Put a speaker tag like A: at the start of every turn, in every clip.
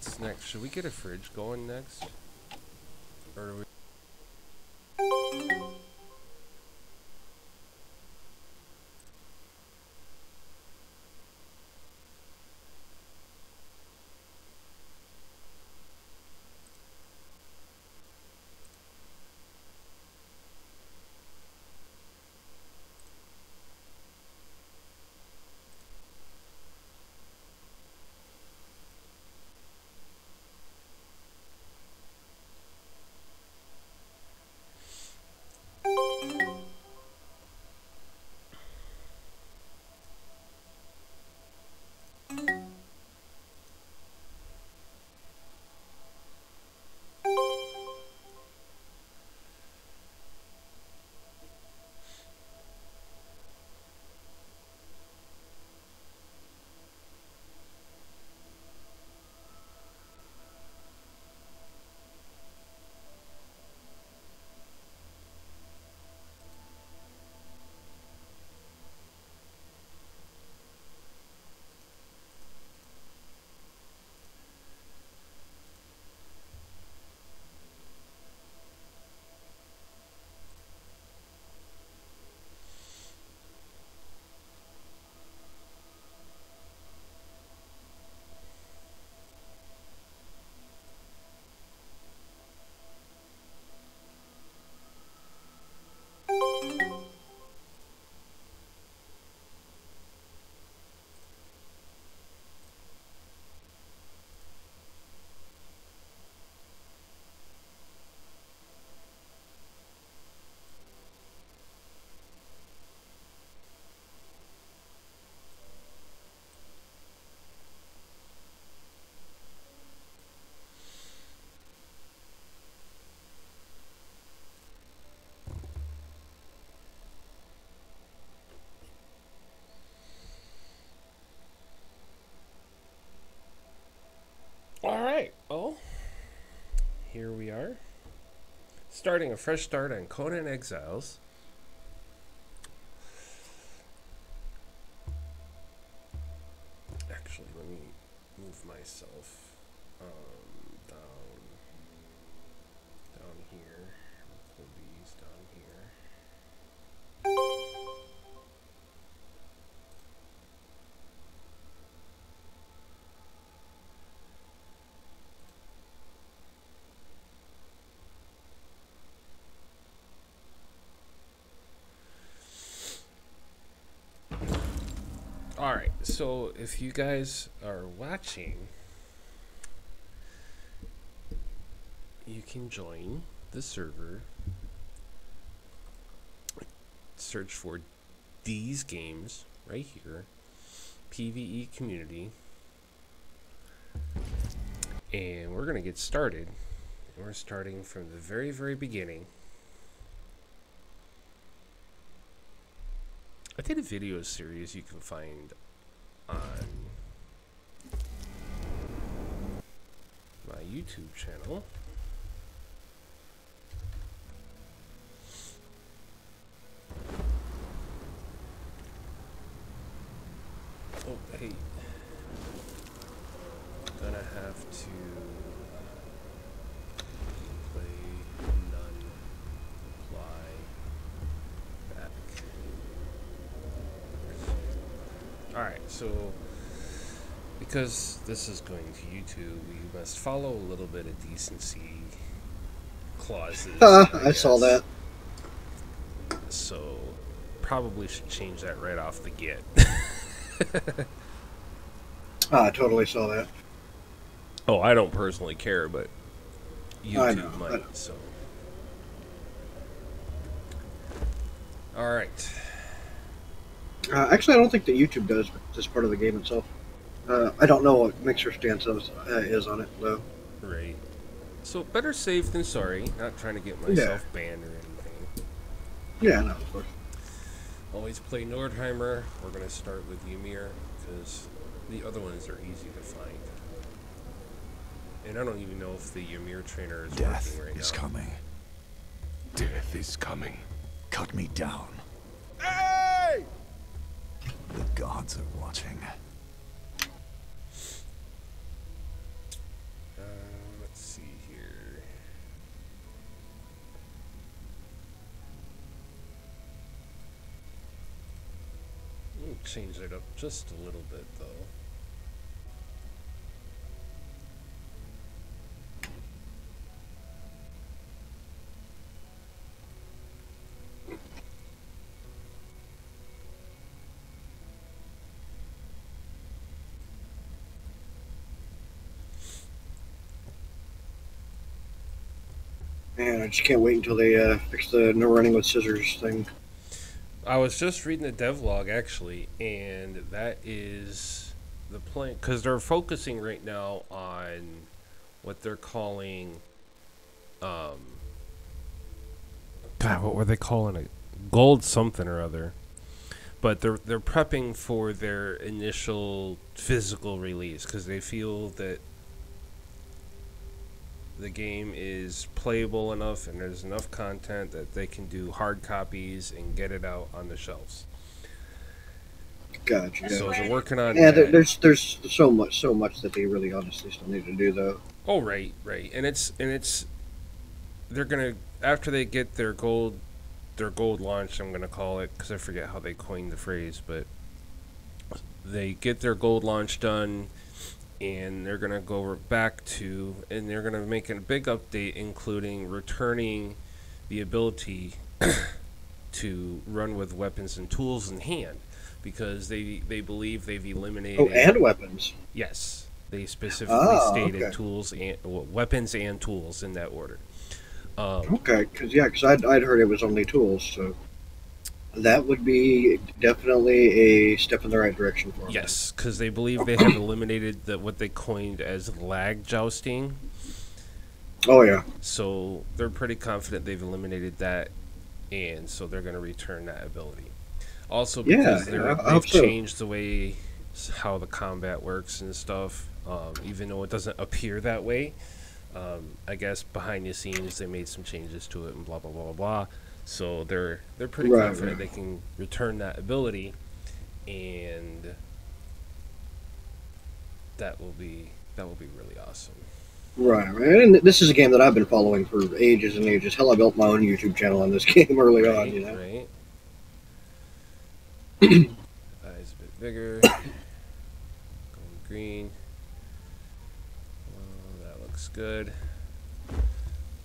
A: What's next? Should we get a fridge going next? Or are we... Alright, well, here we are. Starting a fresh start on Conan Exiles. Actually, let me move myself down here. Pull these down here. Alright, so if you guys are watching, you can join the server. Search for these games right here, PvE community, and we're gonna get started. We're starting from the very, very beginning. I did a video series you can find on my YouTube channel. Oh, hey. Gonna have to play none apply back. Alright, so because this is going to YouTube, we must follow a little bit of decency clauses.
B: I saw that.
A: So probably should change that right off the get.
B: I totally saw that.
A: Oh, I don't personally care, but YouTube might, so. Alright.
B: Actually, I don't think that YouTube does this part of the game itself. I don't know what Mixer stance is on it, though.
A: Right. So, better safe than sorry. Not trying to get myself banned or anything.
B: Yeah, no, of course.
A: Always play Nordheimer. We're going to start with Ymir, because the other ones are easy to find. And I don't even know if the Ymir trainer is working right now.
C: Death is coming.
D: Death is coming.
C: Cut me down.
D: Hey!
C: The gods are watching.
A: change it up just a little bit, though.
B: Man, I just can't wait until they fix the no running with scissors thing.
A: I was just reading the devlog, actually, and that is the plan, because they're focusing right now on what they're calling, God, what were they calling it? Gold something or other. But they're prepping for their initial physical release, because they feel that the game is playable enough and there's enough content that they can do hard copies and get it out on the shelves.
B: Gotcha.
A: So they're working on
B: Yeah,
A: that.
B: there's so much that they really honestly still need to do, though.
A: Oh, right. And it's they're gonna, after they get their gold launch, I'm gonna call it, because I forget how they coined the phrase, but they get their gold launch done, and they're going to go back to, and they're going to make a big update, including returning the ability to run with weapons and tools in hand, because they believe they've eliminated...
B: Oh, and weapons.
A: Yes. They specifically stated
B: okay.
A: Tools and weapons and tools in that order.
B: Okay, because I'd heard it was only tools, so that would be definitely a step in the right direction for them.
A: Yes, because they believe they have eliminated what they coined as lag jousting.
B: Oh, yeah.
A: So they're pretty confident they've eliminated that, and so they're going to return that ability. Also, because they've changed the way how the combat works and stuff, even though it doesn't appear that way. I guess behind the scenes they made some changes to it and blah blah blah blah blah. So they're pretty confident they can return that ability, and that will be really awesome.
B: Right, and this is a game that I've been following for ages and ages. Hell, I built my own YouTube channel on this game early on, you know.
A: Right. Eyes a bit bigger. Going green. Oh, that looks good.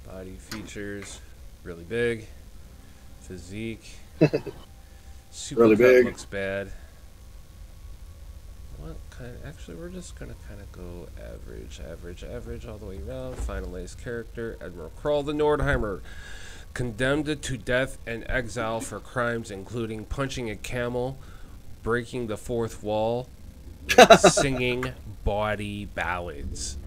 A: Body features, really big. Physique. Super
B: really big.
A: Looks bad. What kind? Actually, we're just gonna kind of go average all the way around. Finalized character: Admiral Kroll the Nordheimer, condemned to death and exile for crimes including punching a camel, breaking the fourth wall, and singing bawdy ballads.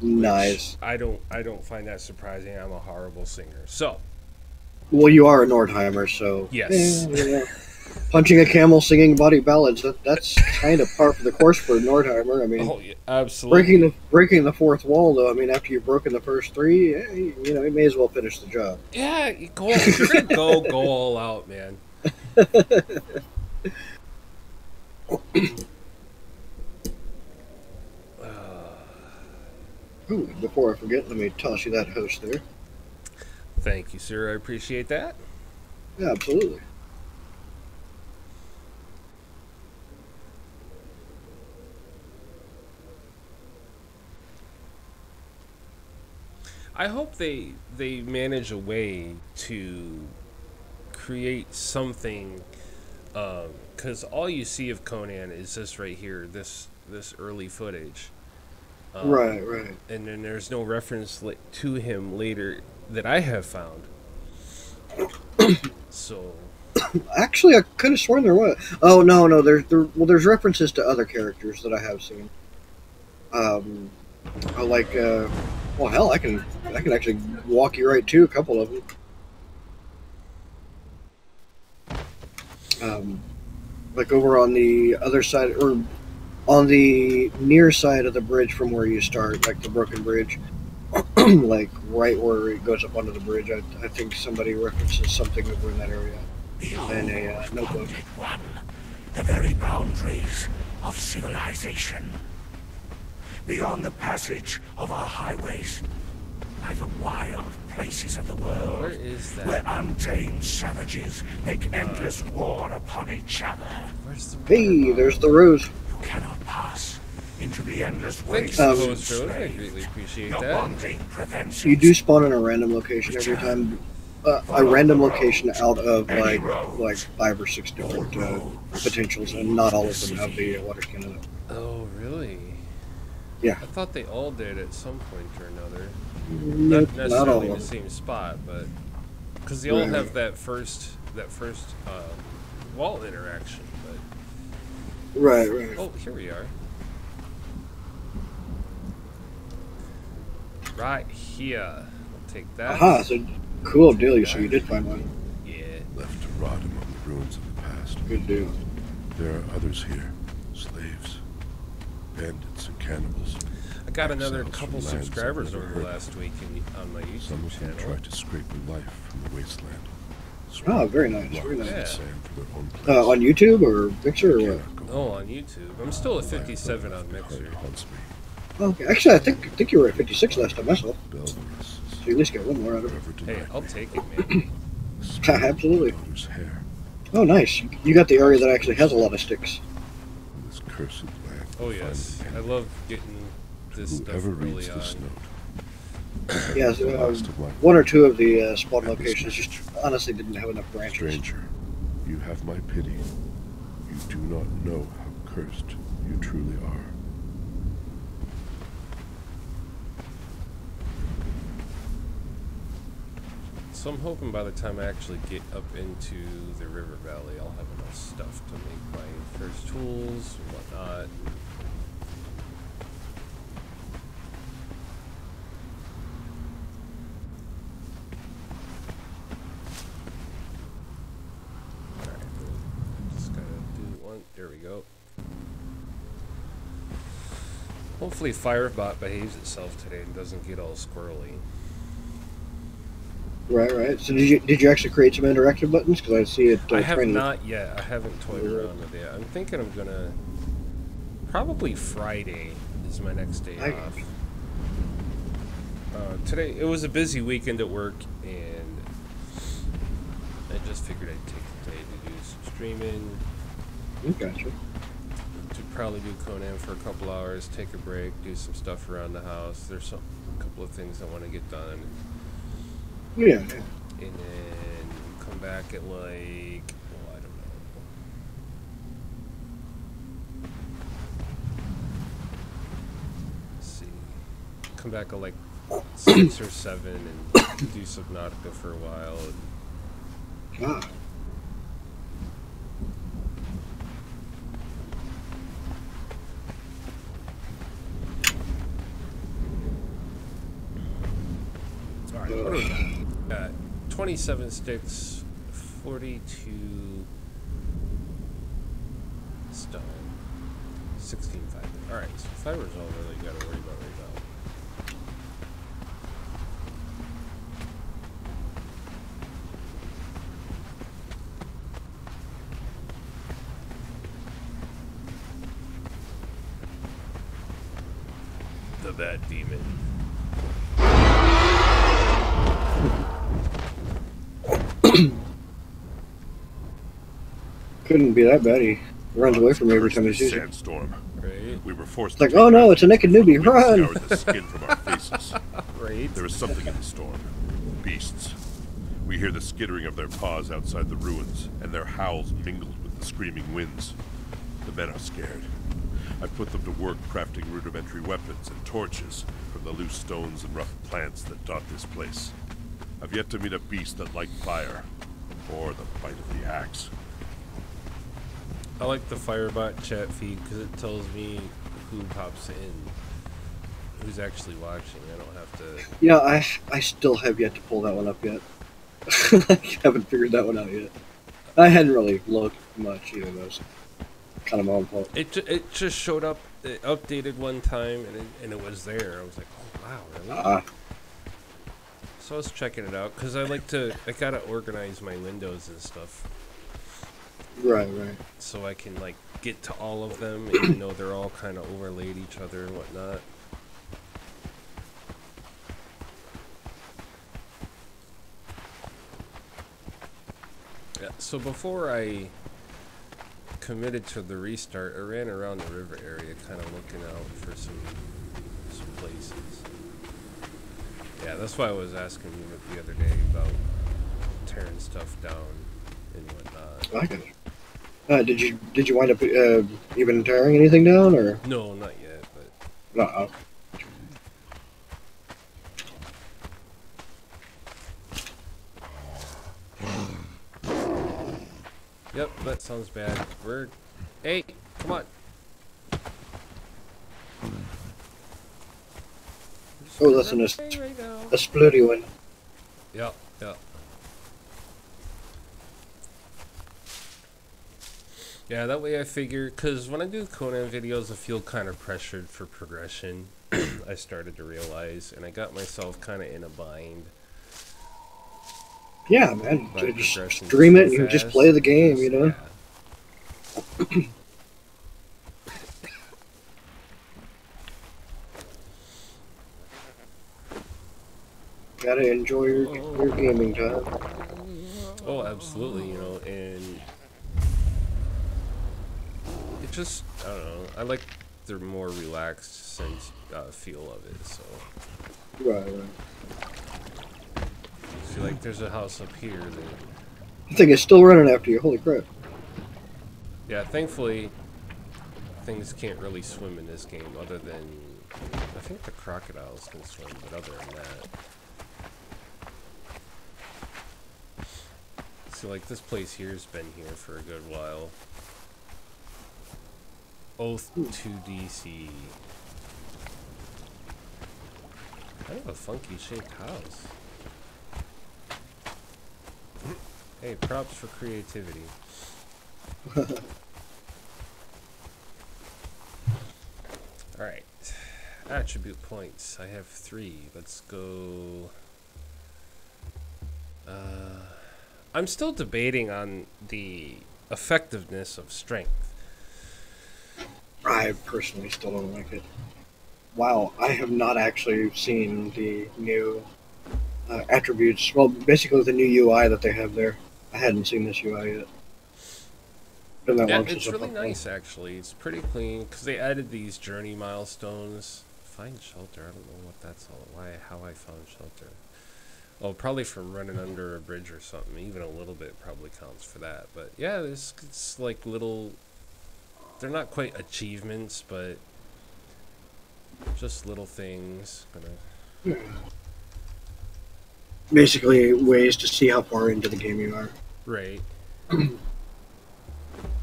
B: Nice.
A: I don't find that surprising. I'm a horrible singer. So.
B: Well, you are a Nordheimer, so...
A: Yes.
B: Yeah. Punching a camel, singing body ballads, that's kind of par for the course for a Nordheimer. I mean,
A: yeah, absolutely.
B: Breaking the fourth wall, though, I mean, after you've broken the first three, you know, you may as well finish the job.
A: Yeah, if you're going to go all out, man.
B: Ooh, before I forget, let me toss you that host there.
A: Thank you, sir. I appreciate that.
B: Yeah, absolutely.
A: I hope they manage a way to create something, because all you see of Conan is this right here, this early footage.
B: Right.
A: And then there's no reference to him later that I have found. So.
B: Actually, I could have sworn there was. Oh no, there's references to other characters that I have seen. Well, hell, I can actually walk you right to a couple of them. Like over on the other side, or on the near side of the bridge from where you start, like the broken bridge, like right where it goes up onto the bridge. I think somebody references something over in that area in a notebook.
C: One, the very boundaries of civilization. Beyond the passage of our highways, by the wild places of the world,
A: Where is that?
C: where untamed savages make endless war upon each other.
A: Where's the
B: Hey,
A: water
B: there's the
A: bottle?
B: rose.
C: You cannot pass into the endless
A: Thanks,
C: waste
A: host Rose. I
C: enslaved.
A: greatly appreciate
C: Your
A: that.
C: bonding prevents
B: You
C: it.
B: do spawn in a random location every time. A random location out of like 5 or 6 different potentials, and not all of them have the water skin in it.
A: Oh, really?
B: Yeah.
A: I thought they all did at some point or another.
B: Nope,
A: Not
B: not all
A: necessarily in
B: of
A: the
B: them.
A: same spot, but because they all
B: Right.
A: have that first wall interaction. But
B: Right, right.
A: oh, here we are. Right here. I'll take that.
B: Aha, so cool deal. So you did find one.
A: Yeah.
D: Left to rot among the ruins of the past.
B: Good deal.
D: There are others here. Slaves. Bandits and cannibals.
A: I got another
D: Exiles
A: couple
D: from lands
A: subscribers
D: I've never
A: over the
D: heard
A: last week on my
D: Some
A: YouTube
D: of them
A: channel.
D: tried to scrape a life from the wasteland.
B: Oh, very nice,
D: Rocks
B: very
D: and
B: nice.
A: Yeah.
D: sand for their own place.
B: On YouTube or Mixer or what?
D: Cannot go
A: Oh,
D: on.
A: on YouTube. I'm still at 57 on
D: The hurt
A: Mixer.
D: haunts me.
B: Okay, actually, I think you were at 56 last time I saw.
D: Belvarus
B: So you at least get one more out of it.
D: forever
A: Hey,
D: denied
A: I'll
D: me.
A: take it, man.
D: The spirit of my
B: Absolutely.
D: daughter's hair
B: Oh, nice. You got the area that actually has a lot of sticks.
D: in this cursed land.
A: Oh, yes. I love getting this stuff
D: Whoever
A: early
D: reads this
A: on.
D: note,
B: Yeah,
D: the last of my
B: one or two of the spawn locations just honestly didn't have enough branches.
D: stranger, you have my pity. You do not know how cursed you truly are.
A: So I'm hoping by the time I actually get up into the river valley, I'll have enough stuff to make my first tools and whatnot. Alright, just gotta do one. There we go. Hopefully Firebot behaves itself today and doesn't get all squirrely.
B: Right, right. So did you actually create some interactive buttons? Because I see it.
A: I have
B: training.
A: not yet. I haven't toyed around with it. I'm thinking I'm gonna probably Friday is my next day
B: I-
A: off. Today it was a busy weekend at work, and I just figured I'd take the day to do some streaming,
B: Gotcha.
A: to probably do Conan for a couple hours, take a break, do some stuff around the house. There's a couple of things I want to get done,
B: Yeah, yeah.
A: and then come back at like, well, I don't know. Let's see. Come back at like 6 or 7 and do Subnautica for a while.
B: Ah,
A: Alright, what do we got? 27 sticks, 42 stone, 16 fiber. Alright, so fiber's all really gotta worry about right now. The bad demon.
B: couldn't be that bad. He runs away from me every time he sees it.
D: Sandstorm.
A: Right?
D: We were forced
B: It's like,
D: to
B: oh
D: take
B: no,
D: our
B: it's a naked
D: when the
B: newbie,
D: wind
B: run!
D: scoured the skin from our faces.
A: Right?
D: There is something in the storm. Beasts. We hear the skittering of their paws outside the ruins, and their howls mingled with the screaming winds. The men are scared. I've put them to work crafting rudimentary weapons and torches from the loose stones and rough plants that dot this place. I've yet to meet a beast that liked fire, or the bite of the axe.
A: I like the Firebot chat feed because it tells me who pops in, who's actually watching. I don't have to.
B: Yeah, I still have yet to pull that one up yet. I haven't figured that one out yet. I hadn't really looked much either. That was kind of my own fault.
A: It just showed up. It updated one time and it was there. I was like, oh wow, really?
B: Ah,
A: So I was checking it out because I gotta organize my windows and stuff
B: right, right.
A: so I can like get to all of them, even though they're all kind of overlaid each other and whatnot. Yeah, so before I committed to the restart, I ran around the river area kind of looking out for some places. Yeah, that's why I was asking you the other day about tearing stuff down and whatnot.
B: I got it. Did you wind up even tearing anything down or?
A: No, not yet, but
B: No.
A: yep, that sounds bad. Hey, come on.
B: Oh, listen, a splitty one.
A: Yep, yep. Yeah, that way I figure, because when I do Conan videos, I feel kind of pressured for progression. I started to realize, and I got myself kind of in a bind.
B: Yeah, man.
A: By
B: Just
A: progressing
B: stream it
A: too
B: and just
A: fast,
B: play the game, you know?
A: Yeah.
B: Gotta enjoy your gaming time.
A: Oh, absolutely, you know, and it just, I don't know, I like the more relaxed sense, feel of it, so.
B: Right.
A: I feel like there's a house up here that,
B: I think it's still running after you. Holy crap.
A: yeah, thankfully, things can't really swim in this game other than, I think the crocodiles can swim, but other than that. See, like, this place here's been here for a good while. Oath to DC. Kind of a funky shaped house. Hey, props for creativity. Alright. Attribute points. I have 3. Let's go. I'm still debating on the effectiveness of strength.
B: I personally still don't like it. Wow, I have not actually seen the new attributes. Well, basically the new UI that they have there. I hadn't seen this UI yet. Been that
A: Yeah,
B: long since
A: it's
B: I
A: really
B: played one.
A: nice actually. It's pretty clean because they added these journey milestones. Find shelter. I don't know what that's all. How I found shelter. Oh, probably from running under a bridge or something. Even a little bit probably counts for that. But yeah, it's like little. They're not quite achievements, but just little things.
B: Basically, ways to see how far into the game you are.
A: Right.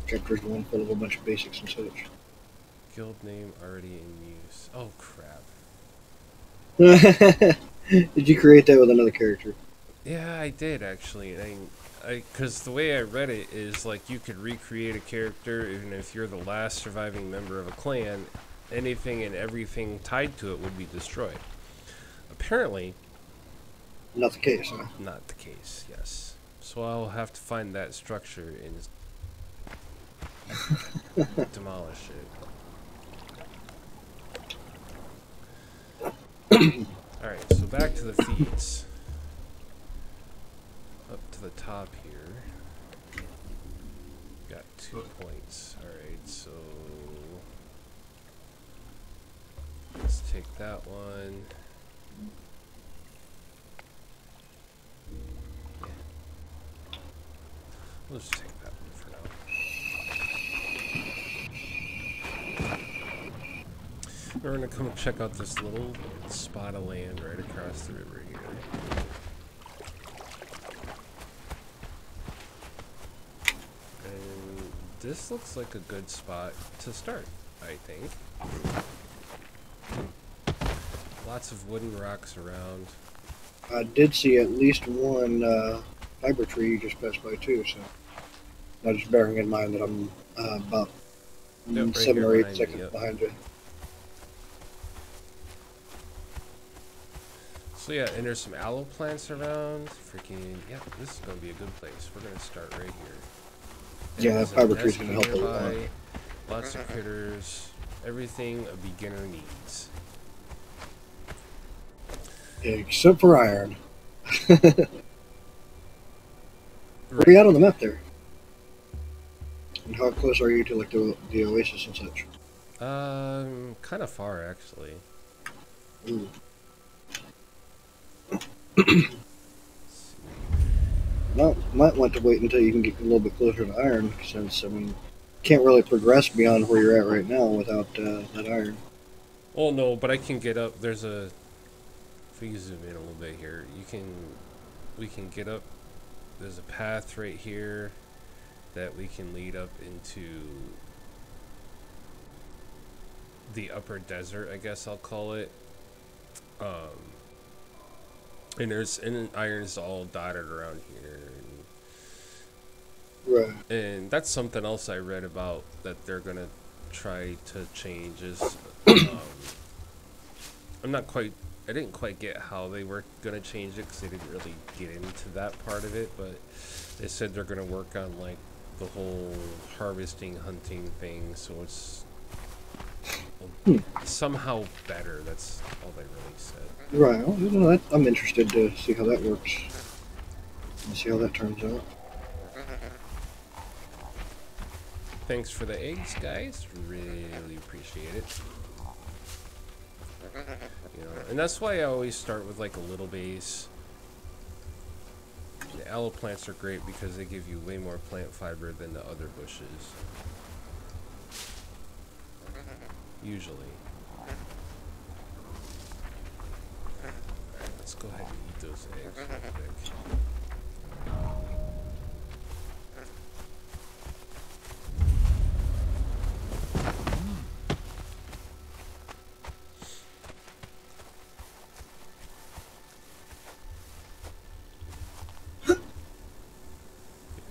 B: Chapters 1 full of a bunch of basics and such.
A: Guild name already in use. Oh crap.
B: Did you create that with another character?
A: Yeah, I did actually. Because the way I read it is like you could recreate a character even if you're the last surviving member of a clan. Anything and everything tied to it would be destroyed. Apparently,
B: Not the case, huh?
A: not the case. Yes. So I'll have to find that structure and demolish it. Alright, so back to the feats. Up to the top here. Got 2 points. Alright, so let's take that one. We'll just take that one for now. We're gonna come check out this little spot of land right across the river here. And this looks like a good spot to start, I think. Lots of wooden rocks around.
B: I did see at least one fiber tree you just passed by too, so now just bearing in mind that I'm about
A: Yep, right
B: 7
A: here
B: or 8
A: behind me,
B: seconds
A: yep.
B: behind you.
A: So yeah, and there's some aloe plants around. Freaking, yeah, this is gonna be a good place. We're gonna start right here. And
B: Yeah,
A: there's
B: that fiber
A: a
B: tree's
A: nest
B: gonna help a lot.
A: nearby, lots of critters, everything a beginner needs.
B: Except for iron. Where are you at on the map there? And how close are you to like the oasis and such?
A: Kind of far actually.
B: Ooh. Well, might want to wait until you can get a little bit closer to iron, since I mean, can't really progress beyond where you're at right now without that iron.
A: Well, no, but I can get up. There's a. If we zoom in a little bit here, we can get up. There's a path right here that we can lead up into the upper desert, I guess I'll call it. And iron's all dotted around here.
B: Right.
A: And that's something else I read about that they're gonna try to change is I didn't quite get how they were gonna change it because they didn't really get into that part of it, but they said they're gonna work on like the whole harvesting, hunting thing, so it's somehow better. That's all they really said.
B: Right. Well, you know, I'm interested to see how that works and see how that turns out.
A: Thanks for the eggs, guys. Really appreciate it. You know, and that's why I always start with like a little base. The aloe plants are great because they give you way more plant fiber than the other bushes. Usually. Alright, let's go ahead and eat those eggs real quick.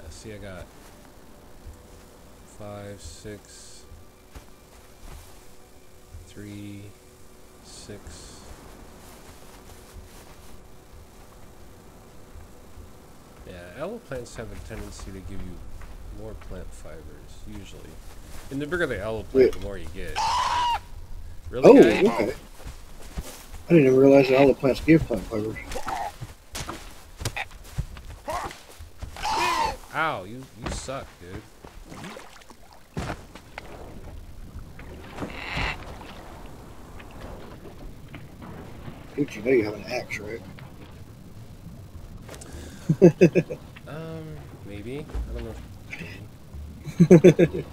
A: See, I got 5, 6, 3, 6. Yeah, aloe plants have a tendency to give you more plant fibers, usually. And the bigger the aloe plant, the more you get. Really,
B: Oh,
A: guy?
B: okay. I didn't even realize that all the plants give plant fibers.
A: Ow, you suck, dude.
B: Dude, you know you have an axe, right?
A: Maybe. I don't know.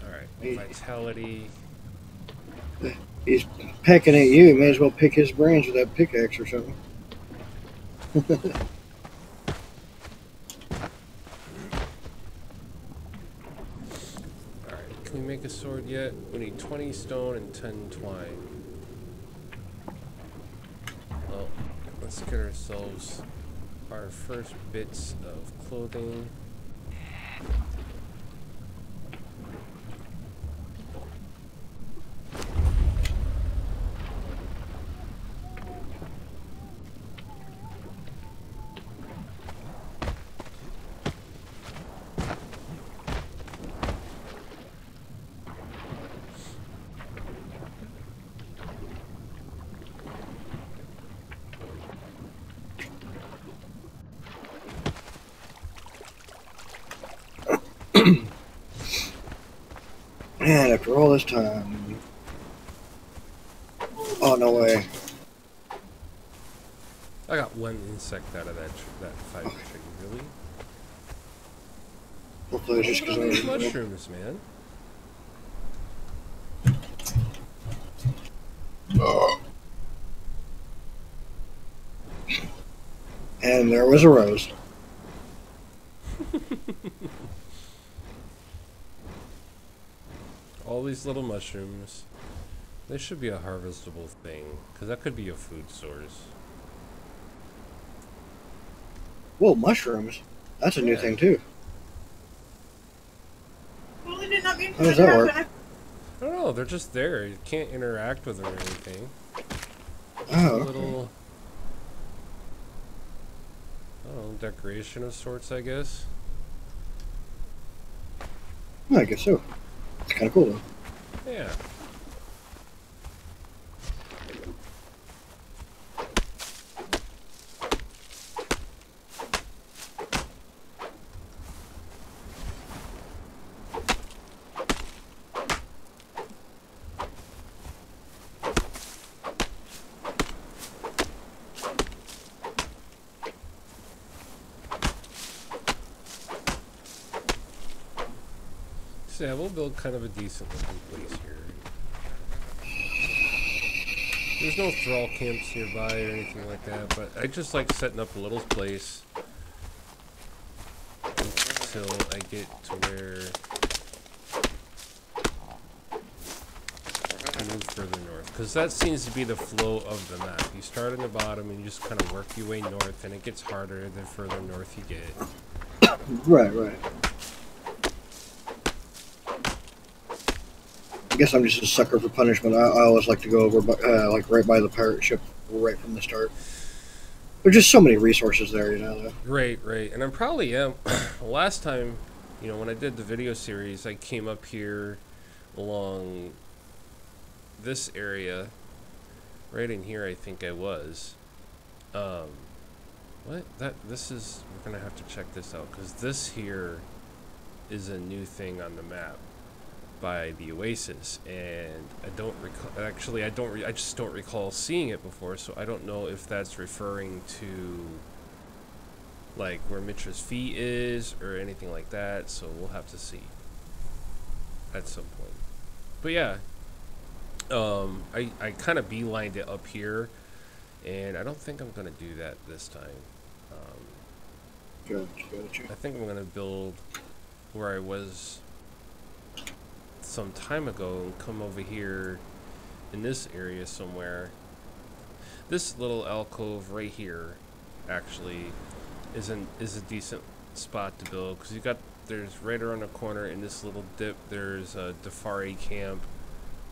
A: Alright, vitality.
B: He's pecking at you. You may as well pick his brains with that pickaxe or something.
A: Alright, can we make a sword yet? We need 20 stone and 10 twine. Well, let's get ourselves our first bits of clothing.
B: Man, after all this time. Oh, no way.
A: I got one insect out of that fiber tree, really?
B: Hopefully it's just
A: Look at all these
B: because
A: mushrooms, man.
B: And there was a rose.
A: All these little mushrooms. They should be a harvestable thing, because that could be a food source.
B: Whoa, mushrooms. That's a new thing, too.
E: Well, they did not mean
B: How does that work?
A: I don't know, they're just there. You can't interact with them or anything.
B: Oh,
A: A little, I don't know, decoration of sorts, I guess.
B: I guess so. It's kind of cool, though.
A: Yeah. yeah, we'll build kind of a decent looking place here. There's no thrall camps nearby or anything like that, but I just like setting up a little place until I get to where I move further north. Because that seems to be the flow of the map. You start on the bottom and you just kind of work your way north, and it gets harder the further north you get.
B: Right, right. I guess I'm just a sucker for punishment. I always like to go over, like right by the pirate ship, right from the start. There's just so many resources there, you know.
A: Right, right. And I probably am. Last time, you know, when I did the video series, I came up here along this area. Right in here, I think I was. What? This is... We're going to have to check this out, because this here is a new thing on the map by the Oasis, and I don't recall... Actually, I just don't recall seeing it before, so I don't know if that's referring to, like, where Mitra's Feet is, or anything like that, so we'll have to see at some point. But yeah, I kind of beelined it up here, and I don't think I'm going to do that this time.
B: Gotcha.
A: I think I'm going to build where I was some time ago and come over here in this area somewhere. This little alcove right here actually is a decent spot to build, because there's right around the corner in this little dip there's a Dafari camp,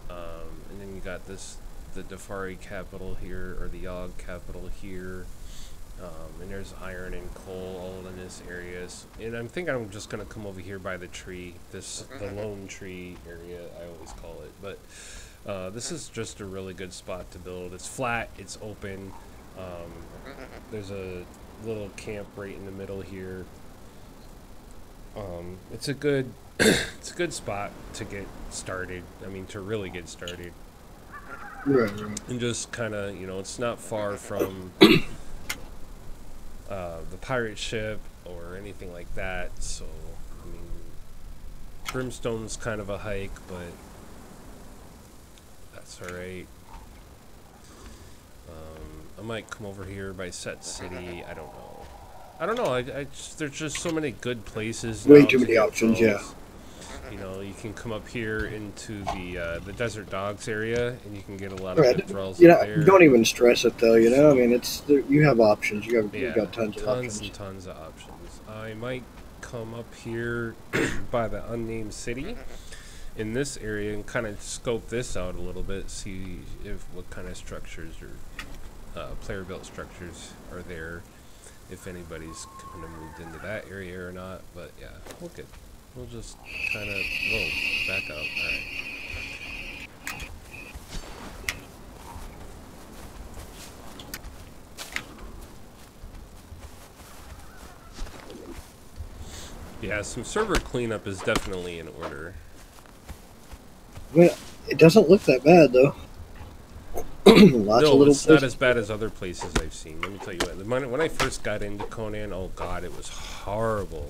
A: and then you got the Dafari capital here, or the Yogg capital here, and there's iron and coal all in this area. And I'm thinking I'm just gonna come over here by the tree, the lone tree area I always call it. But this is just a really good spot to build. It's flat, it's open. There's a little camp right in the middle here. It's a good it's a good spot to get started. I mean, to really get started.
B: Right.
A: And just kind of, you know, it's not far from the pirate ship or anything like that, so I mean, Brimstone's kind of a hike, but that's alright. I might come over here by Set City. I don't know. There's just so many good places.
B: Way too many options, yeah.
A: You know, you can come up here into the Desert Dogs area, and you can get a lot of good thralls up there.
B: Don't even stress it though. You know, I mean, you have options. You've got tons of options.
A: And tons of options. I might come up here by the unnamed city in this area and kind of scope this out a little bit, see what kind of structures or player built structures are there, if anybody's kind of moved into that area or not. But yeah, we'll just kind of, whoa, back up. Alright. Yeah, some server cleanup is definitely in order.
B: Well, it doesn't look that bad though.
A: No, it's not as bad as other places I've seen. Let me tell you what. When I first got into Conan, oh god, it was horrible.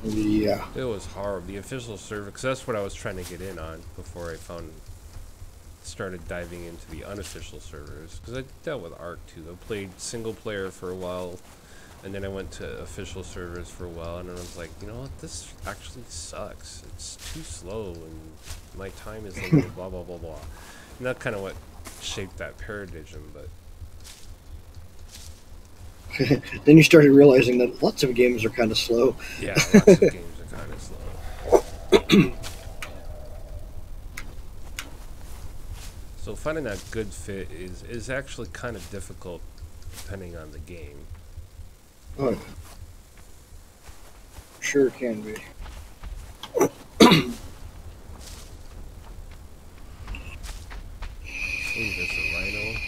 B: Yeah.
A: It was horrible. The official server, because that's what I was trying to get in on before I started diving into the unofficial servers. Because I dealt with Ark too. I played single player for a while, and then I went to official servers for a while, and I was like, you know what, this actually sucks. It's too slow, and my time is limited, blah, blah, blah, blah. And that's kind of what shaped that paradigm, but...
B: Then you started realizing that lots of games are kind of slow.
A: Yeah, lots of games are kind of slow. So finding that good fit is actually kind of difficult depending on the game.
B: Oh, sure can be.
A: Ooh, there's a rhino.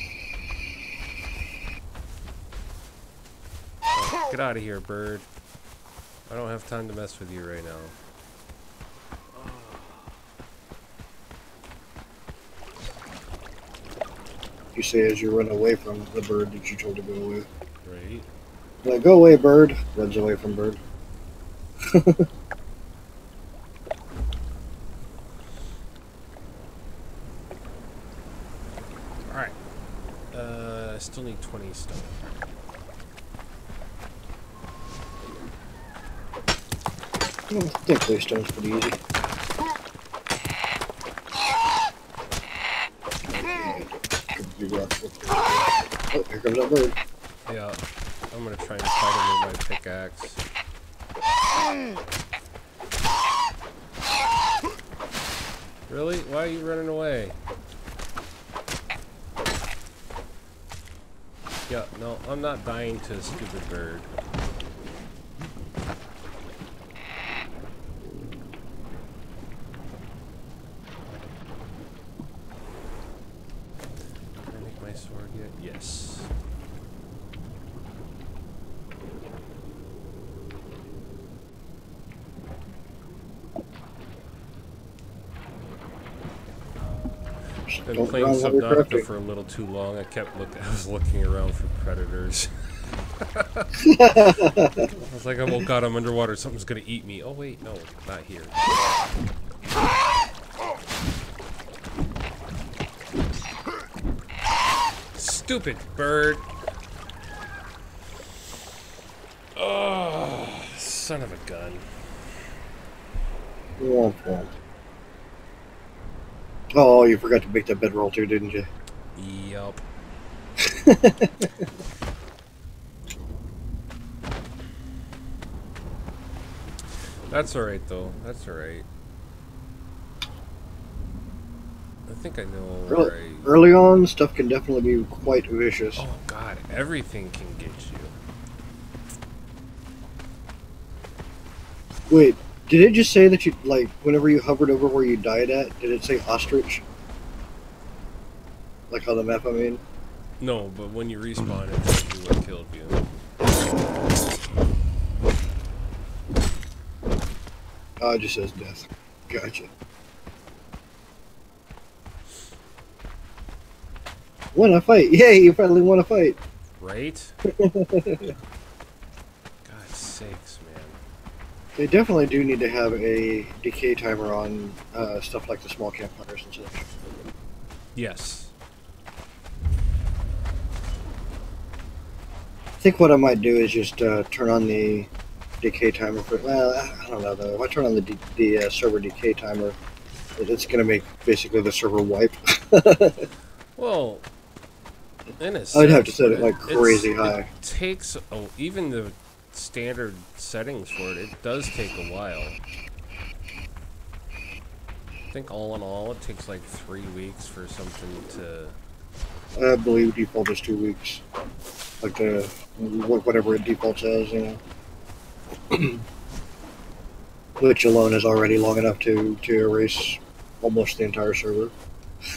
A: Oh, get out of here, bird. I don't have time to mess with you right now.
B: You say as you run away from the bird that you told to go away.
A: Right.
B: Like, go away, bird. Runs away from bird.
A: I still need 20 stone.
B: I think Claystone's pretty easy. Oh, here comes that bird.
A: Yeah, I'm gonna try and fight him with my pickaxe. Really? Why are you running away? Yeah, no, I'm not dying to a stupid bird. Can I make my sword yet? Yes. Been
B: Don't
A: playing
B: drown while you're
A: Subnautica
B: crafting.
A: for a little too long. I was looking around for predators. I was like, oh god, I'm underwater. Something's gonna eat me. Oh wait, no, not here. Stupid bird. Oh, son of a gun.
B: Womp womp. Oh, you forgot to make that bedroll too, didn't you?
A: Yup. That's alright though. That's alright. I think I know where I...
B: Early on, stuff can definitely be quite vicious.
A: Oh god, everything can get you.
B: Wait, did it just say that you, like, whenever you hovered over where you died at, did it say ostrich? Like on the map, I mean?
A: No, but when you respawn, it tells you what killed you.
B: Oh, it just says death. Gotcha. Won a fight! Yay, you finally won a fight!
A: Right? God's sakes, man.
B: They definitely do need to have a decay timer on stuff like the small campfires and such.
A: Yes.
B: I think what I might do is just turn on the decay timer for. Well, I don't know though. If I turn on the server decay timer, it's going to make basically the server wipe.
A: Well, in a sense,
B: I'd have to set
A: but
B: it like crazy high.
A: It takes even the standard settings for it. It does take a while. I think all in all, it takes like 3 weeks for something to.
B: I believe default is 2 weeks. Like the whatever it default says, you know. Which alone is already long enough to erase almost the entire server.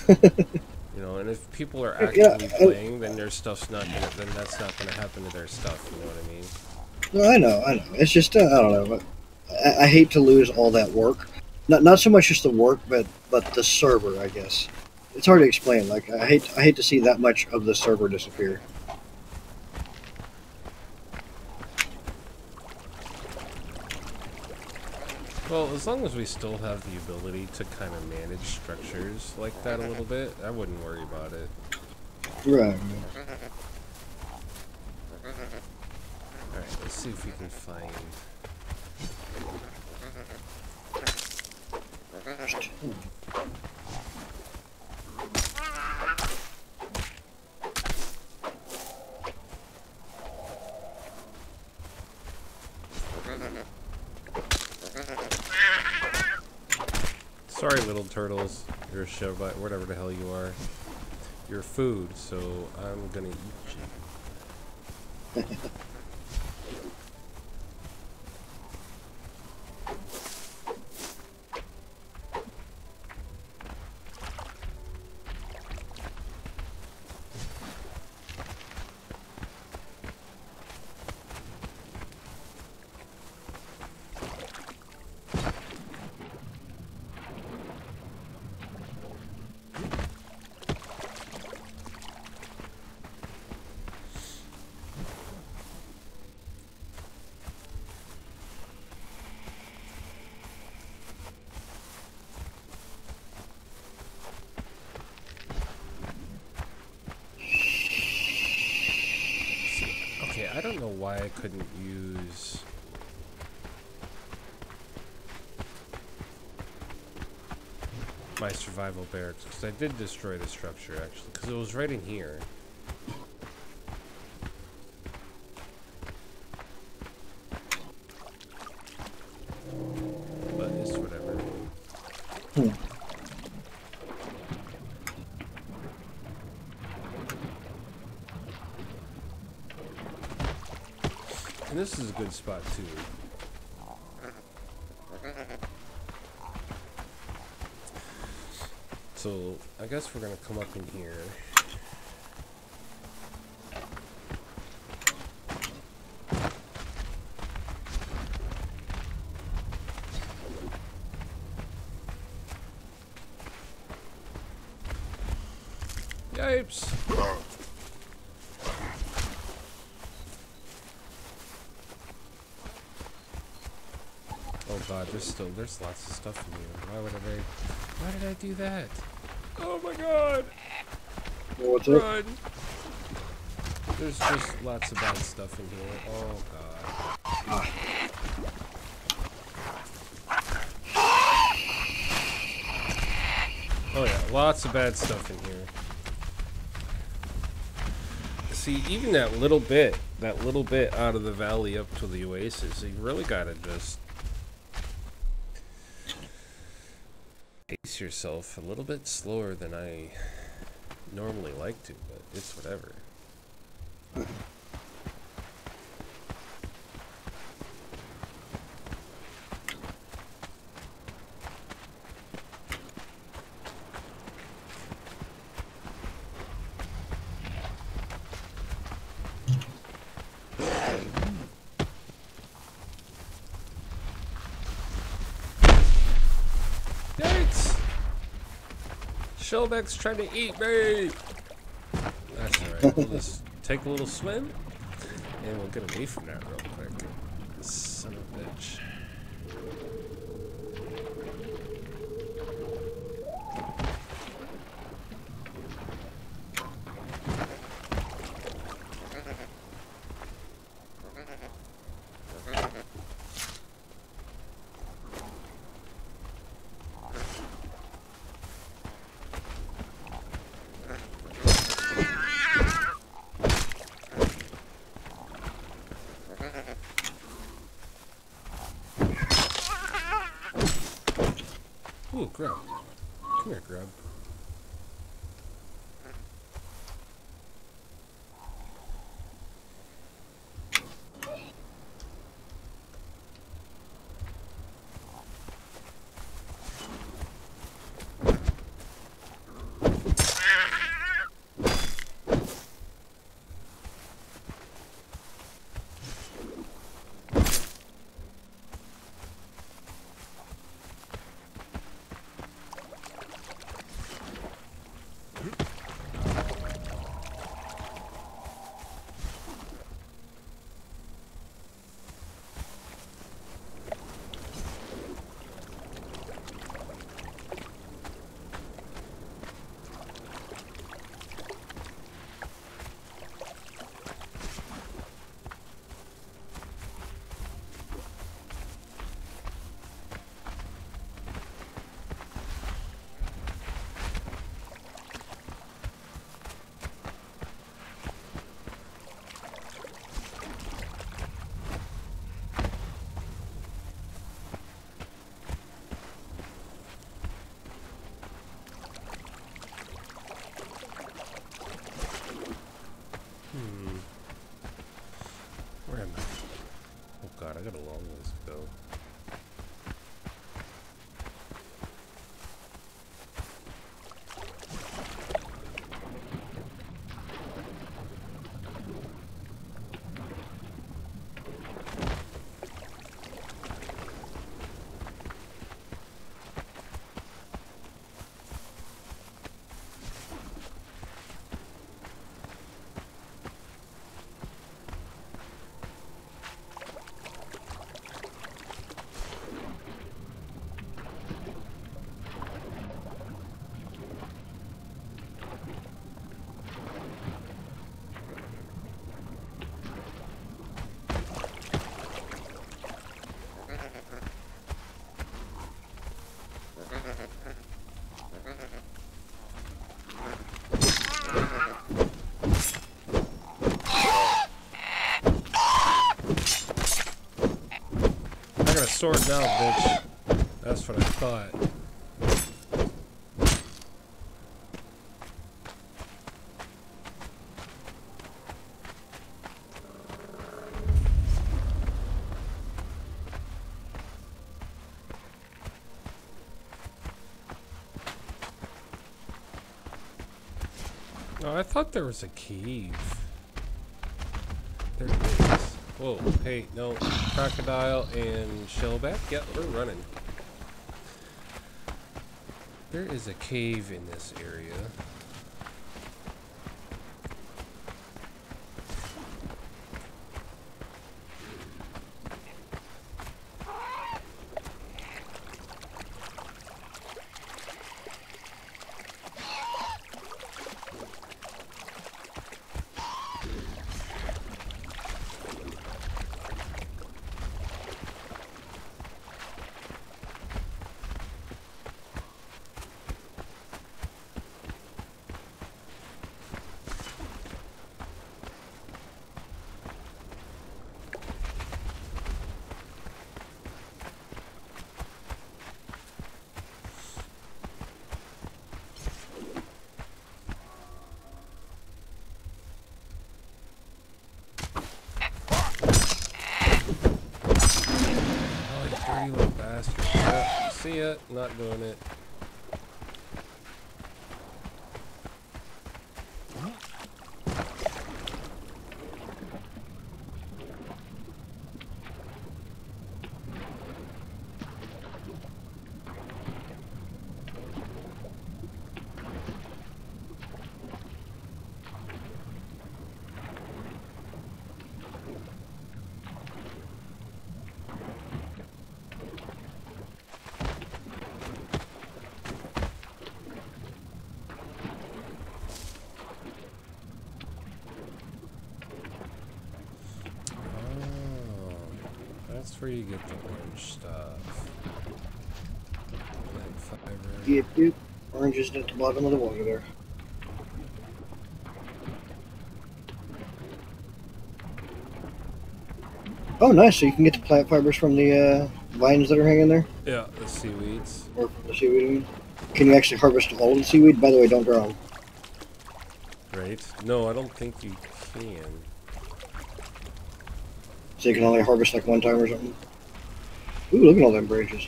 A: You know, and if people are actively playing, then their stuff's not gonna. Then that's not gonna happen to their stuff. You know what I mean?
B: No, I know. It's just I don't know. I hate to lose all that work. Not so much just the work, but the server. I guess it's hard to explain. Like I hate to see that much of the server disappear.
A: Well, as long as we still have the ability to kind of manage structures like that a little bit, I wouldn't worry about it.
B: Right.
A: Alright, let's see if we can find... Sorry, little turtles. You're a Shevite, whatever the hell you are. You're food, so I'm gonna eat you. I don't know why I couldn't use... my survival barracks, because I did destroy the structure, actually, because it was right in here. But it's whatever. And this is a good spot, too. So, I guess we're gonna come up in here. Yipes! Oh god, there's lots of stuff in here. Why did I do that? Oh my god!
B: What's up?
A: Run! There's just lots of bad stuff in here. Oh god. Oh yeah, lots of bad stuff in here. See, even that little bit out of the valley up to the oasis, you really gotta just pace yourself a little bit slower than I normally like to, but it's whatever. Shellback's trying to eat me! That's alright, we'll just take a little swim, and we'll get away from that real quick. Son of a bitch. Ooh, Grub. Come here, Grub. sword now, bitch. That's what I thought. Oh, I thought there was a cave. There it is. Whoa, hey, no. Crocodile and shellback? Yeah, we're running. There is a cave in this area. You little bastard. Yep. See ya. Not doing it. That's where you get the orange stuff. Plant fiber.
B: Yep, yep. Orange is at the bottom of the water there. Oh, nice. So you can get the plant fibers from the vines that are hanging there?
A: Yeah, the seaweeds.
B: Or from the seaweed, I mean. Can you actually harvest all of the seaweed? By the way, don't drown.
A: Right? No, I don't think you can.
B: So you can only harvest like one time or something? Ooh, look at all them branches.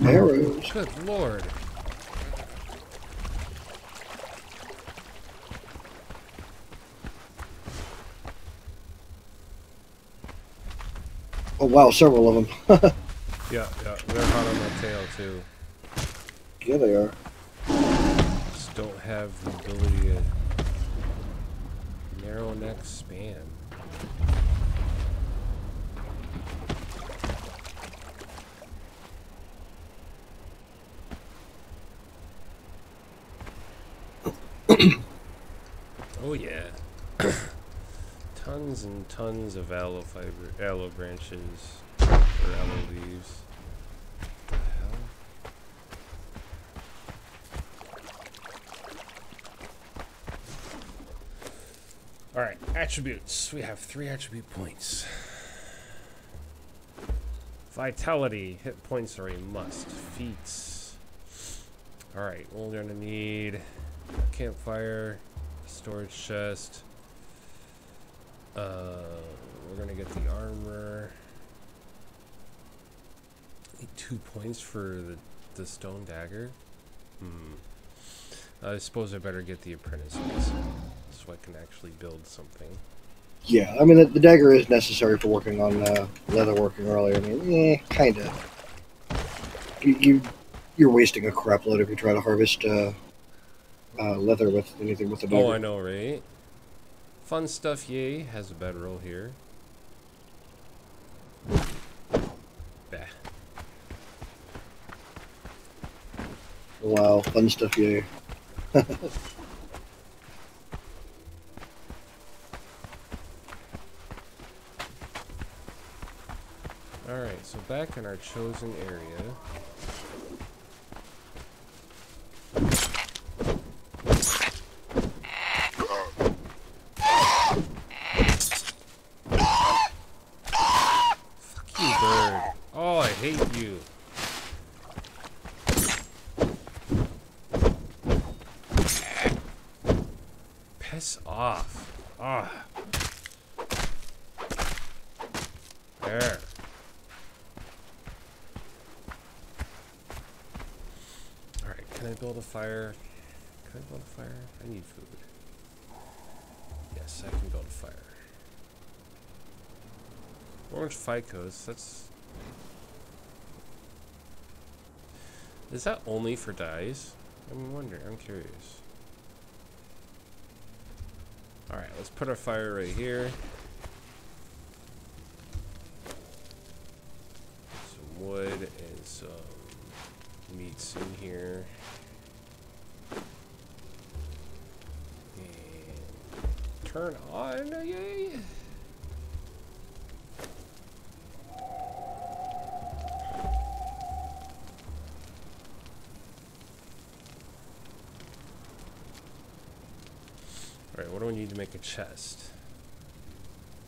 B: Arrows.
A: Good lord.
B: Oh wow, several of them.
A: Yeah, they're hot on my tail too.
B: Yeah, they are.
A: Just don't have the ability to narrow neck span. Oh yeah. Tons and tons of aloe branches, or aloe leaves. What the hell? Alright, attributes. We have 3 attribute points. Vitality. Hit points are a must. Feats. Alright, we're gonna need campfire, storage chest. We're gonna get the armor. Need 2 points for the stone dagger. I suppose I better get the apprentices so I can actually build something.
B: Yeah, I mean, the dagger is necessary for working on leather working earlier. I mean, kinda. You're wasting a crap load if you try to harvest leather with anything with a dagger.
A: Oh, I know, right? Fun stuff, yay, has a bedroll here. Bah.
B: Wow, fun stuff, yeah.
A: Alright, so back in our chosen area. hate you. Piss off. Ah. There. Alright, can I build a fire? Can I build a fire? I need food. Yes, I can build a fire. Orange ficus, that's... Is that only for dyes? I'm wondering, I'm curious. Alright, let's put our fire right here. Some wood and some meats in here. And turn on, yay! Alright, what do we need to make a chest?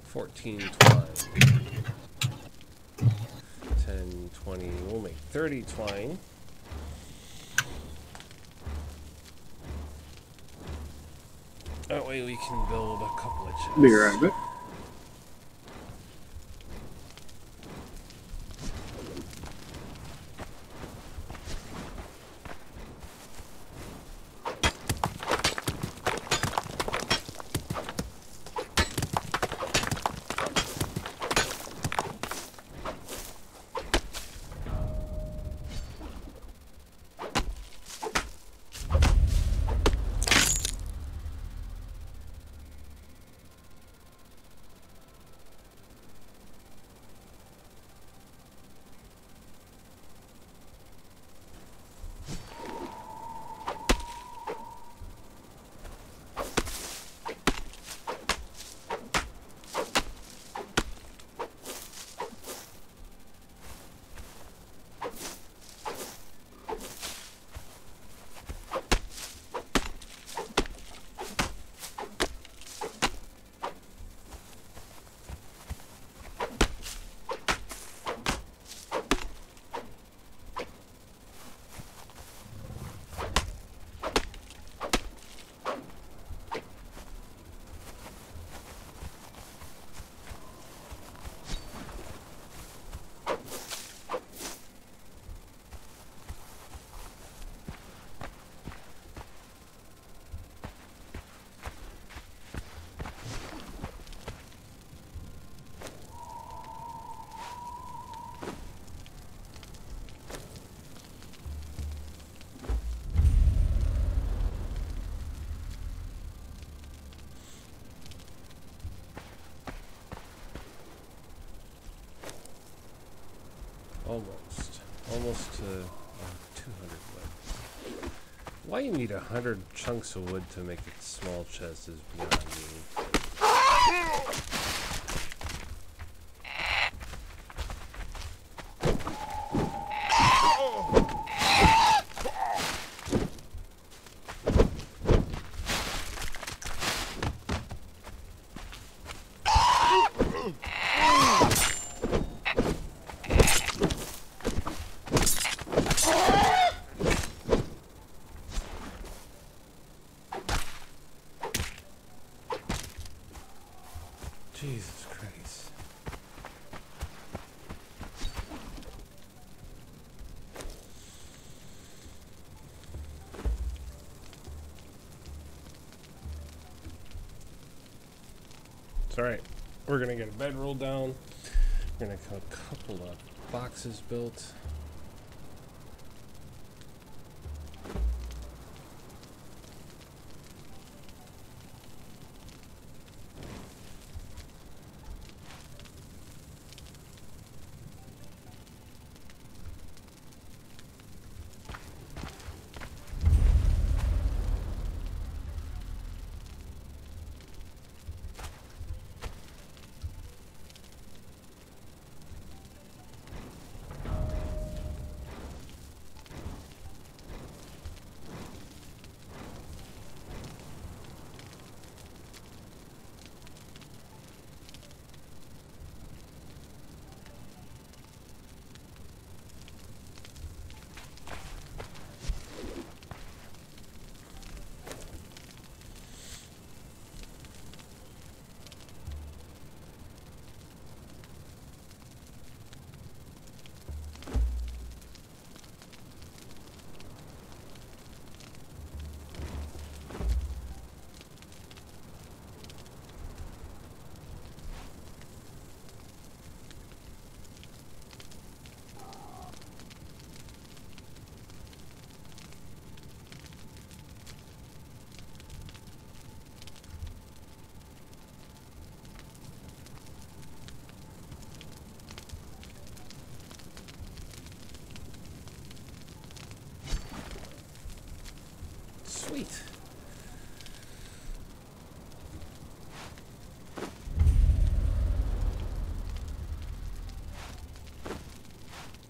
A: 14 twine. 10, 20, we'll make 30 twine. That way we can build a couple of chests.
B: Be right back.
A: Almost to 200 wood. Why you need 100 chunks of wood to make a small chest is beyond me. Jesus Christ. It's alright. We're gonna get a bedroll down. We're gonna get a couple of boxes built.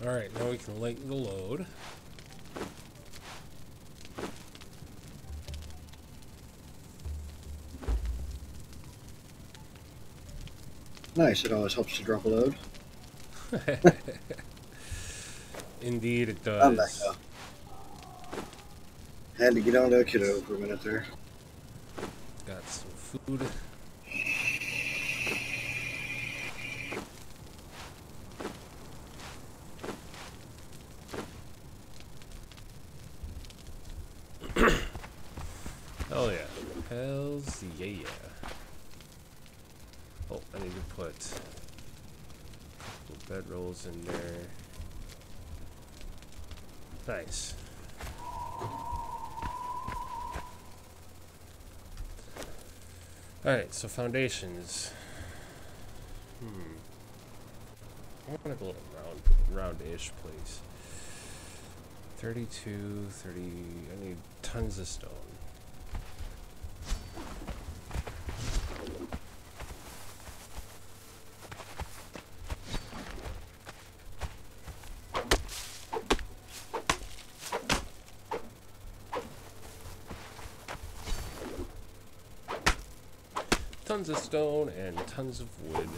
A: Alright, now we can lighten the load.
B: Nice, it always helps to drop a load.
A: Indeed, it
B: I'm back
A: does.
B: now. Had to get on to a kiddo for a minute there.
A: Got some food. Hell yeah. Hells yeah. Oh, I need to put a couple bedrolls in there. Nice. Alright, so foundations. I want to build a round-ish place. 32, 30, I need tons of stone. Tons of stone and tons of wood.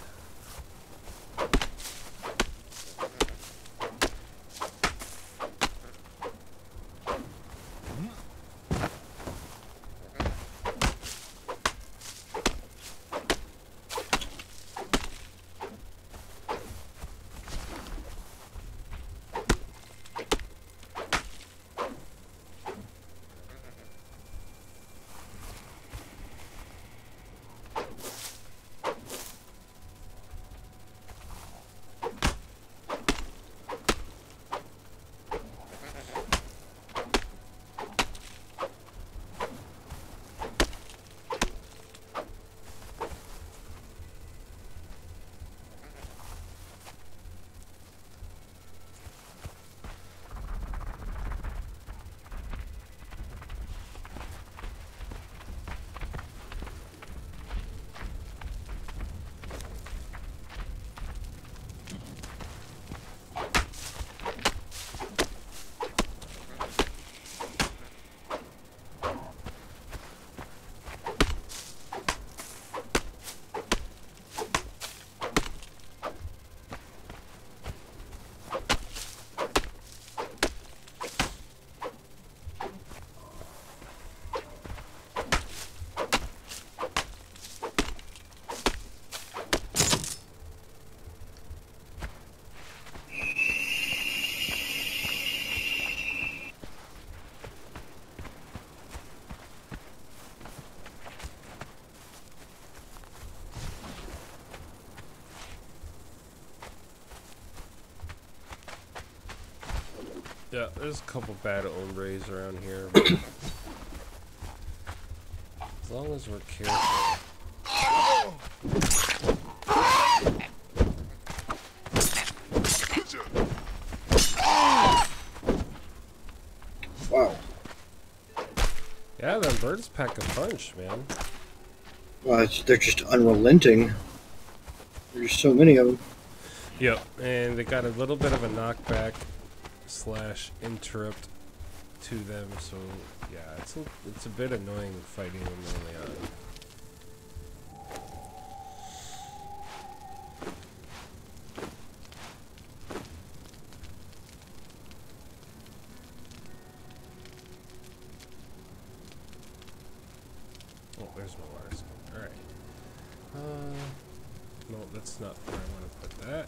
A: Yeah, there's a couple bad hombres around here. But as long as we're careful.
B: Wow.
A: Yeah, them birds pack a punch, man.
B: Well, they're just unrelenting. There's so many of them.
A: Yep, and they got a little bit of a knockback / interrupt to them, so yeah, it's a bit annoying fighting them early on. Oh, there's my water stone. Alright. No, that's not where I want to put that.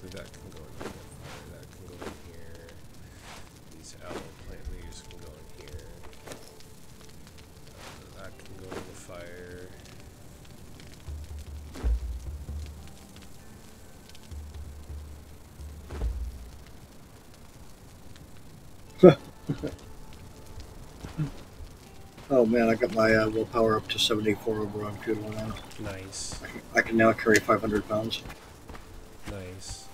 A: So that can go in here. That can go in here. These aloe plant leaves can go in here. That can go in the fire.
B: Oh man, I got my willpower up to 74 over on Conan now.
A: Nice.
B: I can now carry 500 pounds.
A: Nice.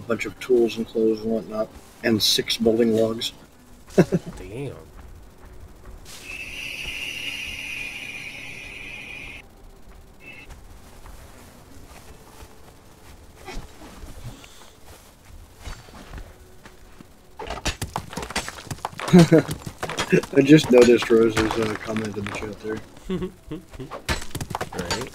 B: bunch of tools and clothes and whatnot, and 6 building logs.
A: Damn.
B: I just noticed Rose's comment in the chat there.
A: Right.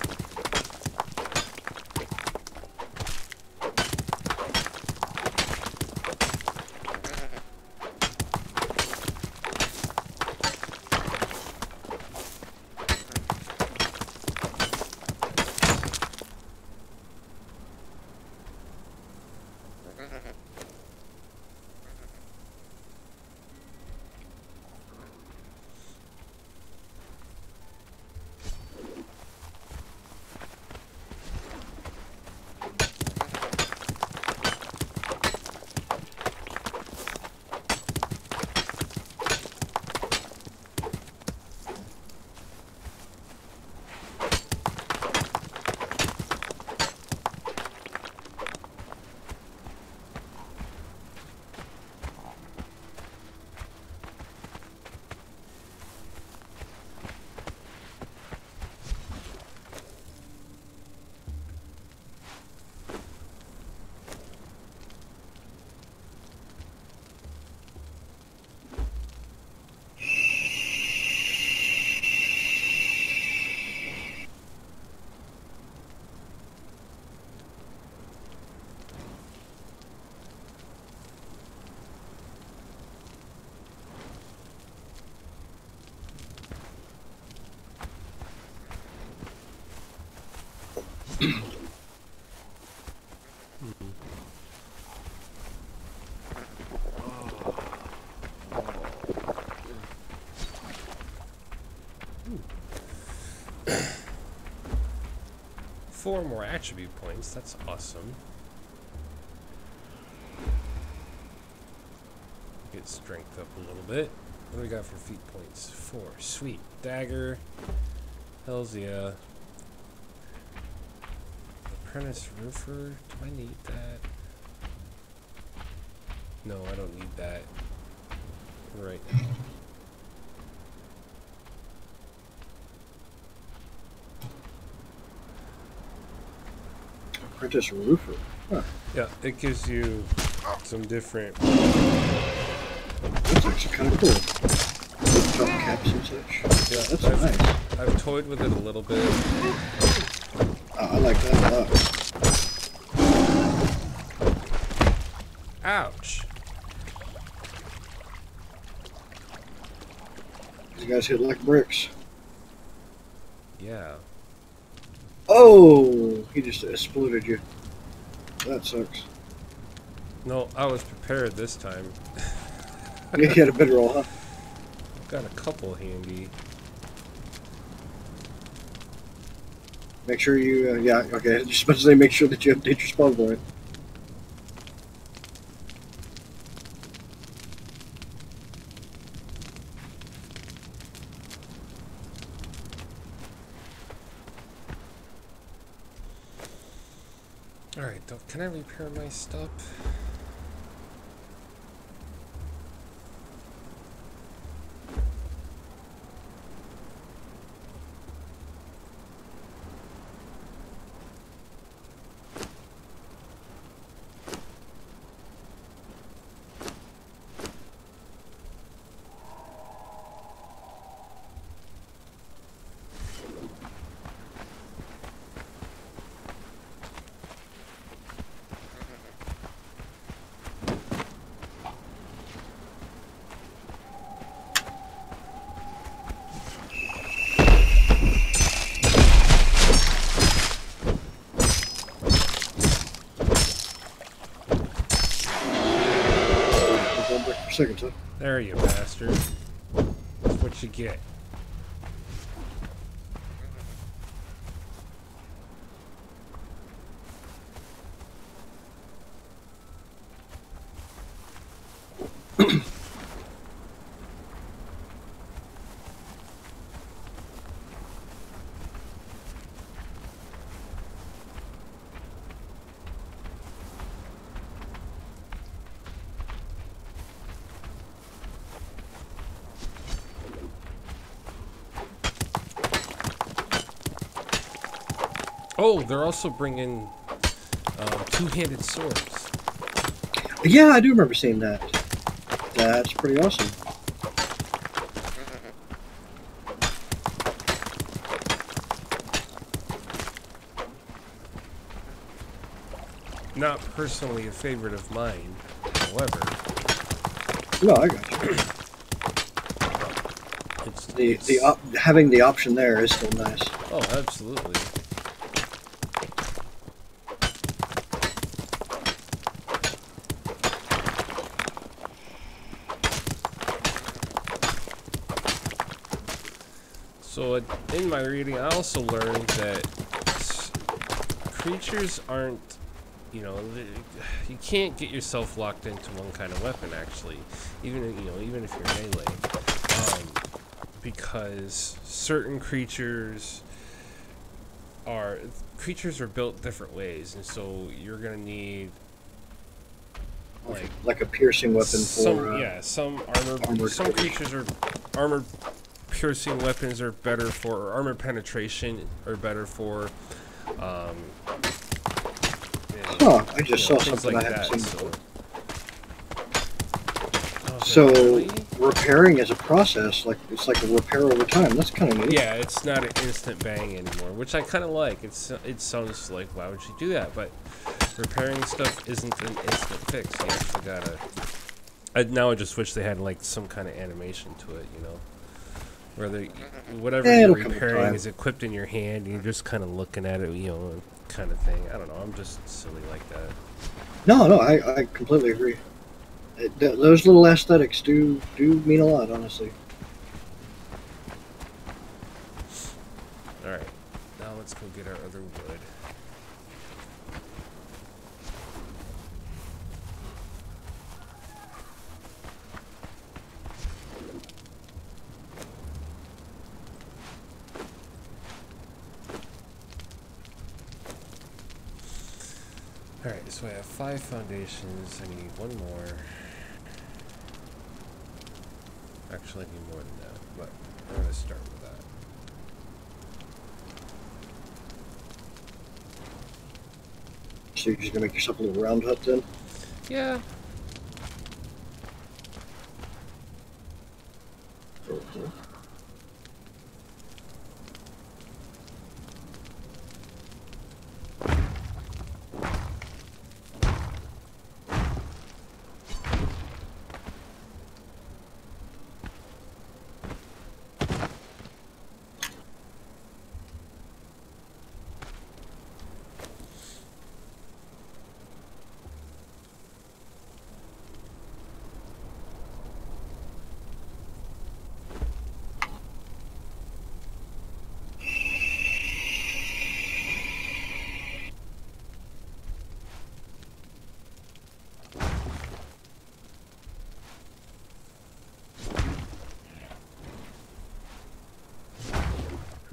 A: Four more attribute points. That's awesome. Get strength up a little bit. What do we got for feat points? 4. Sweet. Dagger. Hells yeah. Apprentice roofer. Do I need that? No, I don't need that right now.
B: Apprentice roofer. Huh.
A: Yeah, it gives you some different.
B: That's actually kind of cool. Top caps and such.
A: Yeah,
B: That's nice.
A: I've toyed with it a little bit.
B: I like that a lot.
A: Ouch.
B: These guys hit like bricks.
A: Yeah.
B: Oh, he just exploded you. That sucks.
A: No, I was prepared this time.
B: You had a better roll, huh?
A: I've got a couple handy.
B: Make sure you, yeah, okay. You're supposed to say make sure that you update your spawn point.
A: Alright, can I repair my stuff?
B: Seconds, huh?
A: There you bastard. That's what you get. Oh, they're also bringing two-handed swords.
B: Yeah, I do remember seeing that. That's pretty awesome.
A: Not personally a favorite of mine, however.
B: No, I got you. Having the option there is still nice.
A: Oh, absolutely. So in my reading, I also learned that creatures aren't, you know, you can't get yourself locked into one kind of weapon. Actually, even if you're melee, because certain creatures are built different ways, and so you're gonna need
B: like a piercing weapon
A: some
B: armored
A: some creatures are armored. Piercing weapons are better for, or armor penetration are better for.
B: I just saw something
A: like
B: I hadn't seen before.
A: So
B: really? Repairing is a process, it's like a repair over time. That's kind of neat.
A: Yeah, it's not an instant bang anymore, which I kind of like. It sounds like, why would you do that? But repairing stuff isn't an instant fix. You actually gotta. Now I just wish they had like some kind of animation to it, you know. Where whatever you're repairing is equipped in your hand, and you're just kind of looking at it, you know, kind of thing. I don't know. I'm just silly like that.
B: No, I completely agree. Those little aesthetics do mean a lot, honestly.
A: All right, now let's go get our other wood. Alright, so I have 5 foundations. I need one more. Actually, I need more than that, but I'm going to start with that.
B: So you're just going to make yourself a little round hut then?
A: Yeah.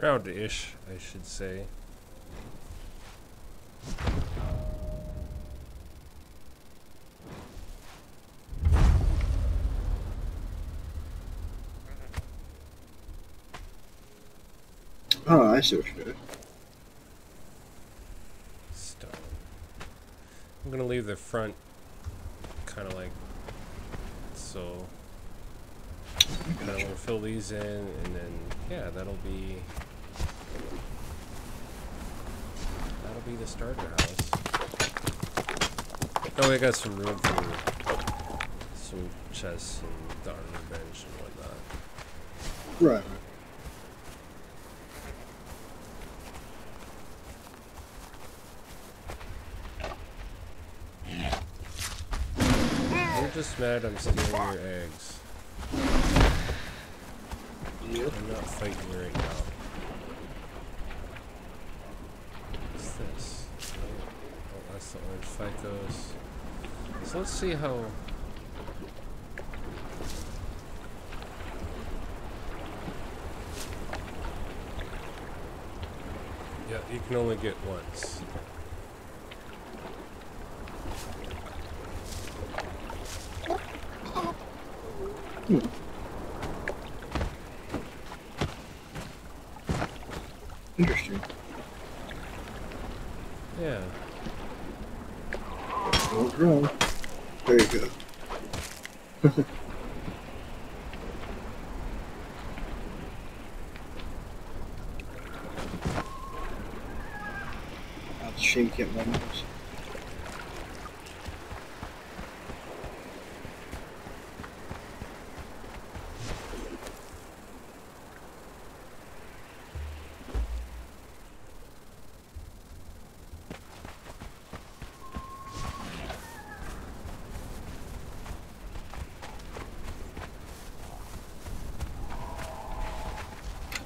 A: Round-ish, I should say.
B: Oh, I see what you're doing.
A: Stone. I'm gonna leave the front kind of like so. Kind of want to fill these in, and then yeah, that'll be the starter house. Oh, I got some room for some chests and the armor bench and whatnot.
B: Right.
A: You're just mad I'm stealing your eggs.
B: Yep.
A: I'm not fighting you right now. What's this? Oh, that's the orange ficus. So let's see how... Yeah, you can only get once.
B: Interesting. wrong. There you go. That's a shame you can't run those.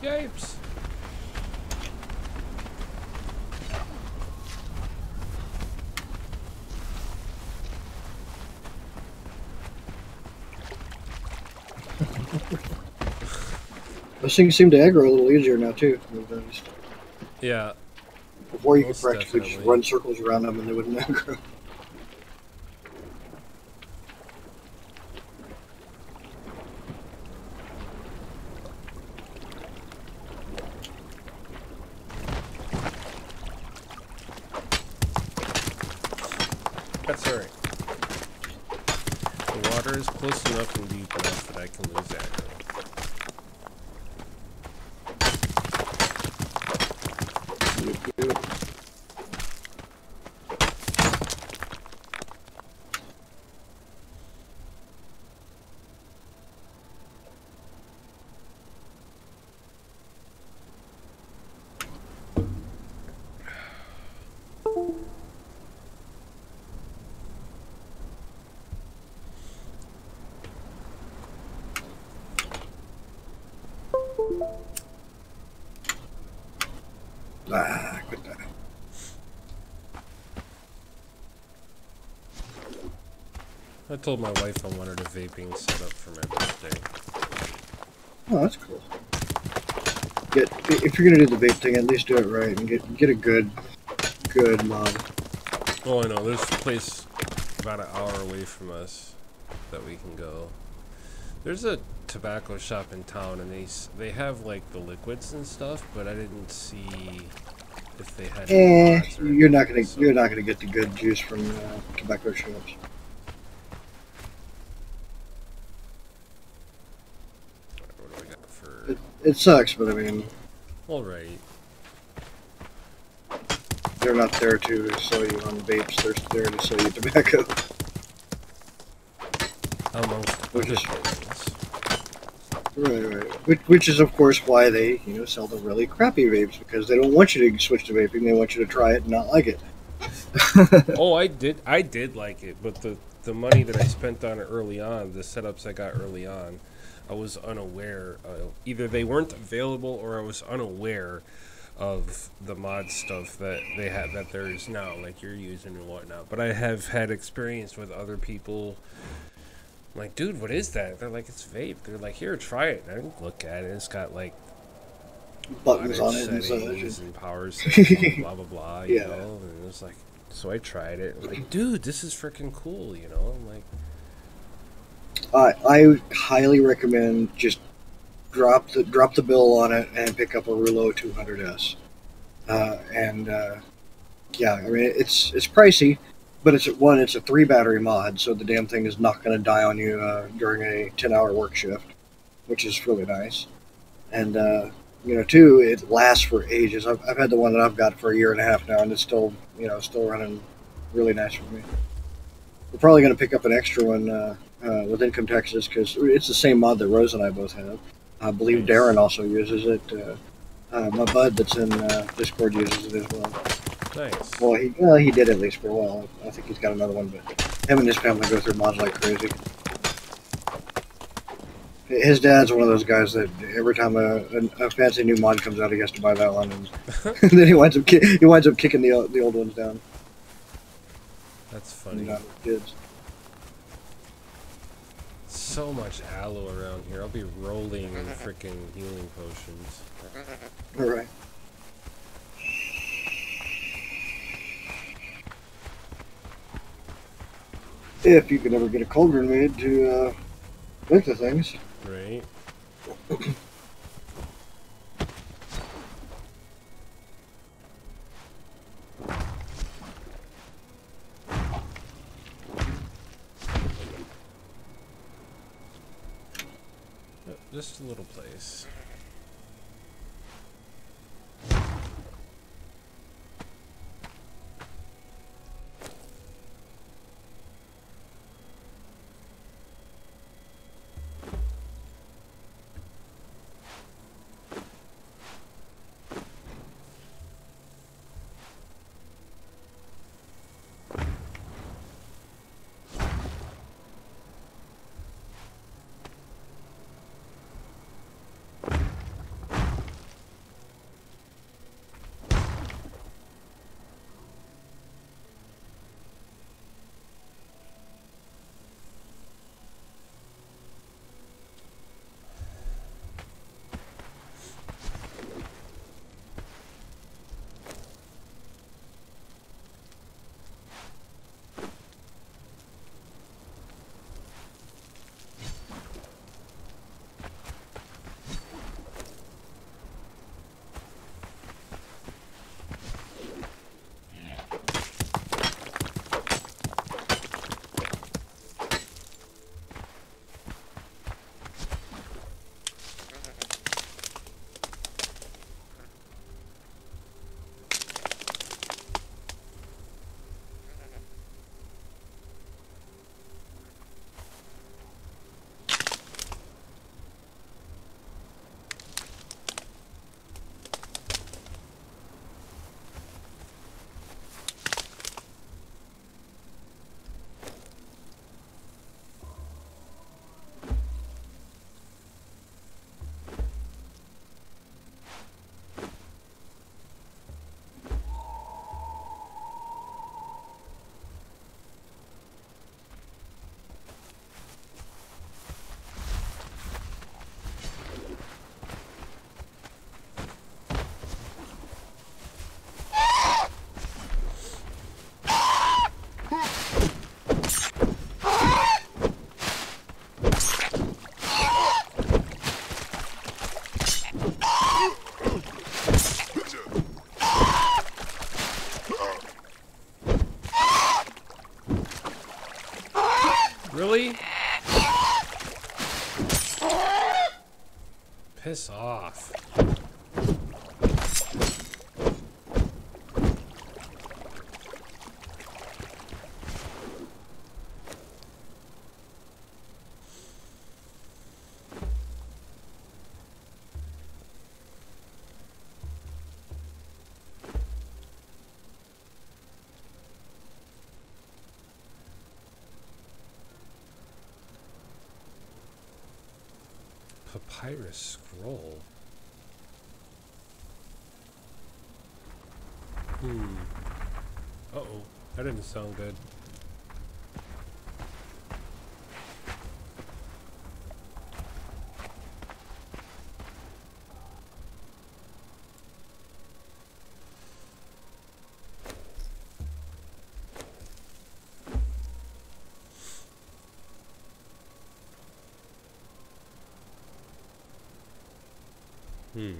A: Yipes!
B: Those things seem to aggro a little easier now too.
A: Yeah.
B: Before you could
A: Most
B: practically just
A: definitely.
B: run circles around them and they wouldn't aggro.
A: That's alright. The water is close enough and deep enough that I can lose aggro.
B: Ah, quit that.
A: I told my wife I wanted a vaping setup for my birthday.
B: Oh, that's cool. If you're gonna do the vape thing, at least do it right and get a good mod.
A: Oh, I know. There's a place about an hour away from us that we can go. There's a tobacco shop in town, and they have like the liquids and stuff, but I didn't see if they had. Mods or
B: You're not
A: anything,
B: gonna you're not gonna get the good juice from tobacco shops.
A: What do I got for?
B: It sucks, but I mean,
A: All right.
B: they're not there to sell you on vapes. They're there to sell you tobacco.
A: Amongst
B: Which
A: other
B: is-
A: things.
B: Right. Which is of course why they sell the really crappy vapes, because they don't want you to switch to vaping. They want you to try it and not like it.
A: Oh, I did like it, but the money that I spent on it early on, the setups I got early on, I was unaware. Either they weren't available, or I was unaware of the mod stuff that they had, that there is now, like you're using and whatnot. But I have had experience with other people. I'm like, dude, what is that? They're like, it's vape. They're like, here, try it. And I look at it. It's got like
B: Buttons on
A: wattage
B: it and
A: settings
B: such.
A: and power settings, blah blah blah. You
B: Yeah.
A: know, and it was like, so I tried it. I'm like, dude, this is freaking cool. You know, I'm like,
B: I highly recommend just drop the bill on it and pick up a Rulo 200S. Yeah, I mean it's pricey, but it's a 3 battery mod, so the damn thing is not going to die on you during a 10-hour work shift, which is really nice. And 2, it lasts for ages. I've had the one that I've got for a year and a half now, and it's still running really nice for me. We're probably going to pick up an extra one with Income Texas, because it's the same mod that Rose and I both have. I believe
A: Nice.
B: Darren also uses it. My bud that's in Discord uses it as well.
A: nice.
B: Well, he did at least for a while. I think he's got another one, but him and his family go through mods like crazy. His dad's one of those guys that every time a fancy new mod comes out, he has to buy that one, and then he winds up kicking the old ones down.
A: That's funny.
B: Kids.
A: So much aloe around here. I'll be rolling in freaking healing potions.
B: All right. If you can ever get a cauldron made to make the things.
A: Right? Just a little place. Really? Piss off. Papyrus scroll. Uh-oh. That didn't sound good. Ooh,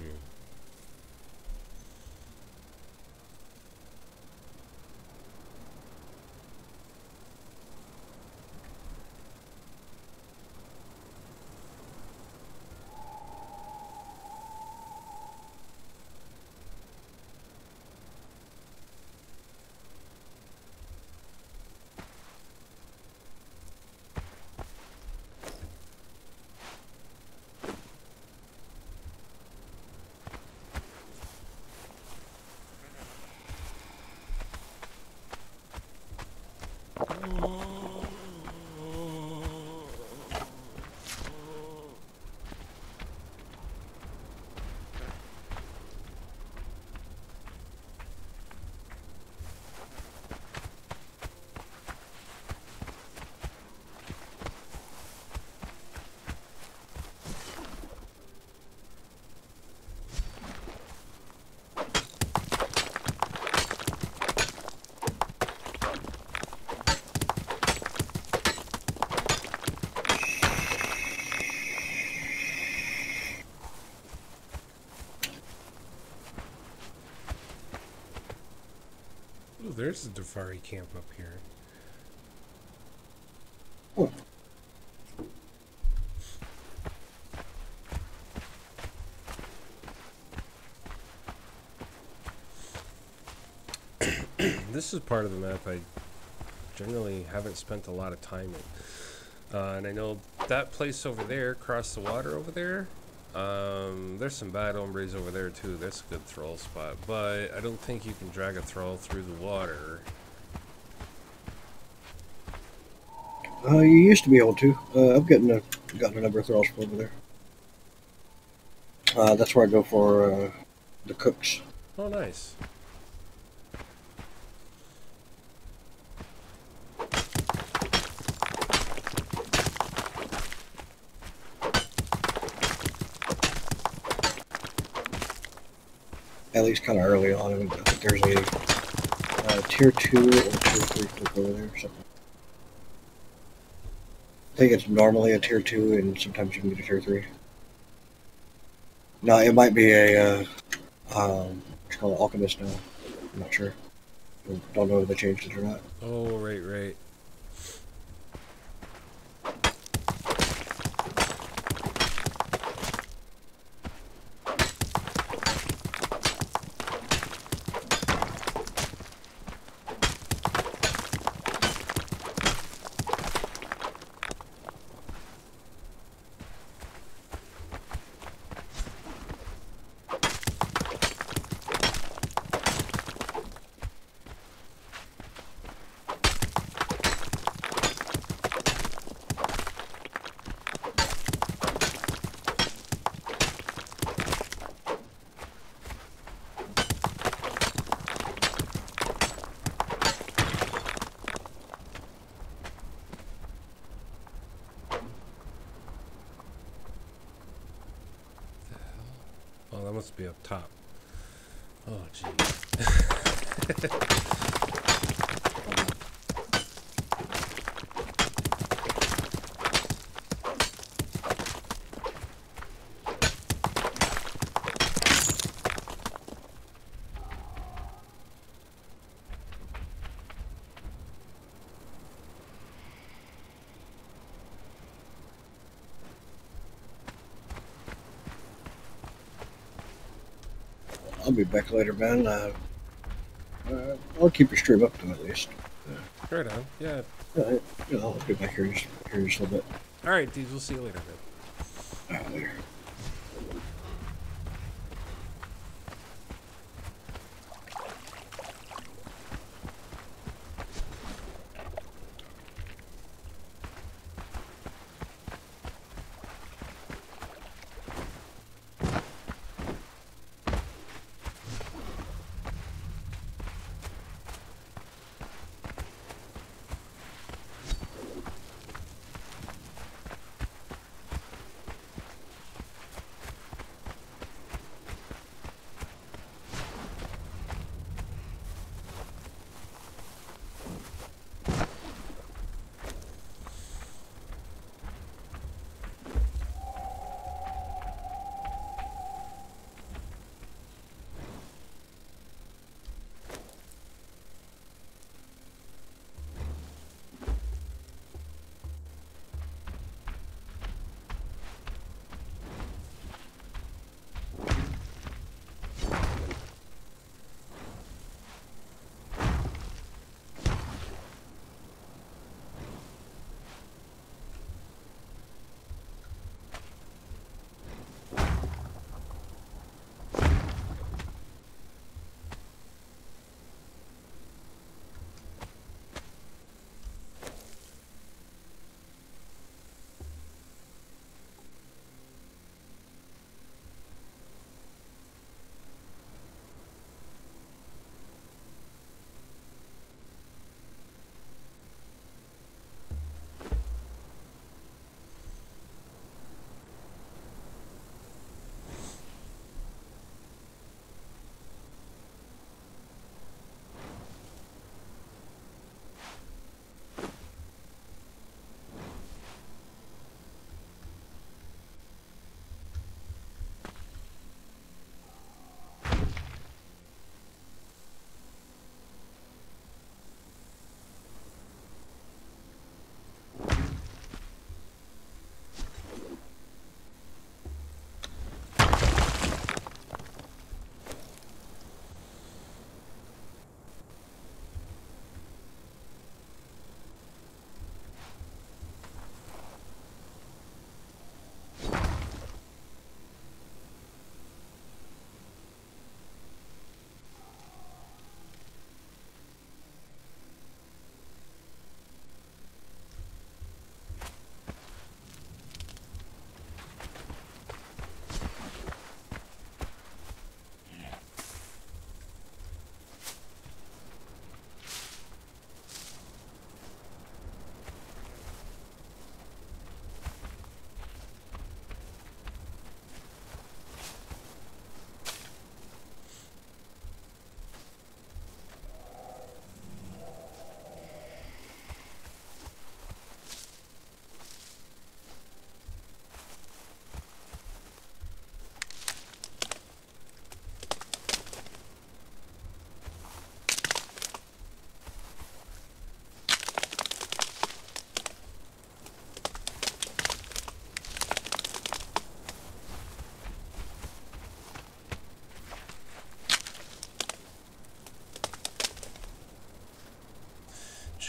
A: there's a Dafari camp up here.
B: Oh.
A: This is part of the map I generally haven't spent a lot of time in. And I know that place over there, across the water over there, there's some bad hombres over there too. That's a good thrall spot, but I don't think you can drag a thrall through the water.
B: You used to be able to. I've gotten a number of thralls from over there. That's where I go for the cooks.
A: Oh, nice.
B: At least kind of early on. I think there's a tier 2 or tier 3 cook over there or something. I think it's normally a tier 2, and sometimes you can get a tier 3. No, it might be a, what's called alchemist now. I'm not sure. Don't know if they changed it or not.
A: Oh, right. Oh, that must be up top. Oh, geez.
B: I'll be back later, man. I'll keep your stream up to at least.
A: Right on. Yeah.
B: I'll be back here just a little bit.
A: All right, dudes. We'll see you later, man.
B: Later.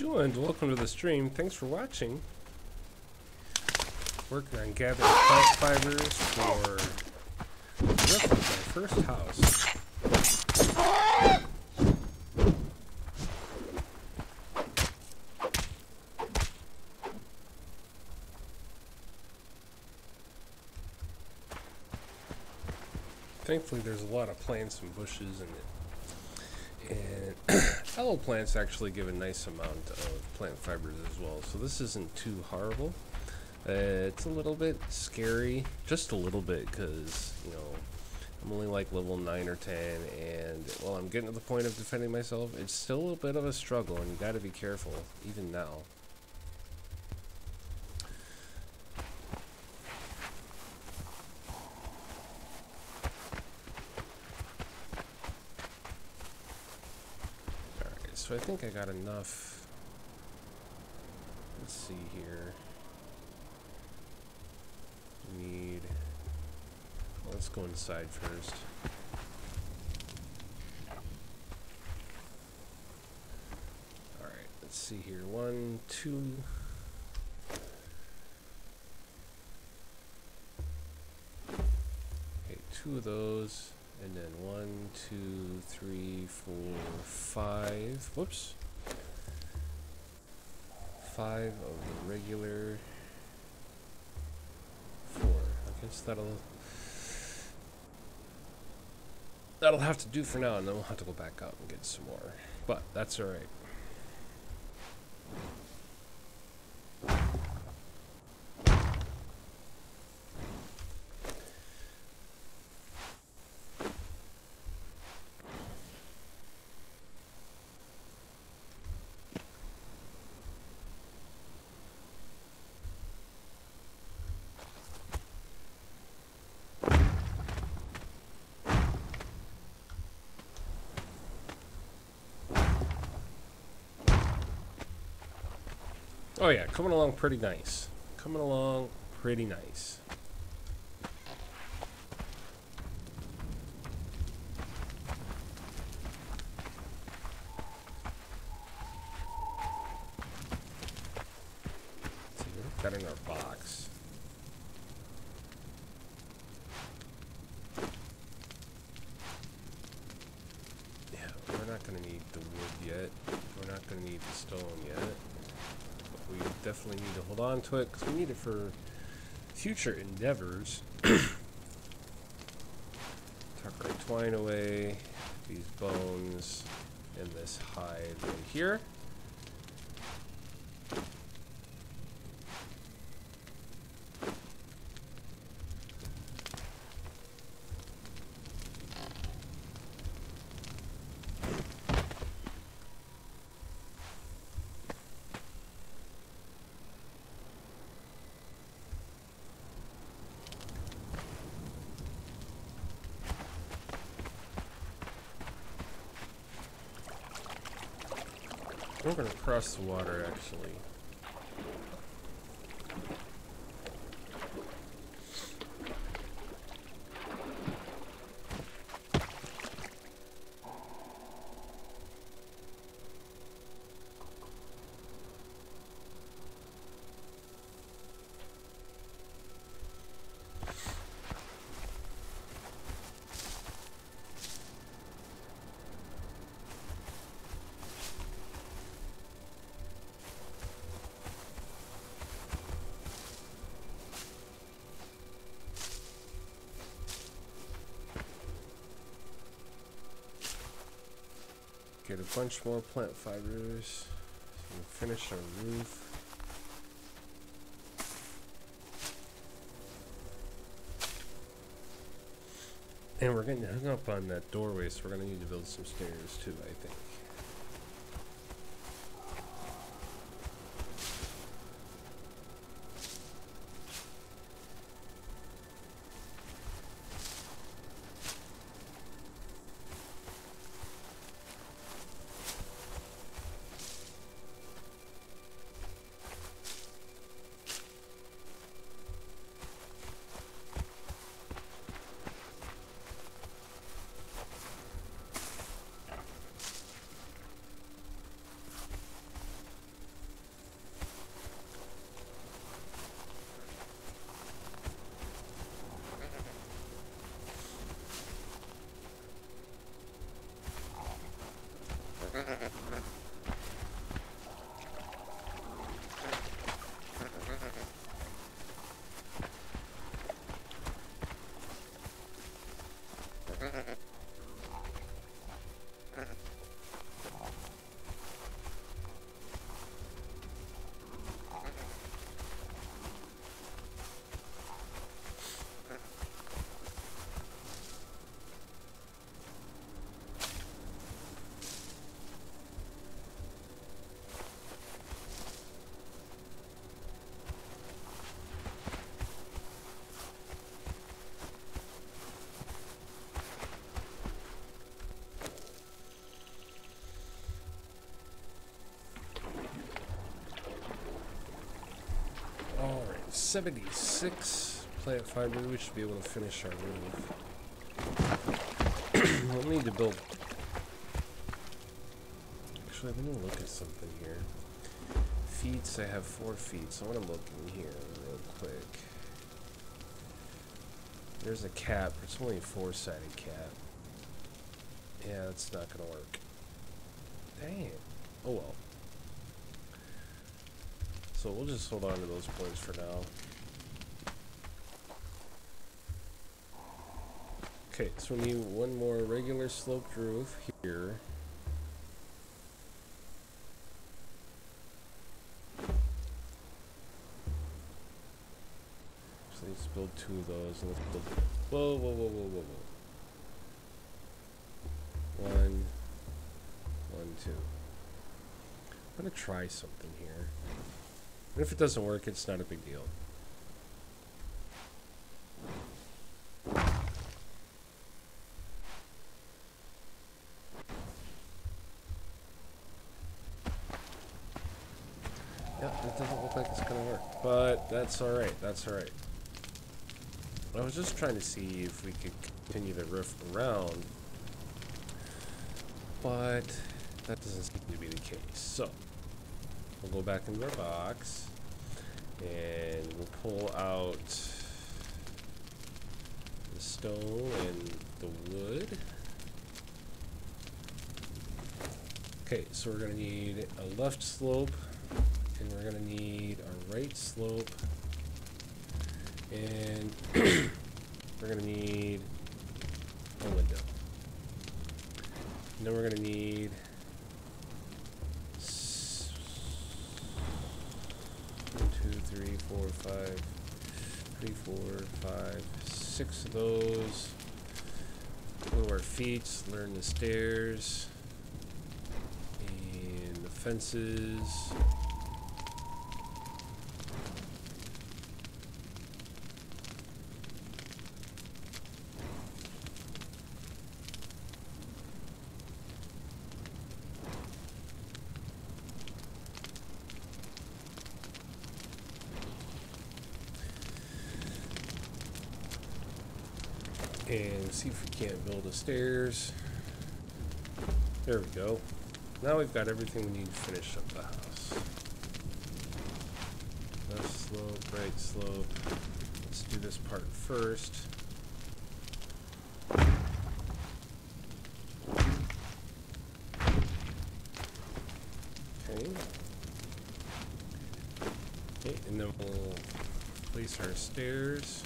A: Bonjour and welcome to the stream. Thanks for watching. Working on gathering plant fibers for the roof of my first house. Thankfully, there's a lot of plants and bushes in it. And aloe plants actually give a nice amount of plant fibers as well, so this isn't too horrible. It's a little bit scary, just a little bit, because, you know, I'm only like level 9 or 10, and while I'm getting to the point of defending myself, it's still a bit of a struggle, and you gotta be careful, even now. So I think I got enough. Let's see here. Need. Well, let's go inside first. Alright, let's see here. 1, 2. Okay, 2 of those. And then 1, 2, 3, 4, 5. Whoops. 5 of the regular. 4. I guess that'll have to do for now, and then we'll have to go back out and get some more. But that's all right. Oh yeah, coming along pretty nice. Coming along pretty nice. Let's see, we've got in our box. Yeah, we're not going to need the wood yet. We're not going to need the stone yet. We definitely need to hold on to it because we need it for future endeavors. Tuck our twine away, these bones, and this hide right here. We're going to cross the water, actually. Get a bunch more plant fibers. So we'll finish our roof. And we're getting hung up on that doorway, so we're going to need to build some stairs too, I think. 76 plant fiber. We should be able to finish our roof. We'll need to build. Actually, let me look at something here. Feats, I have 4 feet, so I want to look in here real quick. There's a cap, it's only a 4-sided cap. Yeah, that's not gonna work. Dang it. Oh well. So we'll just hold on to those points for now. Okay, so we need one more regular sloped roof here. So let's build 2 of those and let's build. Whoa, whoa, whoa, whoa, whoa, whoa. 1, 1, 2. I'm gonna try something here. And if it doesn't work, it's not a big deal. Yeah, it doesn't look like it's gonna work. But that's alright, that's alright. I was just trying to see if we could continue the roof around. But that doesn't seem to be the case. So we'll go back into our box and we'll pull out the stone and the wood. Okay, so we're gonna need a left slope and we're gonna need a right slope and we're gonna need a window. And then we're gonna need 3, 4, 5, 3, 4, 5, 6 of those. Go to our feet, learn the stairs and the fences. And see if we can't build the stairs. There we go. Now we've got everything we need to finish up the house. Left slope, right slope. Let's do this part first. Okay. Okay, and then we'll place our stairs.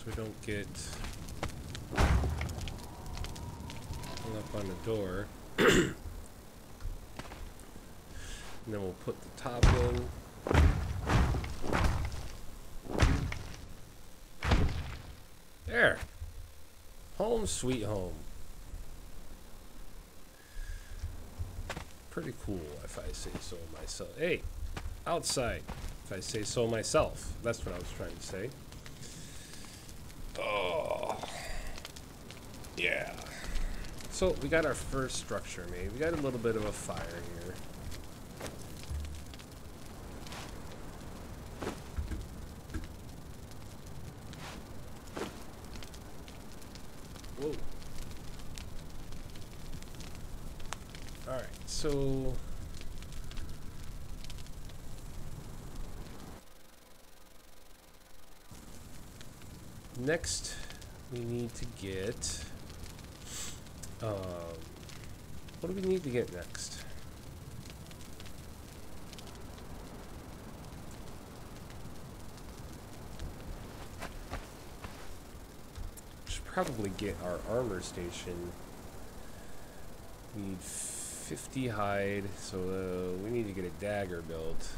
A: We don't get hung up on the door. And then we'll put the top in. There. Home sweet home. Pretty cool if I say so myself. Hey, outside if I say so myself. That's what I was trying to say. Oh, yeah. So we got our first structure made. We got a little bit of a fire here. Whoa. All right, so next, we need to get, what do we need to get next? Should probably get our armor station. We need 50 hide, so we need to get a dagger built.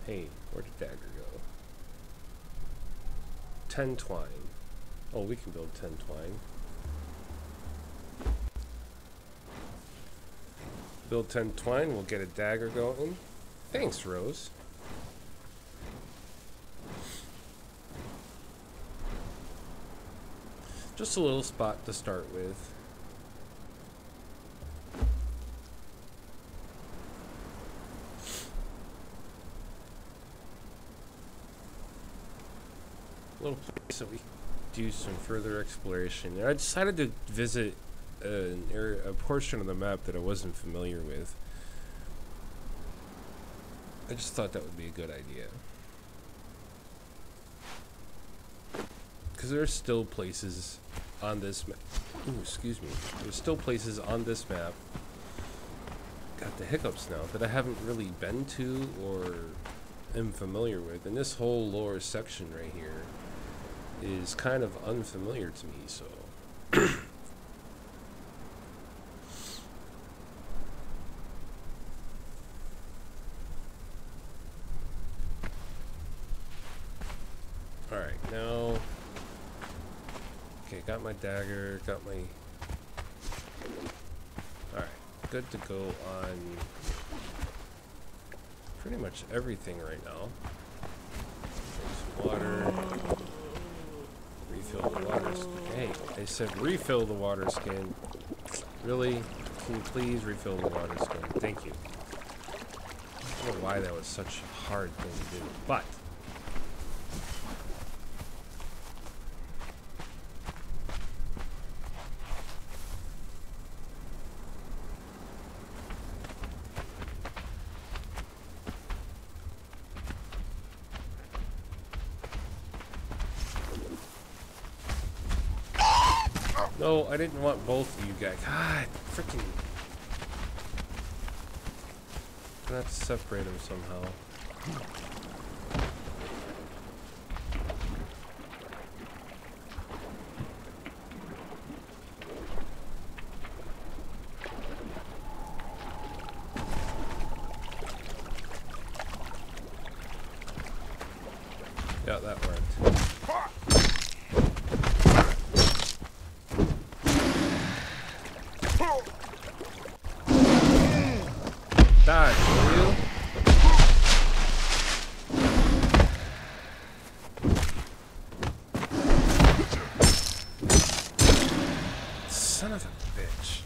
A: Hey, where'd the dagger go? 10 twine. Oh, we can build 10 twine. Build 10 twine, we'll get a dagger going. Thanks, Rose. Just a little spot to start with. little place that we do some further exploration. And I decided to visit an area, a portion of the map that I wasn't familiar with. I just thought that would be a good idea. Because there are still places on this map. Ooh, excuse me. There's still places on this map. Got the hiccups now that I haven't really been to or am familiar with. And this whole lower section right here is kind of unfamiliar to me, so. Alright, now. Okay, got my dagger, got my. Alright, good to go on pretty much everything right now. Drink some water. Refill the water skin. Hey, they said refill the water skin. Really? Can you please refill the water skin? Thank you. I don't know why that was such a hard thing to do, but. No, I didn't want both of you guys. God, freaking. I'm gonna have to separate them somehow. Yeah, that worked. Dodge, will you? Son of a bitch.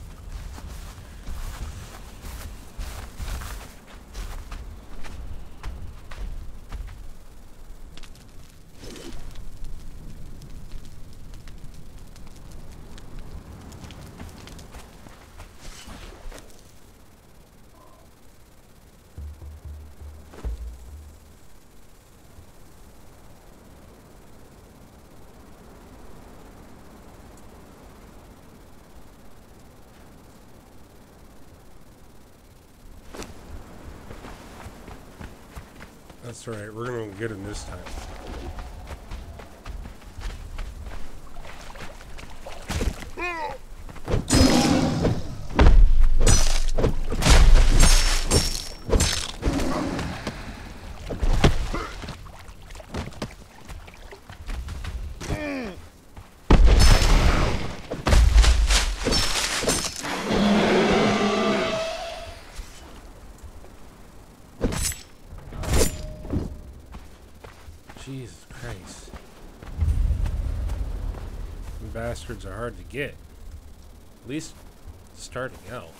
A: That's right, we're gonna get him this time. Jesus Christ. Them bastards are hard to get. At least starting out.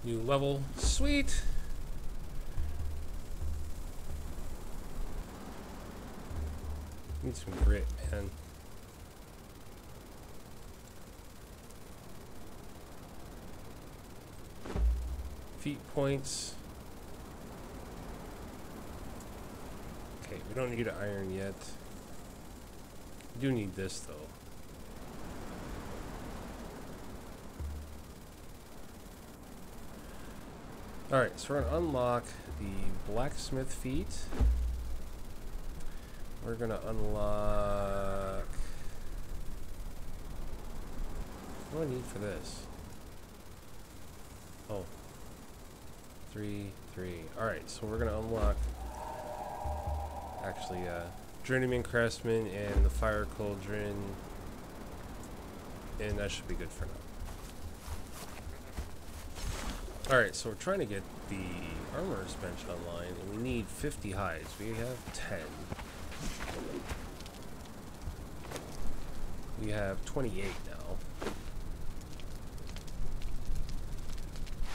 A: New level. Sweet! Need some grit, man. Feet points. Okay, we don't need iron yet. We do need this though. Alright, so we're gonna unlock the blacksmith feat. We're gonna unlock. What do I need for this? Oh. 3. Alright, so we're gonna unlock actually Journeyman Craftsman and the Fire Cauldron, and that should be good for now. Alright, so we're trying to get the armorer's bench online, and we need 50 hides. We have 10. We have 28 now.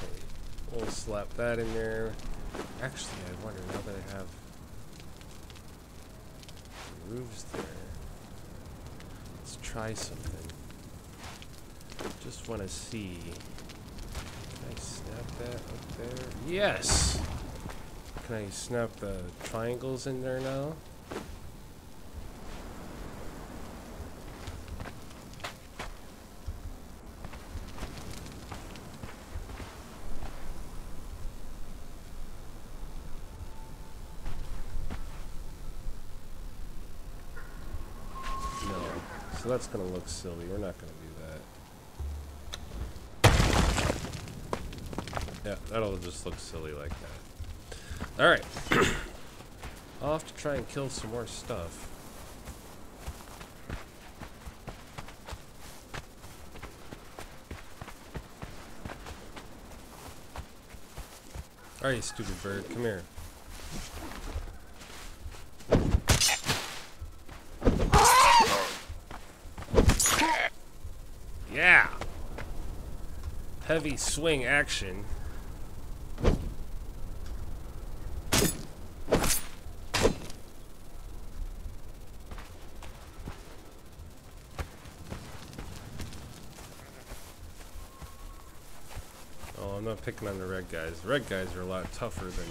A: Okay, we'll slap that in there. Actually, I wonder, now that I have roofs there. Let's try something. Just want to see. Can I snap that up there? Yes! Can I snap the triangles in there now? So that's going to look silly. We're not going to do that. Yeah, that'll just look silly like that. Alright. I'll have to try and kill some more stuff. Alright, you stupid bird. Come here. Yeah! Heavy swing action. Oh, I'm not picking on the red guys. The red guys are a lot tougher than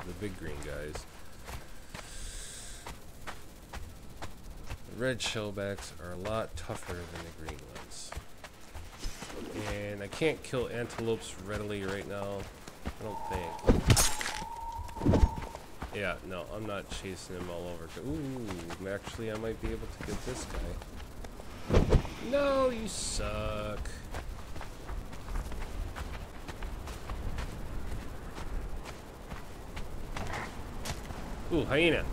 A: the big green guys. The red shellbacks are a lot tougher than the green ones. And I can't kill antelopes readily right now. I don't think. Yeah, no, I'm not chasing him all over. Ooh, actually I might be able to get this guy. No, you suck. Ooh, hyena.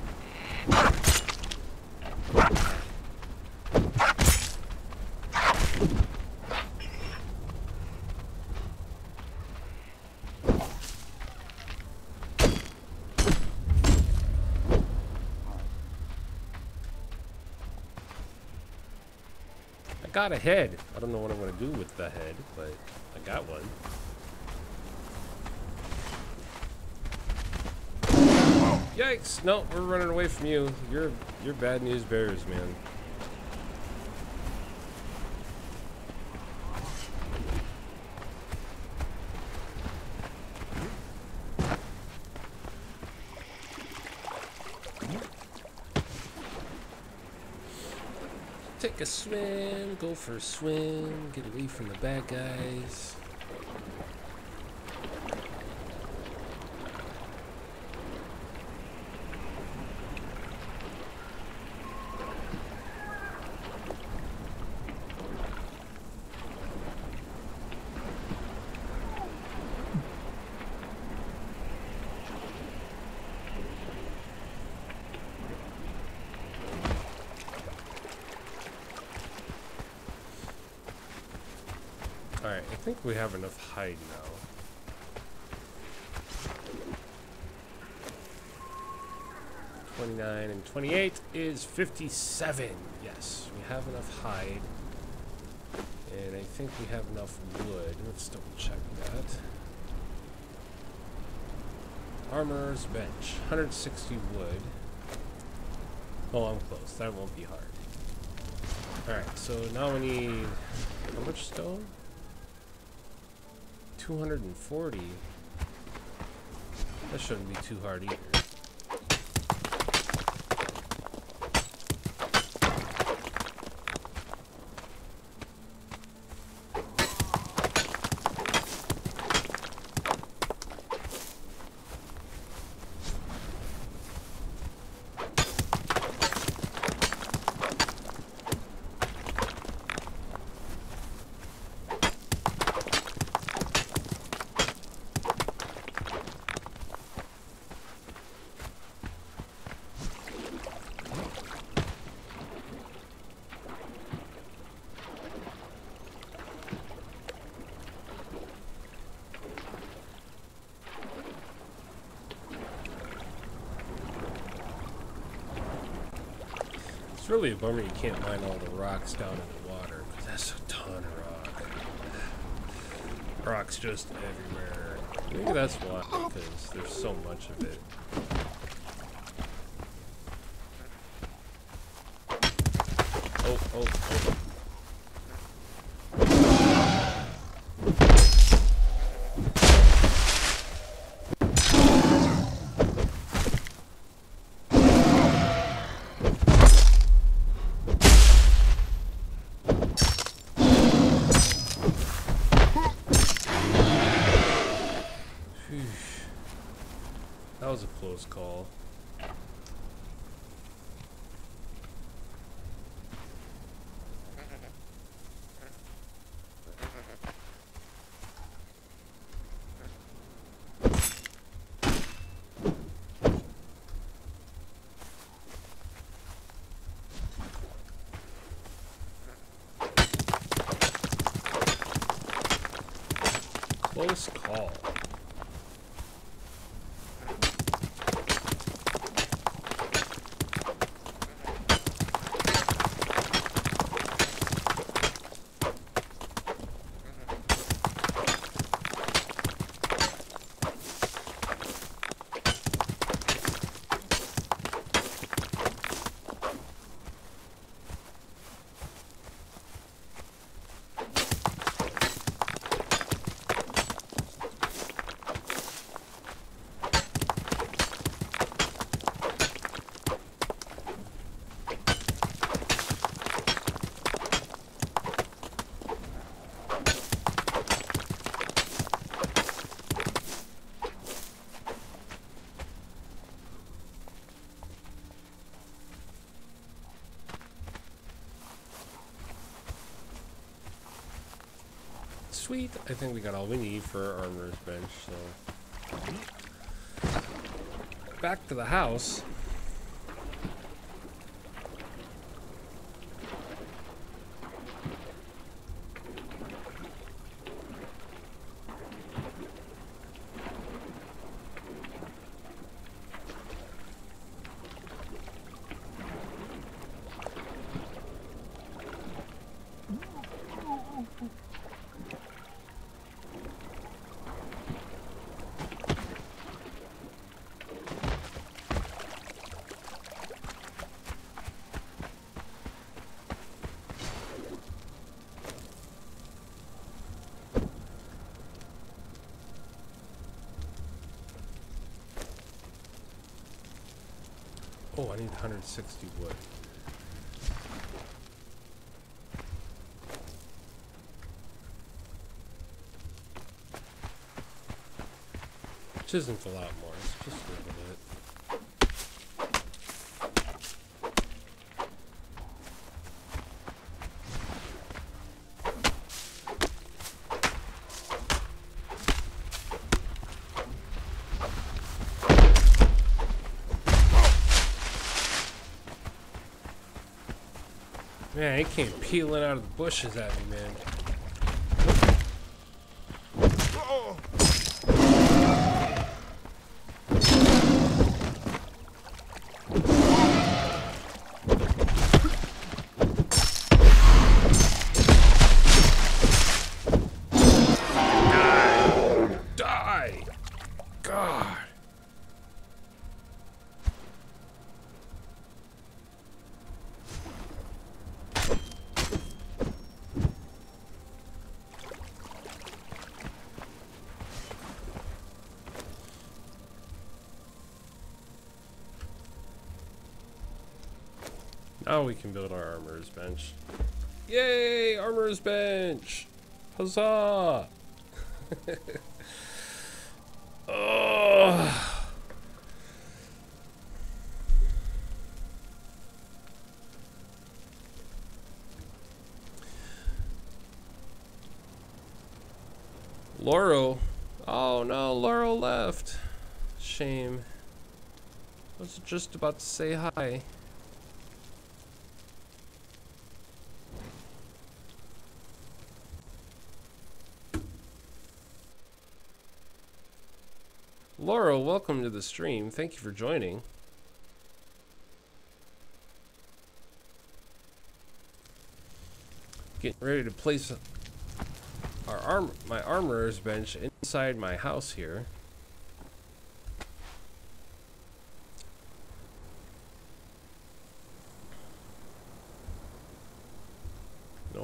A: I got a head. I don't know what I'm going to do with the head, but I got one. Yikes! No, we're running away from you. You're bad news bears, man. Take a swim, go for a swim, get away from the bad guys. Alright, I think we have enough hide now. $29 and 28 is 57. Yes, we have enough hide. And I think we have enough wood. Let's double check that. Armorer's bench, 160 wood. Oh, I'm close. That won't be hard. Alright, so now we need... how much stone? 240. That shouldn't be too hard either. It's really a bummer you can't mine all the rocks down in the water, because that's a ton of rock. Rock's just everywhere. Maybe that's why, because there's so much of it. oh. That was a close call. Close call. Sweet, I think we got all we need for our armorer's bench, so back to the house. Oh, I need 160 wood. Which isn't a lot more, it's just a little bit. Man, it came peeling out of the bushes at me, man. Die! God. Now we can build our armorer's bench. Yay! Armorer's bench! Huzzah! Oh. Laurel. Oh no, Laurel left. Shame. I was just about to say hi. Laurel, welcome to the stream. Thank you for joining. Getting ready to place my armorer's bench inside my house here.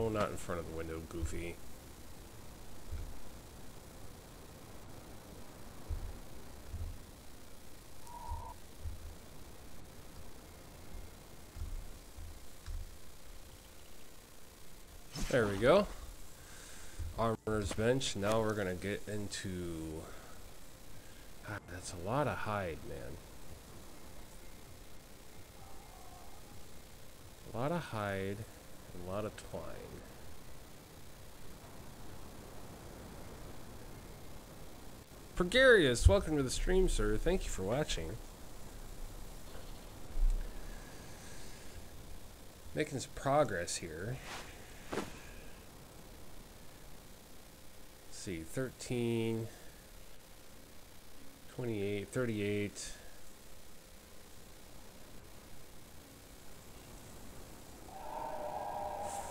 A: Oh, not in front of the window, Goofy. There we go. Armorer's bench. Now we're gonna get into... God, that's a lot of hide, man. A lot of hide, and a lot of twine. Pregarious, welcome to the stream, sir. Thank you for watching. Making some progress here. Let's see, 13, 28, 38.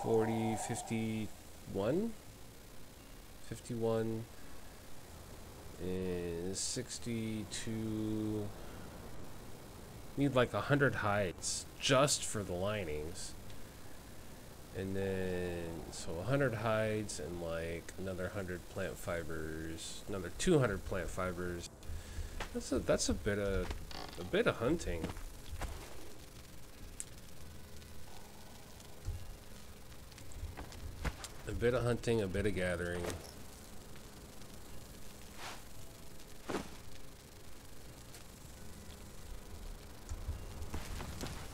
A: 40, 51, 51 is 62. Need like 100 hides just for the linings, and then so 100 hides and like another 100 plant fibers, another 200 plant fibers. That's a bit of hunting. A bit of hunting, a bit of gathering.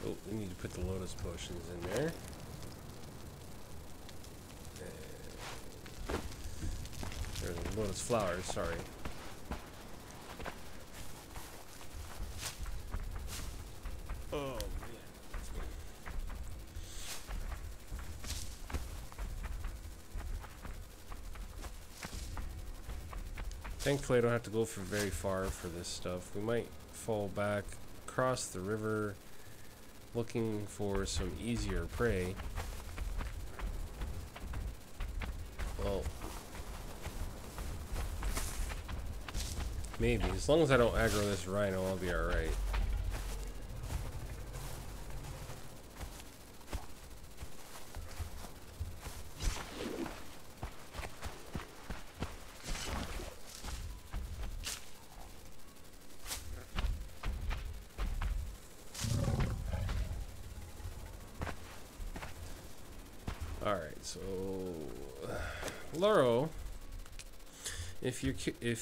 A: Oh, we need to put the lotus potions in there. There's the lotus flowers, sorry. Oh, man. Thankfully, I don't have to go for very far for this stuff. We might fall back across the river looking for some easier prey. Well, maybe. As long as I don't aggro this rhino, I'll be alright. Alright, so Loro, if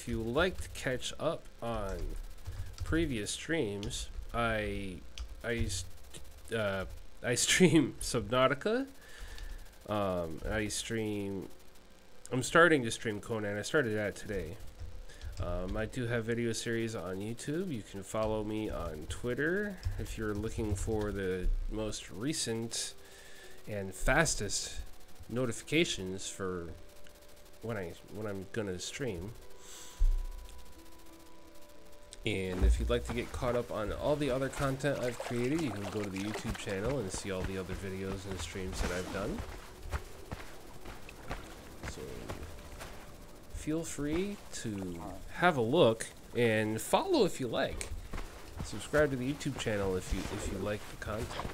A: you like to catch up on previous streams, I stream Subnautica. I'm starting to stream Conan. I started that today. I do have video series on YouTube. You can follow me on Twitter if you're looking for the most recent and fastest notifications for when I'm gonna stream. And if you'd like to get caught up on all the other content I've created, you can go to the YouTube channel and see all the other videos and streams that I've done. So feel free to have a look and follow if you like. Subscribe to the YouTube channel if you like the content.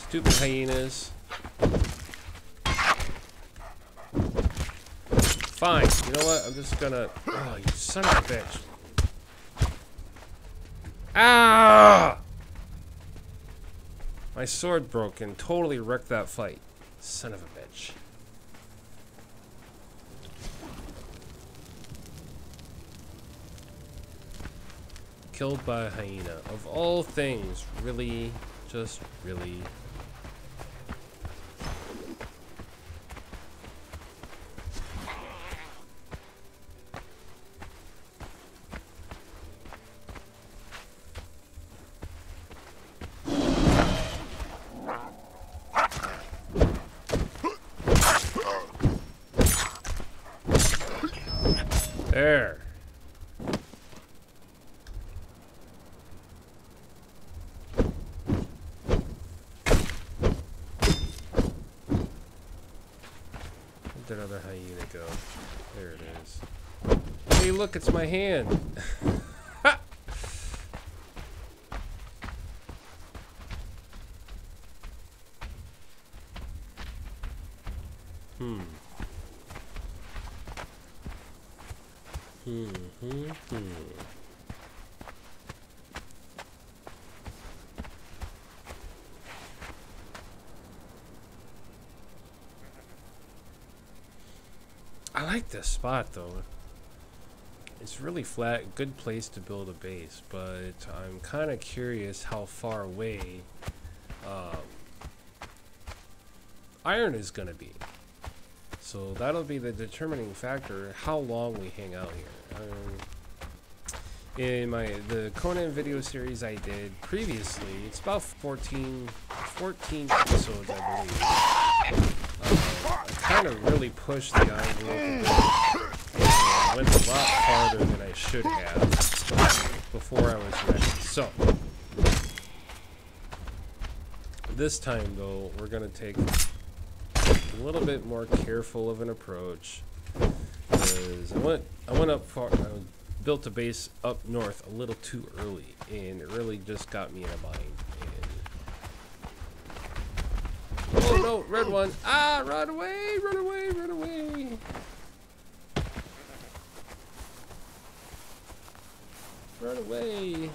A: Stupid hyenas. Fine, you know what? I'm just gonna... Oh, you son of a bitch. Ah! My sword broke and totally wrecked that fight. Son of a bitch. Killed by a hyena. Of all things, really, just really... There. that other hyena go? There it is. Hey, look, it's my hand. Hmm. I like this spot though. It's really flat, good place to build a base, but I'm kind of curious how far away iron is gonna be. So that'll be the determining factor how long we hang out here. In the Conan video series I did previously, it's about 14 episodes, I believe. I kind of really pushed the envelope a bit and went a lot farther than I should have before I was ready. So this time though, we're gonna take a little bit more careful of an approach, because I went up far. I built a base up north a little too early, and it really just got me in a bind. And oh no, red one! Ah, run away! Run away! Run away! Run away!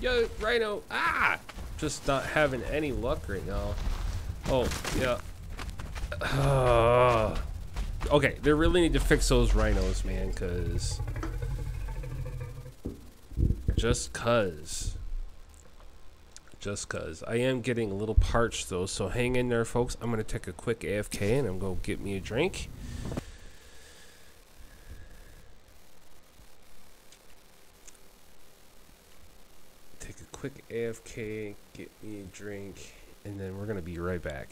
A: Yo, rhino! Ah! Just not having any luck right now. Oh, yeah. Okay, they really need to fix those rhinos, man, because... Just cuz. I am getting a little parched, though, so hang in there, folks. I'm going to take a quick AFK, and I'm going to get me a drink. Take a quick AFK, get me a drink, and then we're going to be right back.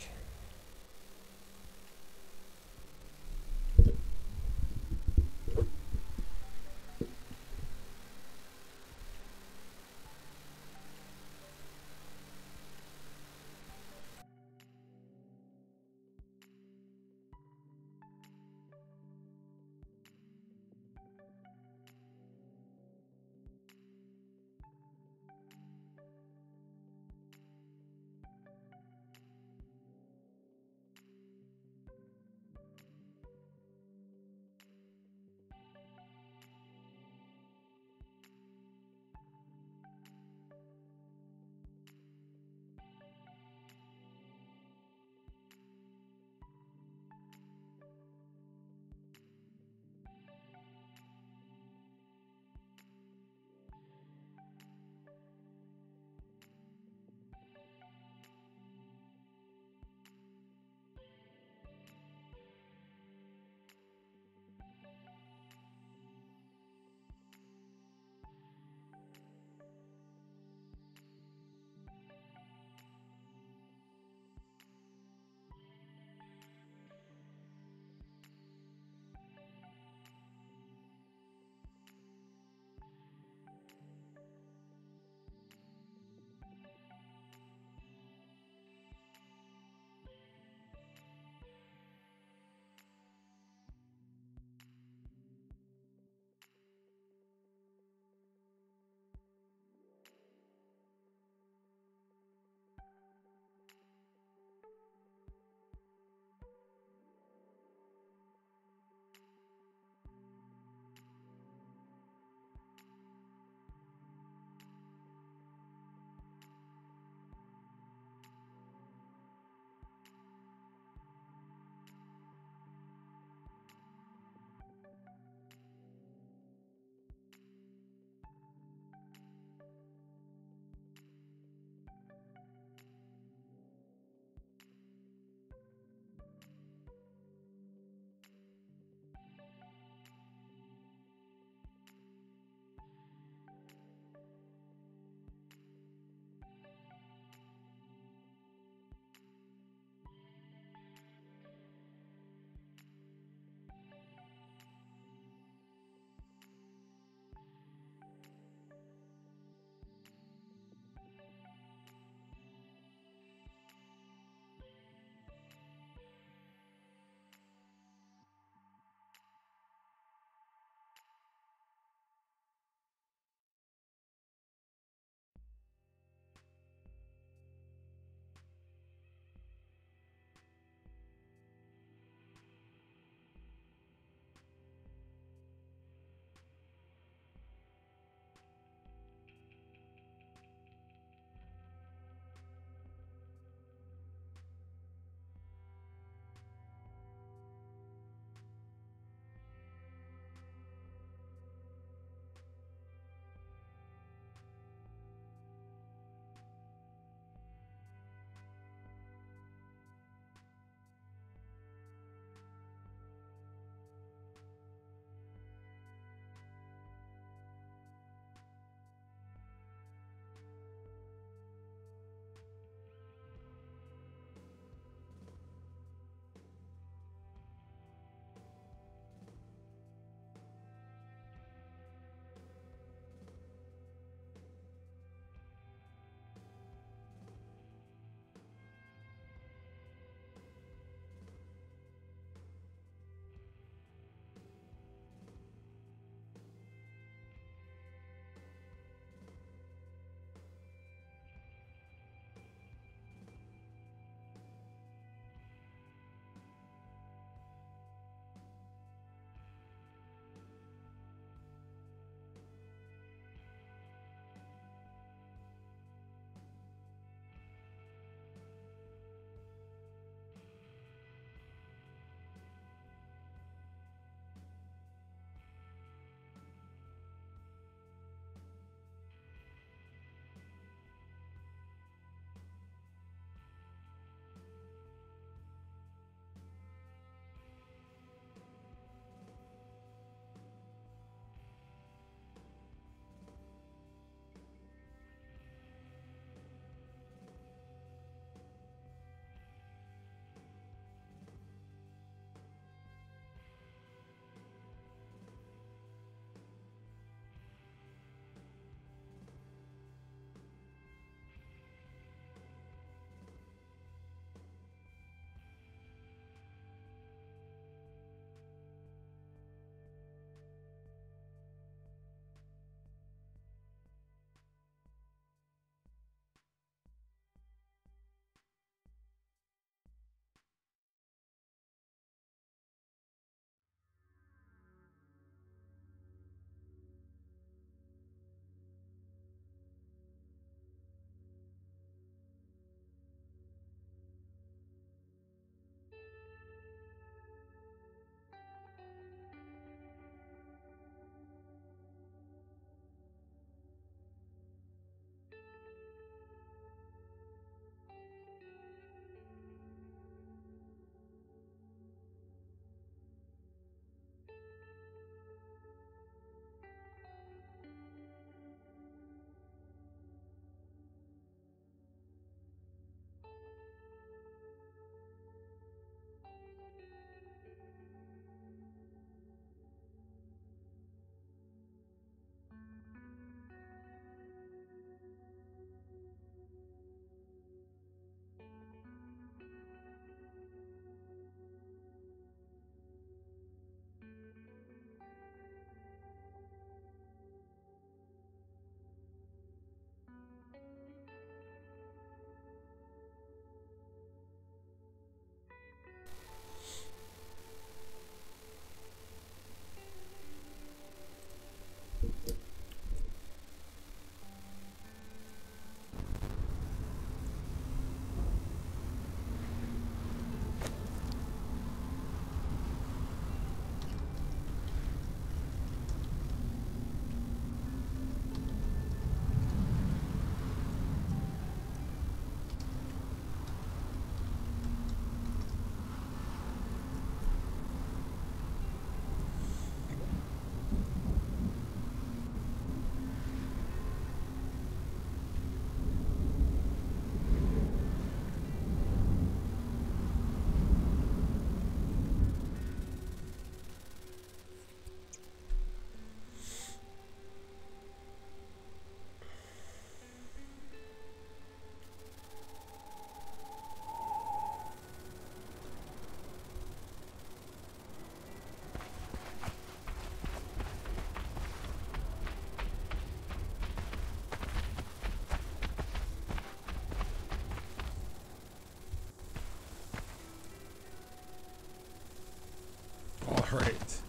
A: Right.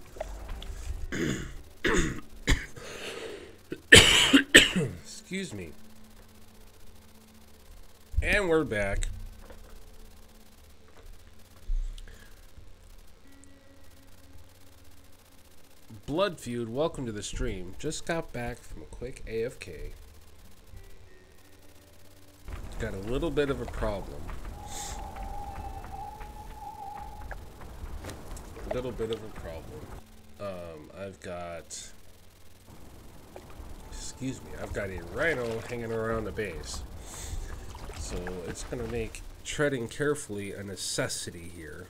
A: Excuse me. And we're back. Blood Feud, welcome to the stream. Just got back from a quick AFK. Got a little bit of a problem. I've got... Excuse me. I've got a rhino hanging around the base. So it's going to make treading carefully a necessity here.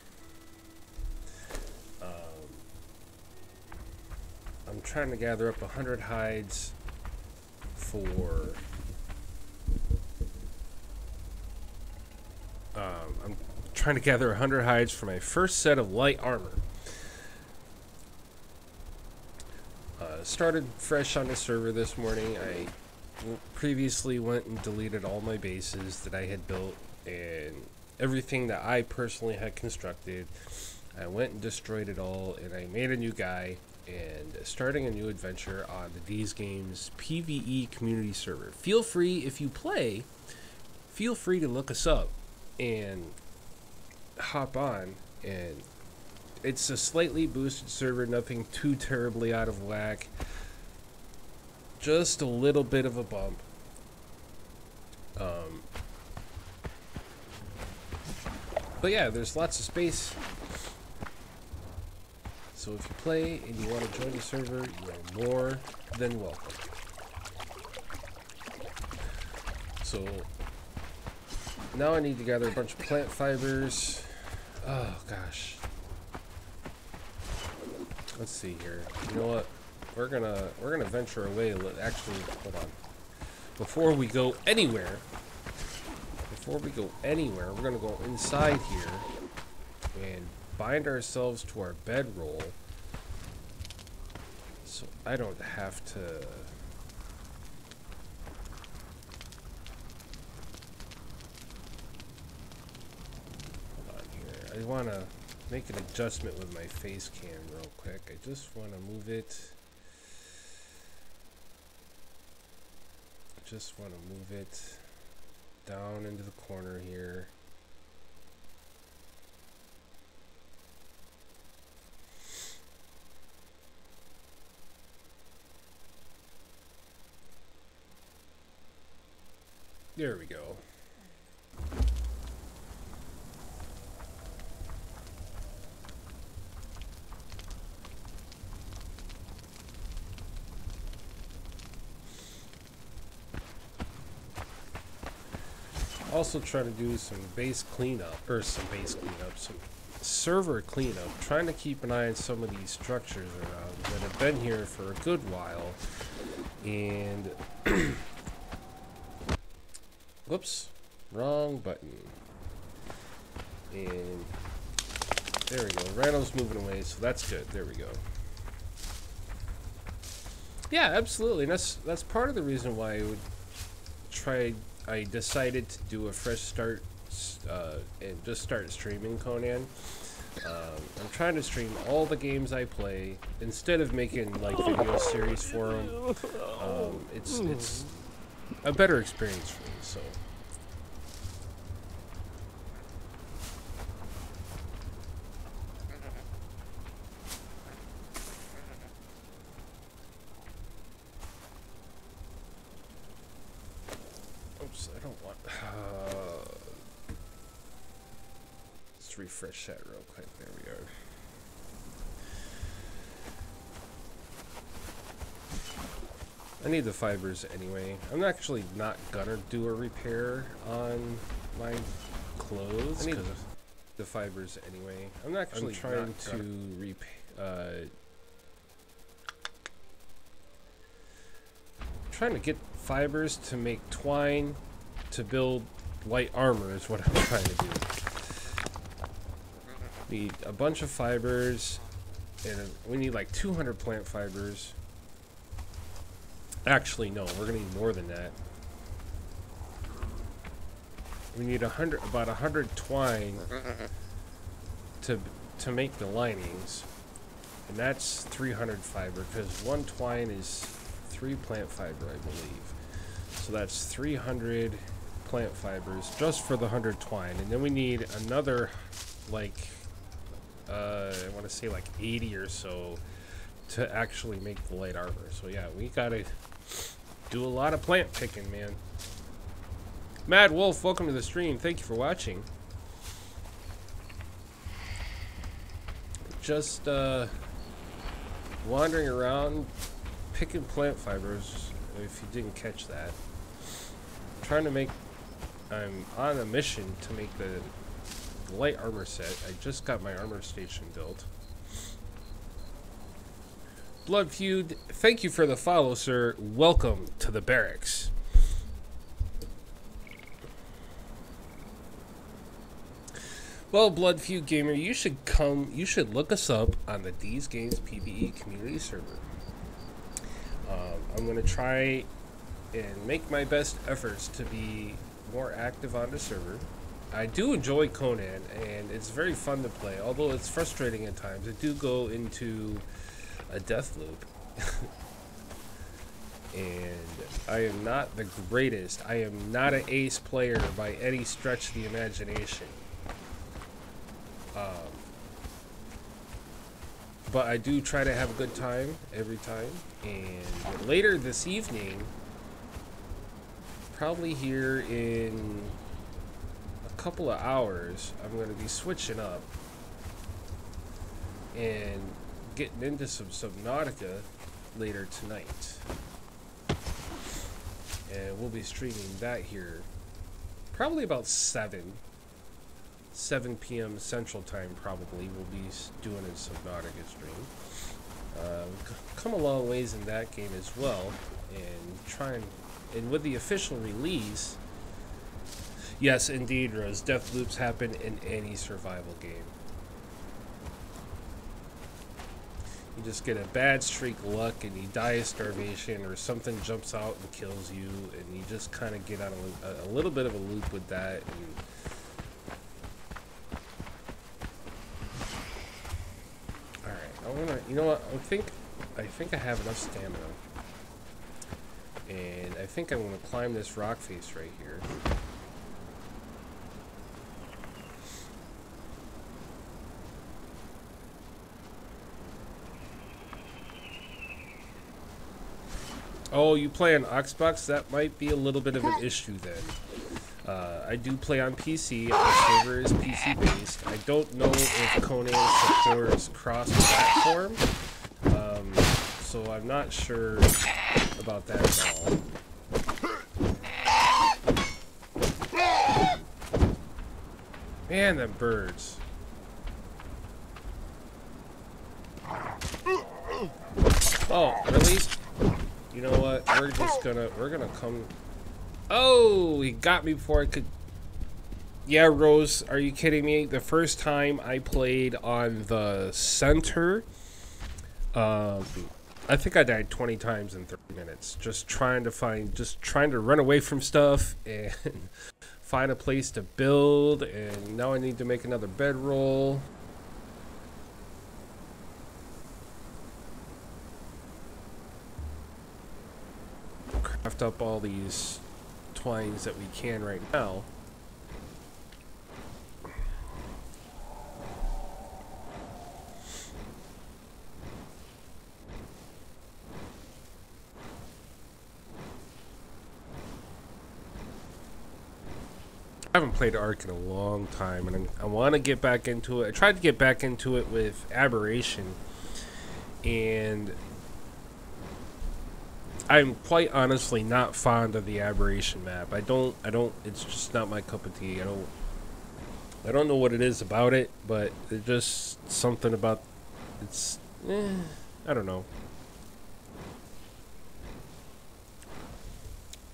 A: I'm trying to gather up 100 hides for... I'm trying to gather 100 hides for my first set of light armor. Started fresh on the server this morning. I previously went and deleted all my bases that I had built and everything that I personally had constructed. I went and destroyed it all, and I made a new guy and starting a new adventure on the These Games PvE community server. Feel free, if you play, feel free to look us up and hop on. And it's a slightly boosted server, nothing too terribly out of whack, just a little bit of a bump. But yeah, there's lots of space. So if you play and you want to join the server, you are more than welcome. So now I need to gather a bunch of plant fibers. Oh gosh. Let's see here. You know what? We're gonna venture away. Actually, hold on. Before we go anywhere, we're gonna go inside here and bind ourselves to our bedroll, so I don't have to. Hold on here. I want to make an adjustment with my face cam real quick. I just want to move it. Down into the corner here. There we go. Also try to do some some server cleanup, trying to keep an eye on some of these structures around that have been here for a good while. And whoops, wrong button. And there we go. Rhino's moving away, so that's good. There we go. Yeah, absolutely. And that's part of the reason why I decided to do a fresh start and just start streaming Conan. I'm trying to stream all the games I play instead of making like video series for them. It's a better experience for me. So. Let's refresh that real quick. There we are. I need the fibers anyway. I'm actually not gonna do a repair on my clothes. I need the fibers anyway. I'm actually trying to trying to get fibers to make twine to build light armor is what I'm trying to do. Need a bunch of fibers, and we need like 200 plant fibers. Actually, no, we're gonna need more than that. We need about 100 twine to make the linings. And that's 300 fiber, because 1 twine is 3 plant fiber, I believe. So that's 300 plant fibers just for the 100 twine. And then we need another, like, I want to say like 80 or so to actually make the light armor. So yeah, we gotta do a lot of plant picking, man. Mad Wolf, welcome to the stream. Thank you for watching. Just wandering around picking plant fibers, if you didn't catch that. I'm on a mission to make the light armor set. I just got my armor station built. Blood Feud, thank you for the follow, sir. Welcome to the barracks. Well, Blood Feud Gamer, you should look us up on the D's Games PvE community server. I'm going to try and make my best efforts to be more active on the server. I do enjoy Conan, and it's very fun to play, although it's frustrating at times. I do go into a death loop. And I am not the greatest. I am not an ace player by any stretch of the imagination. But I do try to have a good time every time. And later this evening, probably here in a couple of hours, I'm going to be switching up and getting into some Subnautica later tonight. And we'll be streaming that here probably about 7 p.m. Central Time. Probably we'll be doing a Subnautica stream. Come a long ways in that game as well, and with the official release, yes, indeed, Rose, death loops happen in any survival game. You just get a bad streak of luck and you die of starvation, or something jumps out and kills you, and you just kind of get on a little bit of a loop with that. And you know what? I think I have enough stamina, and I think I'm gonna climb this rock face right here. Oh, you play on Xbox? That might be a little bit of an issue then. I do play on PC. The server is PC based. I don't know if Conan supports cross-platform, so I'm not sure about that at all. Man, them birds. Oh, really? You know what? We're gonna come. Oh, he got me before I could. Yeah, Rose, are you kidding me? The first time I played on the center, I think I died 20 times in 30 minutes. Just trying to run away from stuff and find a place to build. And now I need to make another bedroll. Craft up all these twines that we can right now. I haven't played Ark in a long time, and I want to get back into it. I tried to get back into it with Aberration, and I'm quite honestly not fond of the Aberration map. It's just not my cup of tea. I don't know what it is about it, but it's just something about I don't know.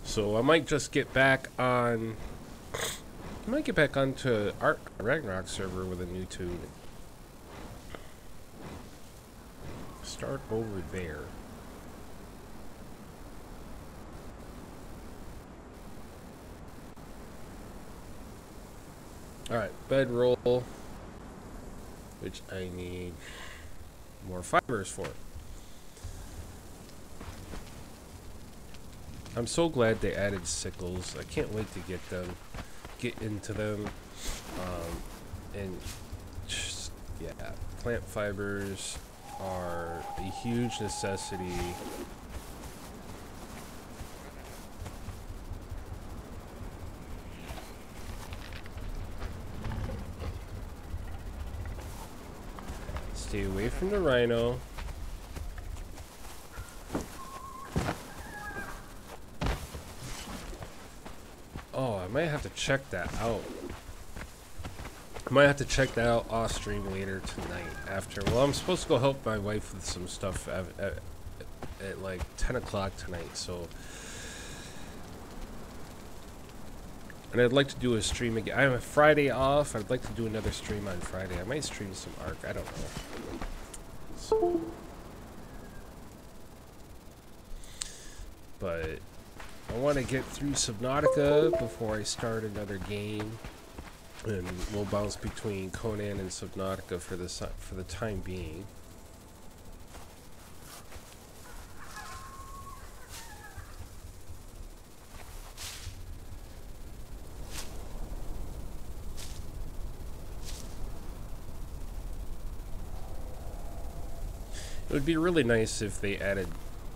A: So I might just get back on. I might get back onto Ark Ragnarok server with a new tune. Start over there. Alright, bedroll, which I need. more fibers for it. I'm so glad they added sickles. I can't wait to get into them, and just, yeah, plant fibers are a huge necessity. Stay away from the rhino. Oh, I might have to check that out. I might have to check that out off stream later tonight after. Well, I'm supposed to go help my wife with some stuff at like 10 o'clock tonight, so. And I'd like to do a stream again. I have a Friday off. I'd like to do another stream on Friday. I might stream some Ark. I don't know. So. But I want to get through Subnautica before I start another game. And we'll bounce between Conan and Subnautica for the time being. It would be really nice if they added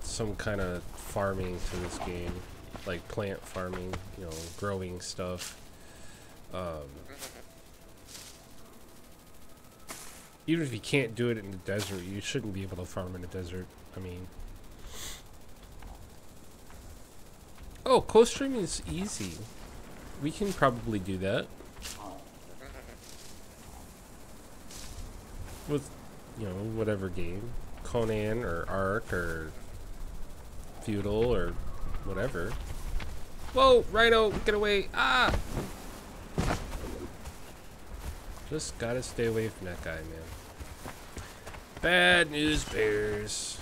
A: some kind of farming to this game, like plant farming, you know, growing stuff. Even if you can't do it in the desert, you shouldn't be able to farm in the desert. I mean, oh, co-streaming is easy. We can probably do that with, you know, whatever game, Conan or Ark or Feudal or whatever. Whoa, Rhino, get away! Ah! Just gotta stay away from that guy, man. Bad news bears.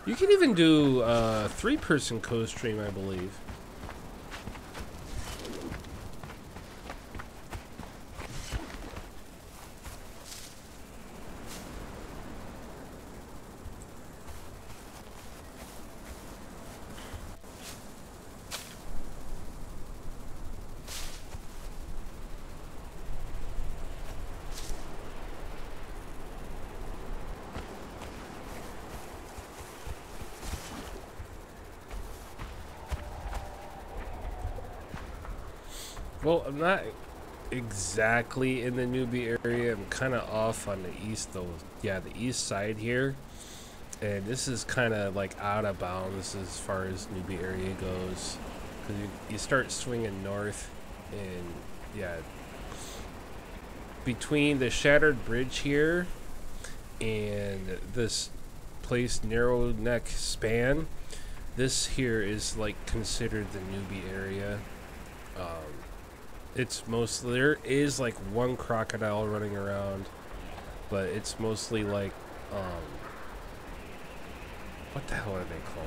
A: You can even do 3-person co-stream, I believe. Well, I'm not exactly in the newbie area. I'm kind of off on the east, though. Yeah, the east side here. And this is kind of like out of bounds as far as newbie area goes. Because you start swinging north, and yeah. Between the Shattered Bridge here and this place, Narrow Neck Span, this here is like considered the newbie area. It's mostly, there is like one crocodile running around, but it's mostly like, what the hell are they called?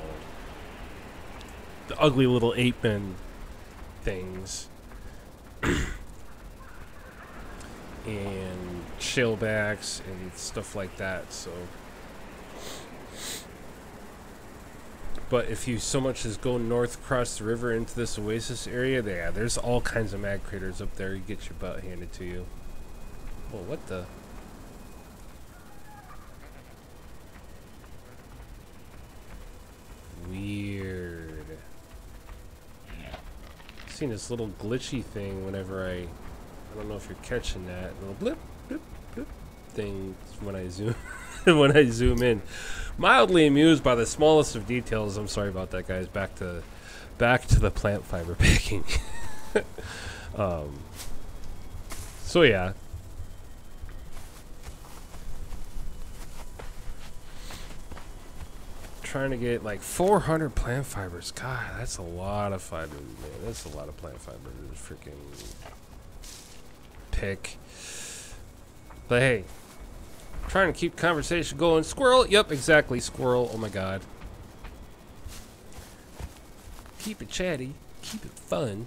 A: The ugly little ape-men things. And shellbacks and stuff like that, so. But if you so much as go north across the river into this oasis area, yeah, there's all kinds of mag craters up there. You get your butt handed to you. Well, what the? Weird. Seen this little glitchy thing whenever I don't know if you're catching that little blip, blip, blip thing when I zoom when I zoom in. Mildly amused by the smallest of details. I'm sorry about that, guys. Back to the plant fiber picking. So yeah. Trying to get like 400 plant fibers. God, that's a lot of fibers, man. That's a lot of plant fibers. Freaking pick. But hey, trying to keep conversation going. Squirrel. Yep, exactly. Squirrel. Oh my god. Keep it chatty. Keep it fun.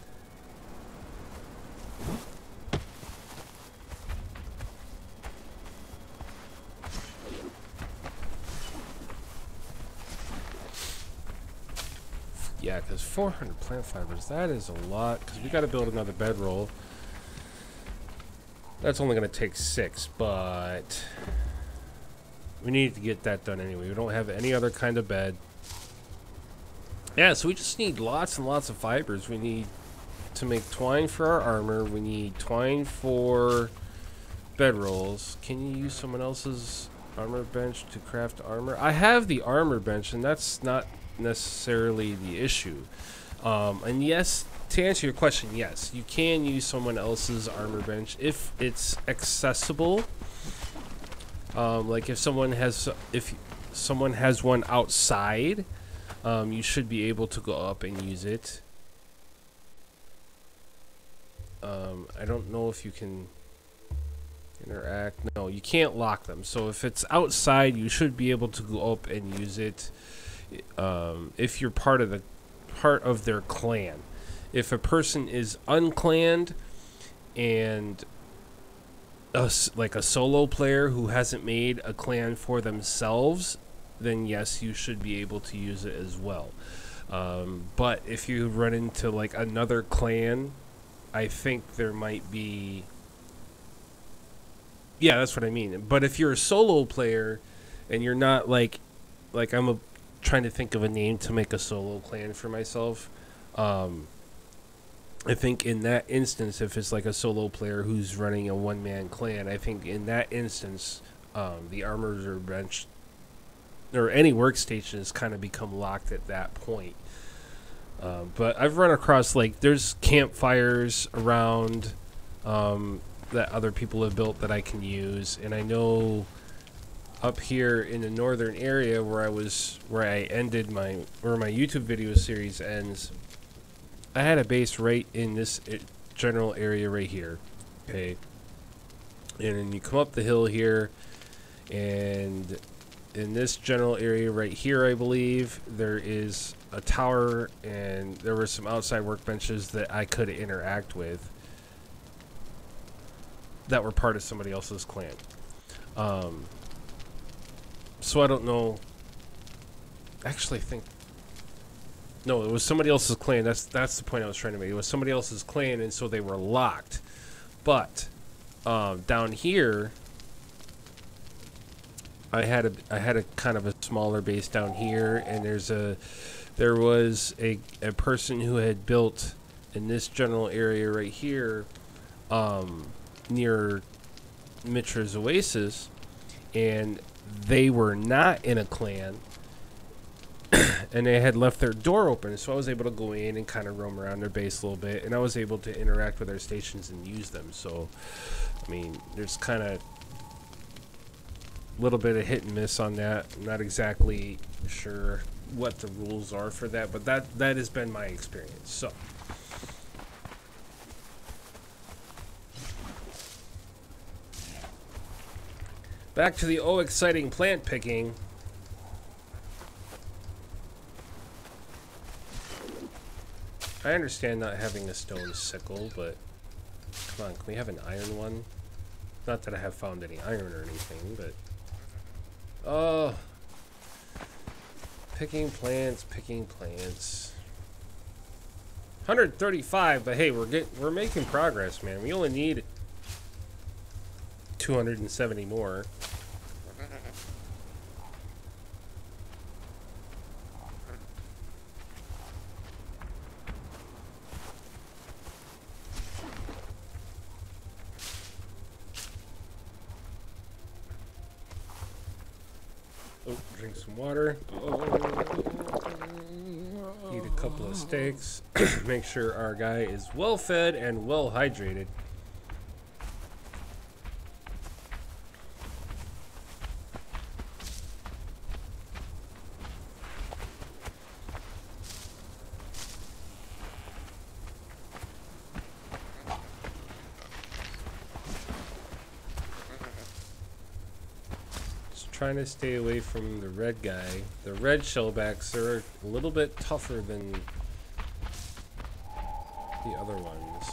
A: Yeah, because 400 plant fibers, that is a lot. Because we got to build another bedroll. That's only going to take 6, but we need to get that done anyway. We don't have any other kind of bed. Yeah, so we just need lots and lots of fibers. We need to make twine for our armor. We need twine for bedrolls. Can you use someone else's armor bench to craft armor? I have the armor bench, and that's not necessarily the issue. And yes, to answer your question, yes, you can use someone else's armor bench if it's accessible. Like if someone has one outside, you should be able to go up and use it. I don't know if you can interact. No, you can't lock them. So if it's outside, you should be able to go up and use it. If you're part of their clan. If a person is unclanned and like a solo player who hasn't made a clan for themselves, then yes, you should be able to use it as well. But if you run into like another clan, I think there might be... Yeah, that's what I mean. But if you're a solo player and you're not like I'm trying to think of a name to make a solo clan for myself. I think in that instance, if it's like a solo player who's running a one-man clan, I think in that instance, the armors or bench or any workstations kind of become locked at that point. But I've run across, like, there's campfires around that other people have built that I can use, and I know up here in the northern area where I ended my YouTube video series ends, I had a base right in this general area right here. Okay, and then you come up the hill here, and in this general area right here, I believe there is a tower, and there were some outside workbenches that I could interact with that were part of somebody else's clan. So I don't know. Actually, think no, it was somebody else's clan. That's the point I was trying to make. It was somebody else's clan, and so they were locked. But down here, I had a kind of a smaller base down here, and there was a person who had built in this general area right here, near Mitra's Oasis, and they were not in a clan, and they had left their door open, so I was able to go in and kind of roam around their base a little bit, and I was able to interact with their stations and use them. So, I mean, there's kind of a little bit of hit and miss on that. I'm not exactly sure what the rules are for that, but that has been my experience. So, back to the exciting plant picking. I understand not having a stone sickle, but come on, can we have an iron one? Not that I have found any iron or anything, but oh, picking plants. 135, but hey, we're making progress, man. We only need 270 more. Oh, drink some water. Eat a couple of steaks. Make sure our guy is well fed and well hydrated. Trying to stay away from the red guy. The red shellbacks are a little bit tougher than the other ones.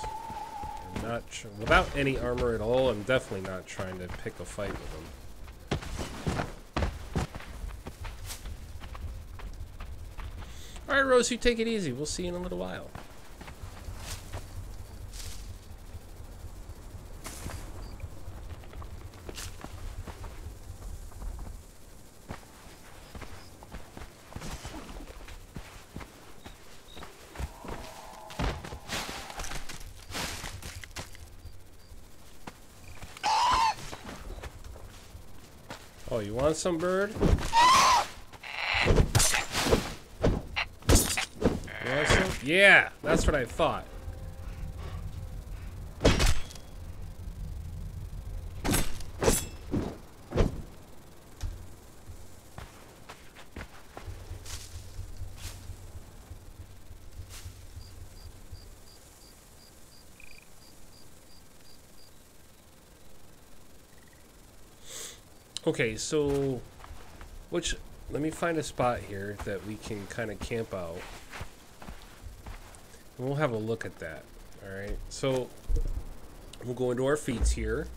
A: I'm not without any armor at all, I'm definitely not trying to pick a fight with them. All right, Rose, you take it easy. We'll see you in a little while. Oh, you want some, bird? You want some? Yeah, that's what I thought. Okay, so let me find a spot here that we can kind of camp out. And we'll have a look at that. Alright, so we'll go into our feats here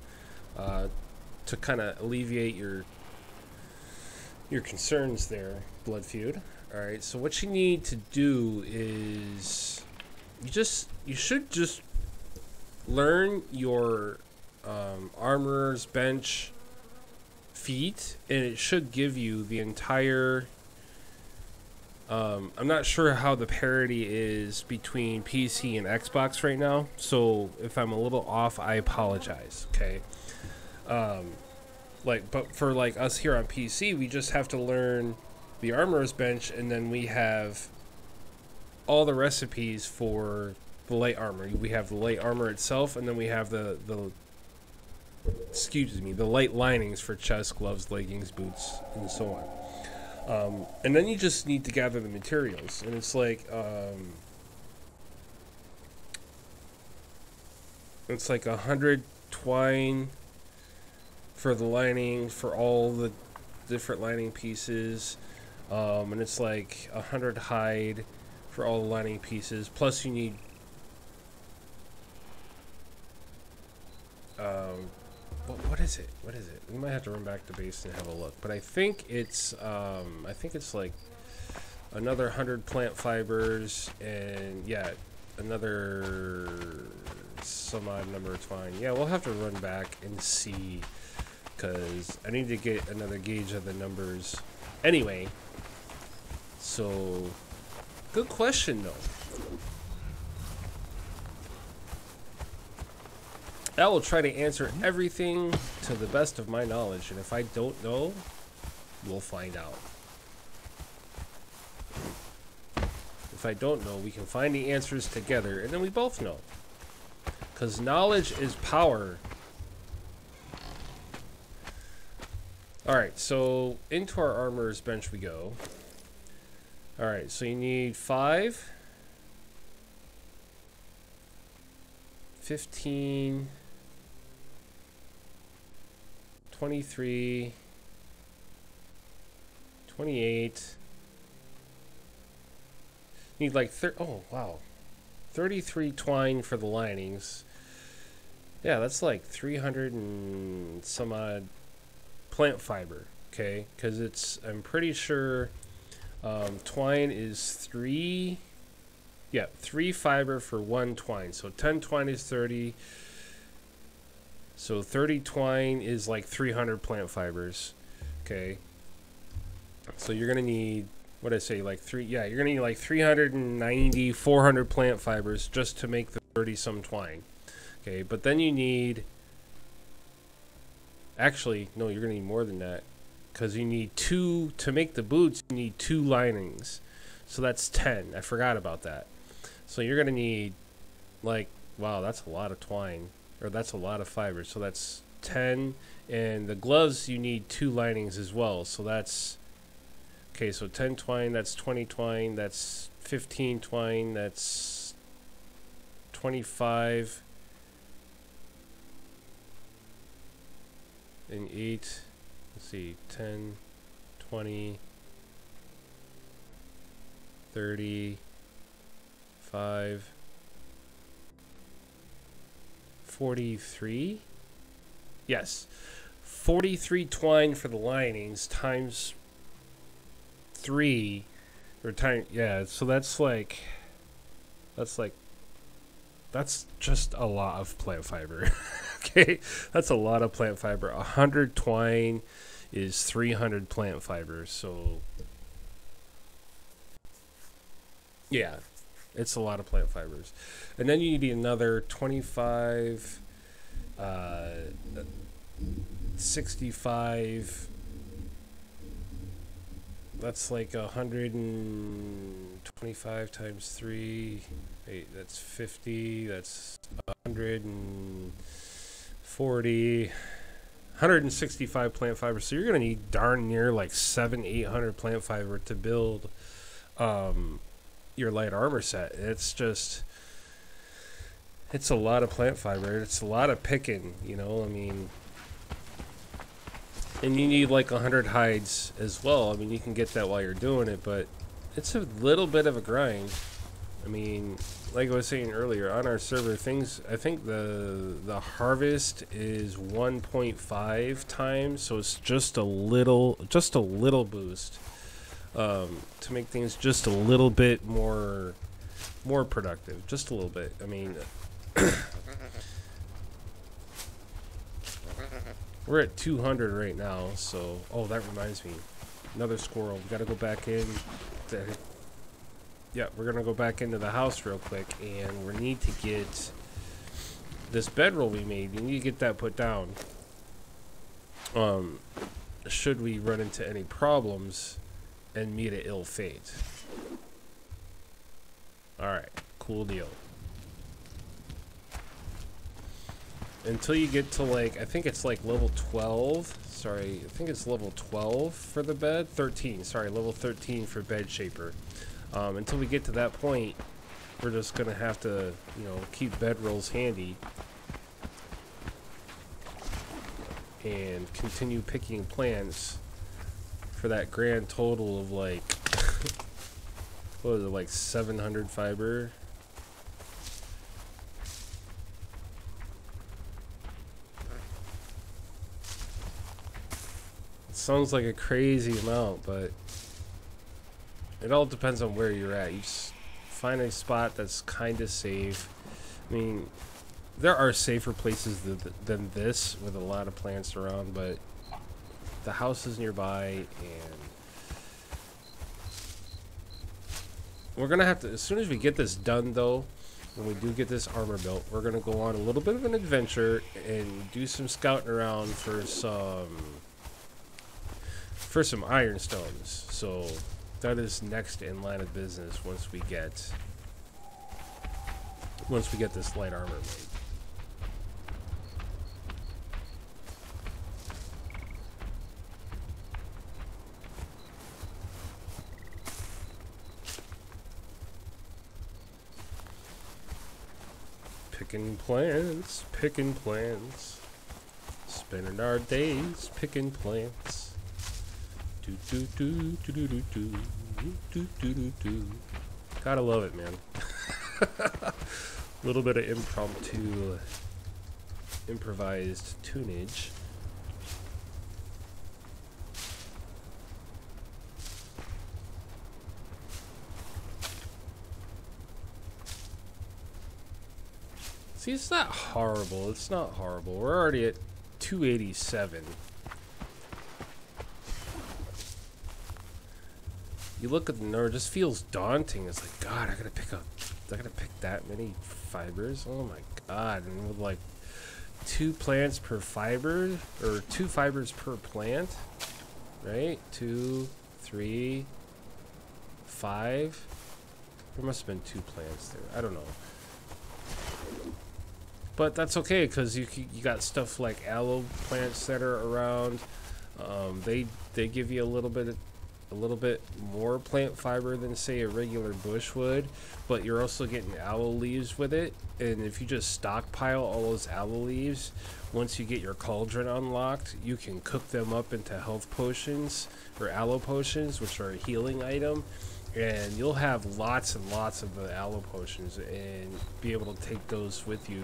A: to kind of alleviate your concerns there, Blood Feud. Alright, so what you need to do is you should just learn your armorer's bench feat, and it should give you the entire I'm not sure how the parity is between PC and Xbox right now, so if I'm a little off, I apologize. Okay, but for like us here on PC, we just have to learn the armorer's bench, and then we have all the recipes for the light armor. We have the light armor itself, and then we have the light linings for chest, gloves, leggings, boots, and so on. And then you just need to gather the materials, and it's like 100 twine for the lining for all the different lining pieces, and it's like 100 hide for all the lining pieces. Plus, you need what is it? What is it? We might have to run back to base and have a look. But I think it's like another 100 plant fibers, and yeah, another some odd number of twine. Yeah, we'll have to run back and see, because I need to get another gauge of the numbers. Anyway, so good question though. I will try to answer everything to the best of my knowledge, and if I don't know, we'll find out. If I don't know, we can find the answers together, and then we both know. Because knowledge is power. Alright, so into our armorer's bench we go. Alright, so you need 5, 15... 23, 28, need like 33 twine for the linings. Yeah, that's like 300 and some odd plant fiber, okay? Because I'm pretty sure twine is 3 fiber for 1 twine. So 10 twine is 30. So 30 twine is like 300 plant fibers. Okay. So you're going to need, what did I say, like you're going to need like 390, 400 plant fibers just to make the 30 some twine. Okay, but then you need, actually, no, you're going to need more than that, because you need 2, to make the boots, you need 2 linings. So that's 10. I forgot about that. So you're going to need, like, wow, that's a lot of twine. Or that's a lot of fibers. So that's 10. And the gloves, you need 2 linings as well. So that's, okay, so 10 twine, that's 20 twine, that's 15 twine, that's 25. And 8, let's see, 10, 20, 30, 5, 43? Yes. 43 twine for the linings times 3 Or tiny, yeah. So that's like that's just a lot of plant fiber. Okay, that's a lot of plant fiber. 100 twine is 300 plant fiber. So yeah, it's a lot of plant fibers. And then you need another 25, 65. That's like 125 times 3. Wait, that's 50. That's 140. 165 plant fiber. So you're going to need darn near like 800 plant fiber to build your light armor set. It's a lot of plant fiber. It's a lot of picking, you know, I mean. And you need like 100 hides as well. I mean, you can get that while you're doing it, but it's a little bit of a grind. I mean, like I was saying earlier, on our server, I think the harvest is 1.5 times, so it's just a little boost to make things just a little bit more productive, just a little bit. I mean, we're at 200 right now, so oh, that reminds me, another squirrel. We got to go back in. Yeah, we're gonna go back into the house real quick, and we need to get this bedroll we made. You need to get that put down. Should we run into any problems and meet an ill fate? All right, cool deal. Until you get to like, I think it's like level 12. Sorry, I think it's level 12 for the bed. 13. Sorry, level 13 for bed shaper. Until we get to that point, we're just gonna have to, you know, keep bedrolls handy and continue picking plants for that grand total of like, what was it, like 700 fiber? It sounds like a crazy amount, but it all depends on where you're at. You just find a spot that's kind of safe. I mean, there are safer places than this with a lot of plants around, but the house is nearby, and we're going to have to, as soon as we get this done, though, when we do get this armor built, we're going to go on a little bit of an adventure and do some scouting around for some ironstones. So that is next in line of business once we get this light armor made. Picking plants, spending our days picking plants. Do do do do do do do do do do do. Gotta love it, man. A little bit of improvised tunage. See, it's not horrible. It's not horrible. We're already at 287. You look at the number, it just feels daunting. It's like, God, I gotta pick that many fibers. Oh my God! And with like 2 plants per fiber, or 2 fibers per plant, right? 2, 3, 5. There must have been 2 plants there. I don't know. But that's okay, because you got stuff like aloe plants that are around. They give you a little bit more plant fiber than, say, a regular bush would, but you're also getting aloe leaves with it. And if you just stockpile all those aloe leaves, once you get your cauldron unlocked, you can cook them up into health potions, or aloe potions, which are a healing item, and you'll have lots and lots of the aloe potions and be able to take those with you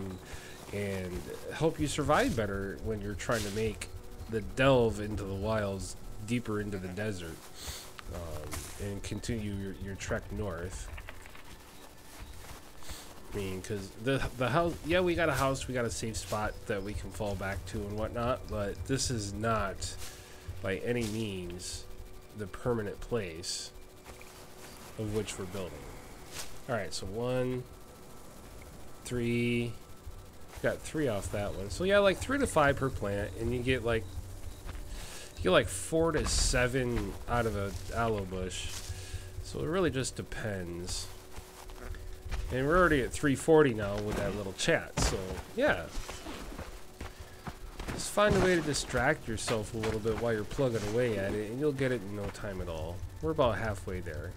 A: and help you survive better when you're trying to make the delve into the wilds deeper into the desert. and continue your trek north. I mean, because the house, yeah, we got a house, we got a safe spot that we can fall back to and whatnot, but this is not by any means the permanent place of which we're building. All right, so 1, 3, got 3 off that one. So yeah, like 3 to 5 per plant, and you get like 4 to 7 out of a aloe bush. So it really just depends. And we're already at 340 now with that little chat, so yeah. Just find a way to distract yourself a little bit while you're plugging away at it, and you'll get it in no time at all. We're about halfway there.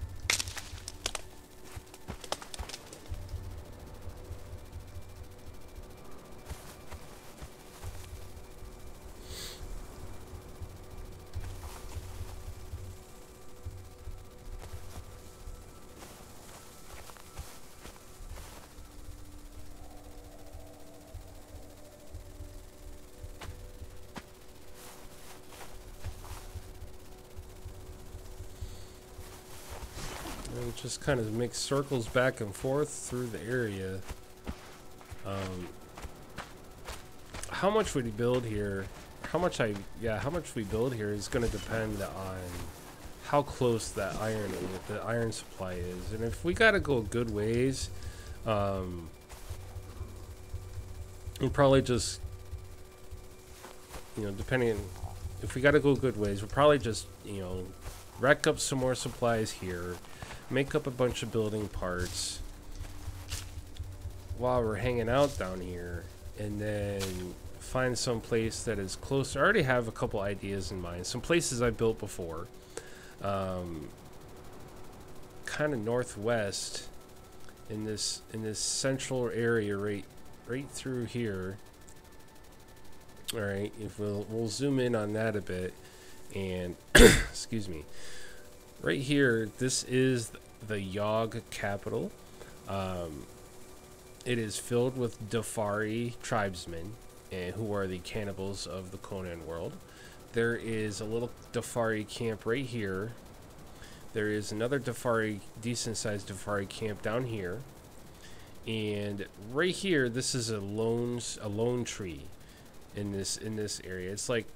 A: And just kind of make circles back and forth through the area. How much we build here, how much we build here is going to depend on how close the iron supply is. And if we got to go a good ways, we'll probably just, depending on, if we got to go good ways, we'll probably just, rack up some more supplies here, make up a bunch of building parts while we're hanging out down here, and then find some place that is close. I already have a couple ideas in mind. Some places I built before, kind of northwest in this central area, right through here. All right, if we'll zoom in on that a bit, and excuse me. Right here, this is the Yogg capital. It is filled with Dafari tribesmen, who are the cannibals of the Conan world. There is a little Dafari camp right here. There is another decent-sized Dafari camp down here. And right here, this is a lone tree in this area. It's like,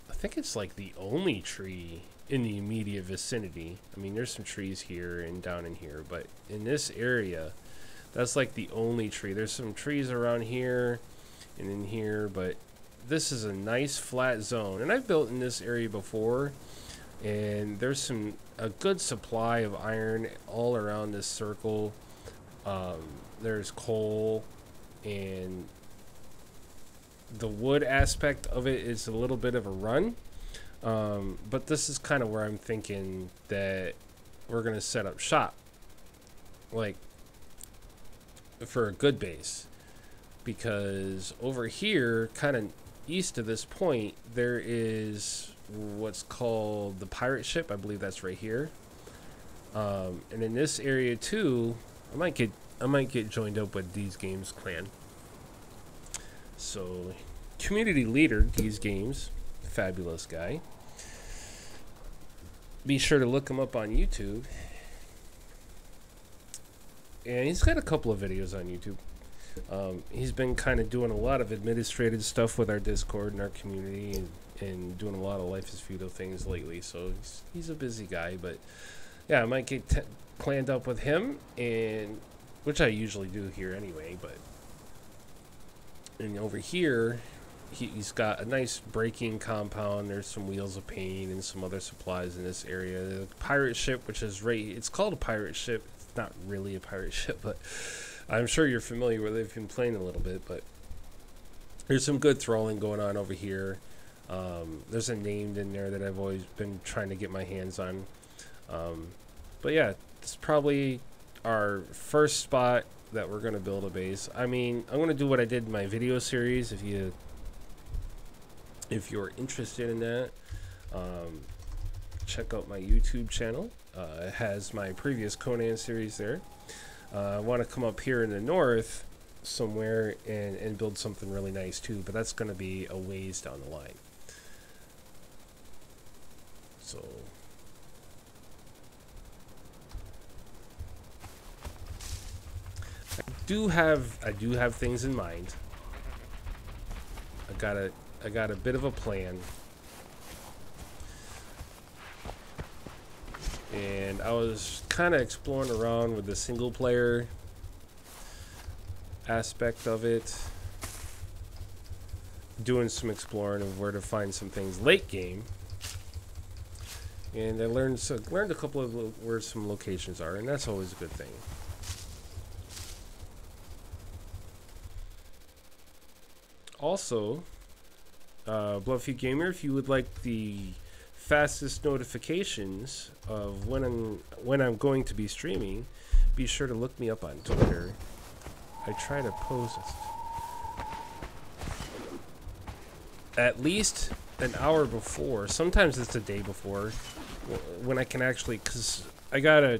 A: I think it's like the only tree in the immediate vicinity. I mean, there's some trees here and down in here, but in this area, that's like the only tree. There's some trees around here and in here, but this is a nice flat zone. And I've built in this area before, and there's a good supply of iron all around this circle. There's coal, and the wood aspect of it is a little bit of a run. But this is kind of where I'm thinking that we're going to set up shop, like, for a good base, because over here, kind of east of this point, there is what's called the pirate ship. I believe that's right here. And in this area too, I might get joined up with These Games clan. So, community leader, These Games, fabulous guy. Be sure to look him up on YouTube. And he's got a couple of videos on YouTube. He's been kind of doing a lot of administrative stuff with our Discord and our community, and doing a lot of Life is Feudal things lately. So he's a busy guy. But yeah, I might get planned up with him, and which I usually do here anyway. And over here, he's got a nice braking compound. There's some wheels of paint and some other supplies in this area. The pirate ship, which is it's called a pirate ship. It's not really a pirate ship, but I'm sure you're familiar with it if you've been playing a little bit. But there's some good thralling going on over here. There's a named in there that I've always been trying to get my hands on. But yeah, it's probably our first spot that we're going to build a base. I mean, I'm going to do what I did in my video series. If you're interested in that, check out my YouTube channel. It has my previous Conan series there. I want to come up here in the north somewhere and build something really nice too, but that's going to be a ways down the line. So do have things in mind. I got a bit of a plan. And I was kind of exploring around with the single player aspect of it, doing some exploring of where to find some things late game, and I learned a couple of where some locations are, and that's always a good thing. Also, Bloodfeed Gamer, if you would like the fastest notifications of when I'm going to be streaming, be sure to look me up on Twitter. I try to post at least an hour before. Sometimes it's a day before, when I can actually, because I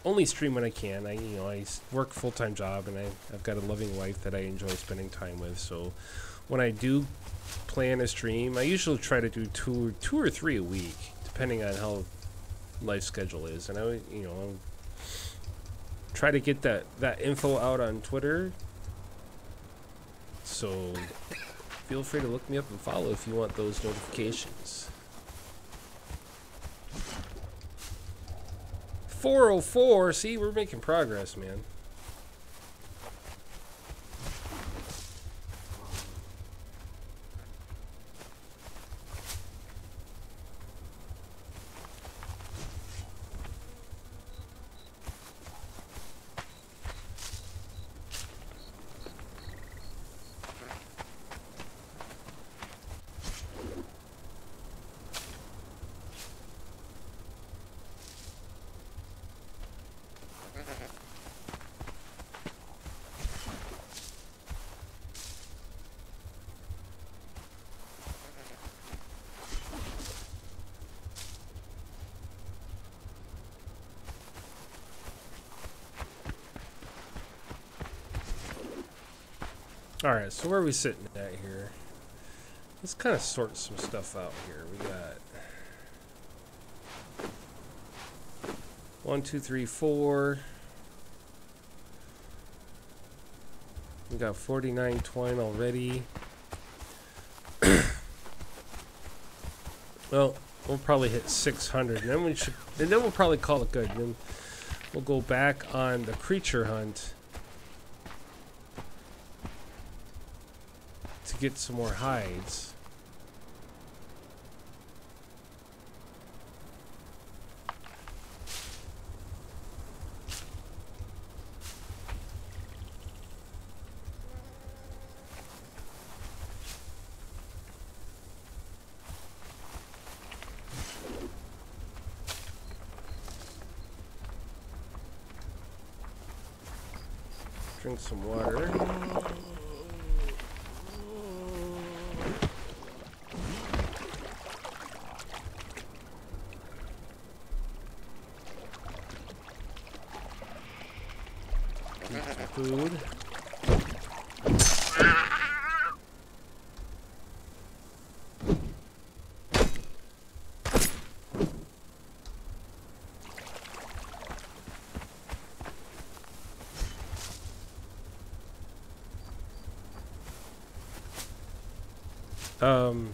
A: only stream when I can. I work a full-time job, and I've got a loving wife that I enjoy spending time with. So when I do plan a stream, I usually try to do two or three a week, depending on how life schedule is. And I try to get that info out on Twitter. So feel free to look me up and follow if you want those notifications. 404. See, we're making progress, man. Alright, so where are we sitting at here? Let's kind of sort some stuff out here. We got 1, 2, 3, 4. We got 49 twine already. Well, we'll probably hit 600, and then we'll probably call it good. Then we'll go back on the creature hunt to get some more hides. Drink some water. Eat some food.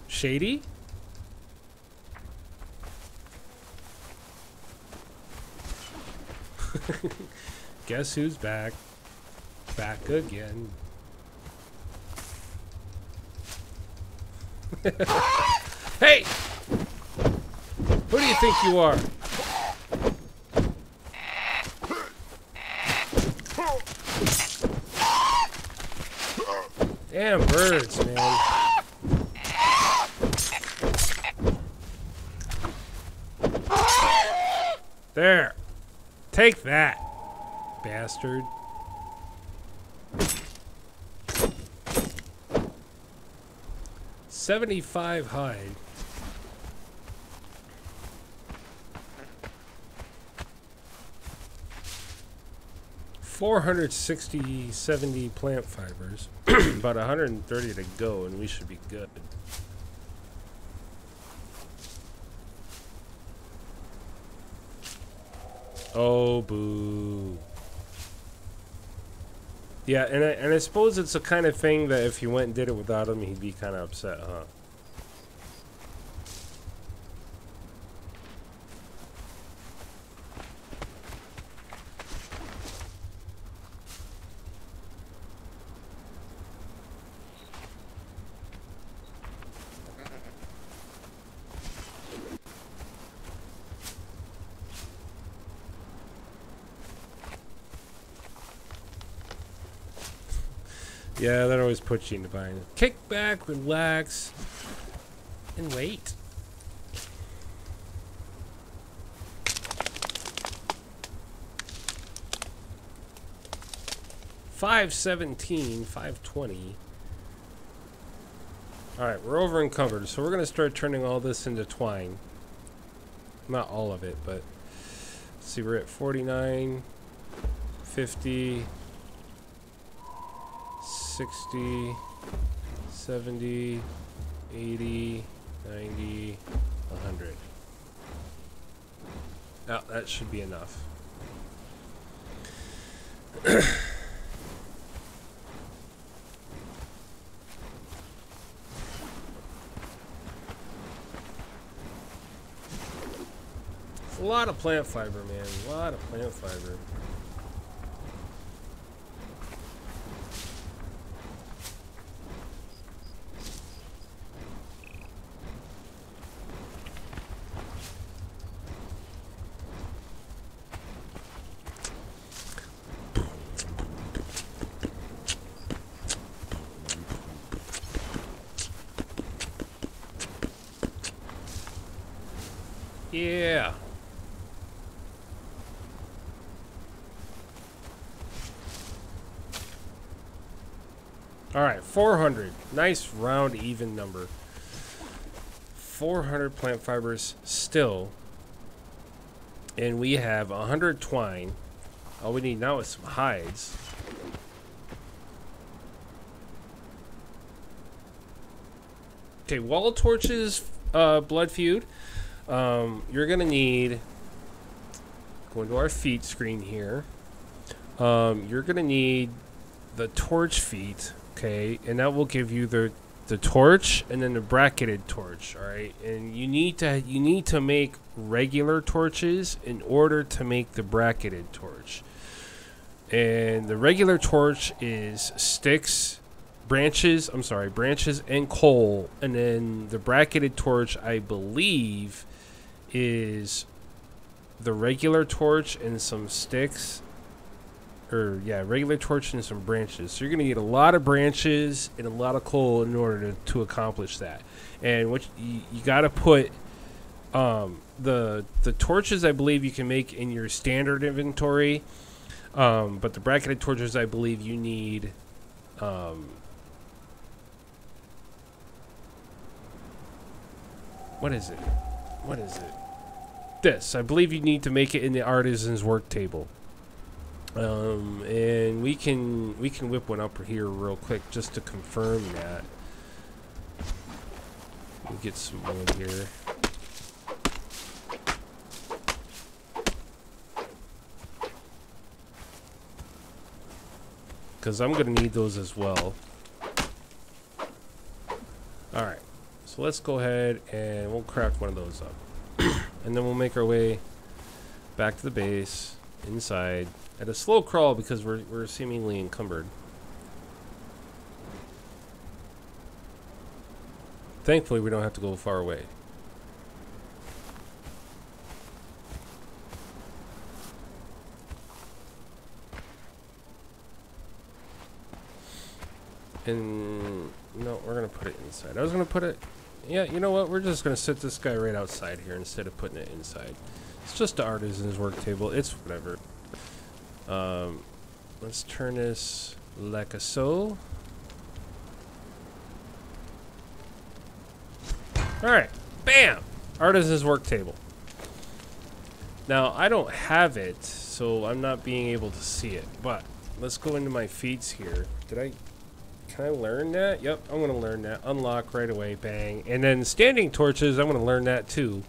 A: Shady? Guess who's back? Back again. Hey! Who do you think you are? Damn birds, man. There. Take that, bastard. $75 hide. $460.70 plant fibers. About 130 to go, and we should be good. Oh, boo. Yeah, and I suppose it's a kind of thing that if you went and did it without him, he'd be kind of upset, huh? Yeah, that always puts you in the bind. Kick back, relax, and wait. $517, $520. Alright, we're over encumbered, so we're going to start turning all this into twine. Not all of it, but... Let's see, we're at 49, 50... 60, 70, 80, 90, 100. Oh, that should be enough. It's a lot of plant fiber, man. A lot of plant fiber. Yeah. All right, 400. Nice round even number. 400 plant fibers still. And we have 100 twine. All we need now is some hides. Okay, wall torches, blood feud. You're gonna need, going to our feet screen here, you're gonna need the torch feet, okay, and that will give you the torch and then the bracketed torch. All right, and you need to make regular torches in order to make the bracketed torch. And the regular torch is sticks, branches and coal, and then the bracketed torch, I believe, is the regular torch and some sticks, or yeah, regular torch and some branches. So you're gonna need a lot of branches and a lot of coal in order to accomplish that. And what you gotta put, the torches, I believe you can make in your standard inventory, but the bracketed torches, I believe you need, what is it? This. I believe you need to make it in the artisan's work table. And we can whip one up here real quick just to confirm that. We'll get some wood here. Because I'm going to need those as well. Alright. So let's go ahead and we'll craft one of those up. And then we'll make our way back to the base, inside, at a slow crawl because we're seemingly encumbered. Thankfully, we don't have to go far away. And no, we're gonna put it inside. I was gonna put it, yeah, you know what, we're just gonna sit this guy right outside here instead of putting it inside. It's just the artisan's work table, it's whatever. Let's turn this like a so. Alright, bam, artisan's work table. Now I don't have it, so I'm not being able to see it, but let's go into my feeds here. Can I learn that? Yep, I'm going to learn that. Unlock right away, bang. And then standing torches, I'm going to learn that too.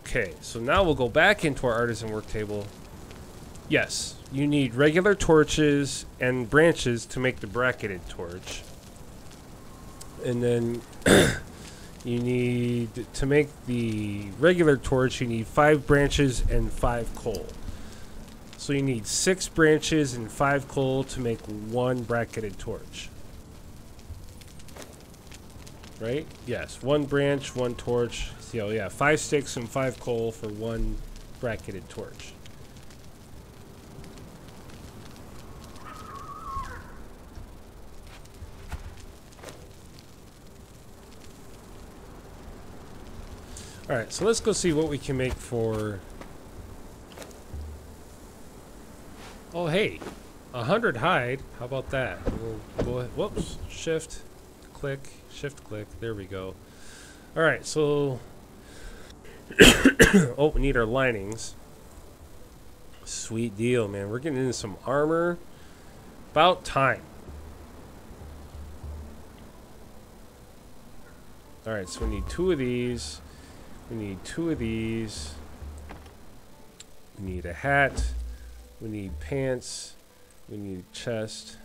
A: Okay, so now we'll go back into our artisan work table. Yes, you need regular torches and branches to make the bracketed torch. And then you need to make the regular torch, you need 5 branches and 5 coal. So you need 6 branches and 5 coal to make 1 bracketed torch. Right? Yes, 1 branch, 1 torch. So yeah, 5 sticks and 5 coal for 1 bracketed torch. Alright, so let's go see what we can make for... Oh, hey. 100 hide. How about that? We'll go ahead. Whoops. Shift. Click. Shift click. There we go. Alright, so... oh, we need our linings. Sweet deal, man. We're getting into some armor. About time. Alright, so we need 2 of these. We need 2 of these. We need a hat. We need pants. We need a chest.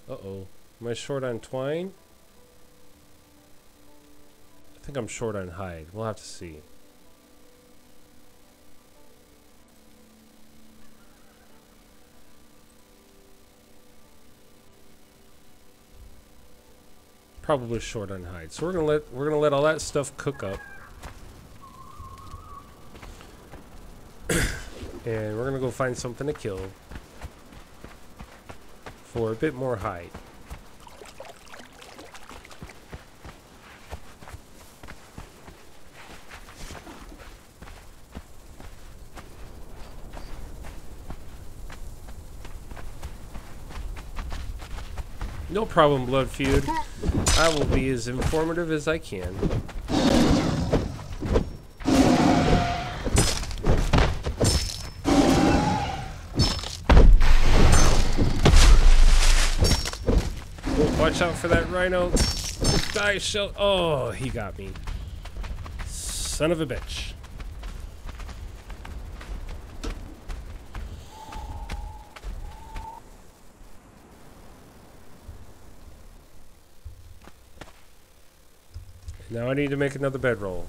A: Uh-oh. Am I short on twine? I think I'm short on hide. We'll have to see. Probably short on hide. So we're gonna let all that stuff cook up. And we're gonna go find something to kill for a bit more hide. No problem, Blood Feud. I will be as informative as I can. Watch out for that rhino. Die, shell. Oh, he got me. Son of a bitch. Now I need to make another bedroll.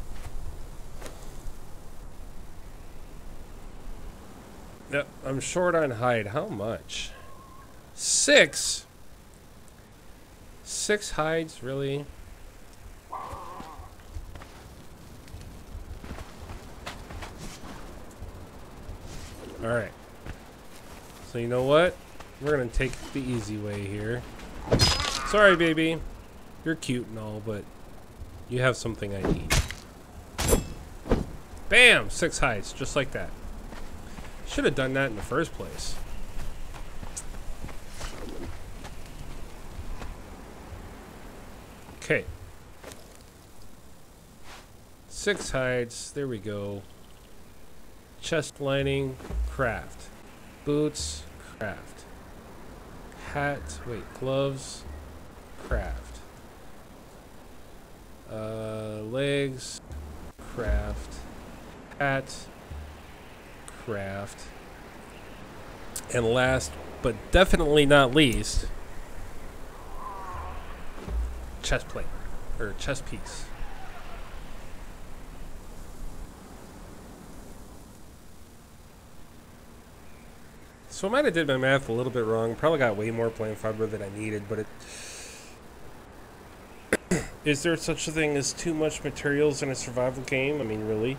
A: Yep, I'm short on hide. How much? 6? 6 hides, really? Alright. So you know what? We're gonna take the easy way here. Sorry, baby. You're cute and all, but you have something I need. Bam! 6 hides, just like that. Should have done that in the first place. Okay. 6 hides. There we go. Chest lining. Craft. Boots. Craft. Hat. Wait. Gloves. Craft. Legs. Craft. Hat. Craft. And last, but definitely not least, chest plate, or chest piece. So I might have did my math a little bit wrong. Probably got way more plant fiber than I needed, but it... Is there such a thing as too much materials in a survival game? I mean, really?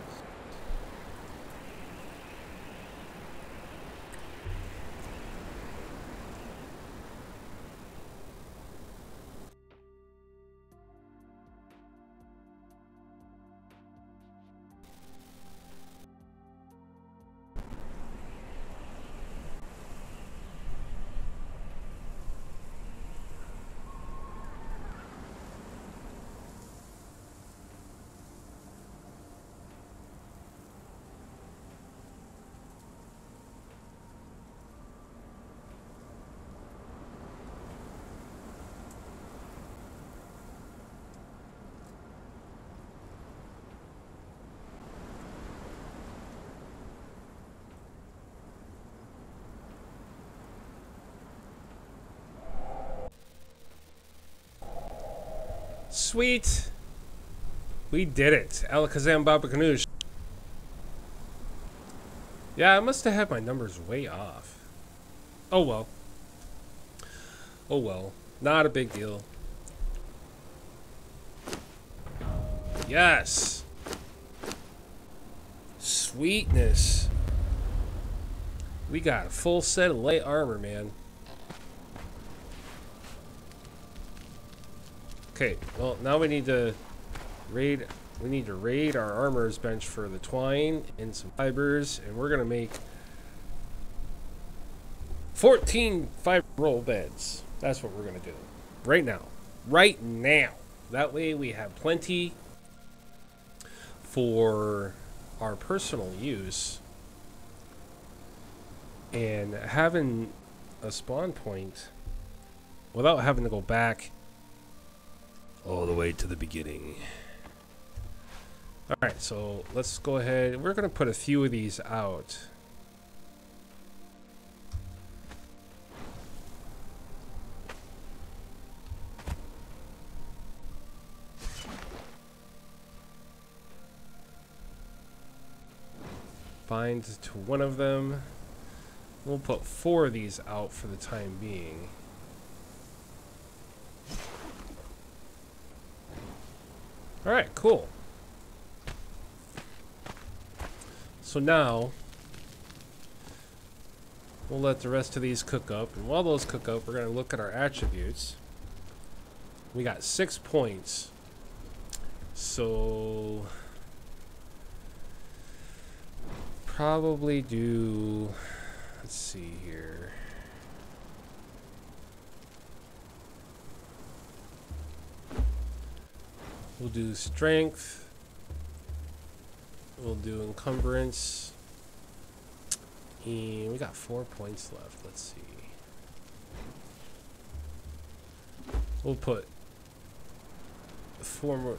A: Sweet. We did it. Alakazam Baba Ganoush. Yeah, I must have had my numbers way off. Oh well. Oh well. Not a big deal. Yes. Sweetness. We got a full set of light armor, man. Okay, well now we need to raid. We need to raid our armor's bench for the twine and some fibers, and we're gonna make 14 fiber roll beds. That's what we're gonna do right now. Right now. That way we have plenty for our personal use, and having a spawn point without having to go back all the way to the beginning. Alright, so let's go ahead. We're going to put a few of these out. Bind to one of them. We'll put 4 of these out for the time being. Alright, cool. So now, we'll let the rest of these cook up. And while those cook up, we're going to look at our attributes. We got 6 points. So, probably do, let's see here. We'll do strength. We'll do encumbrance. And we got 4 points left. Let's see. We'll put 4 more.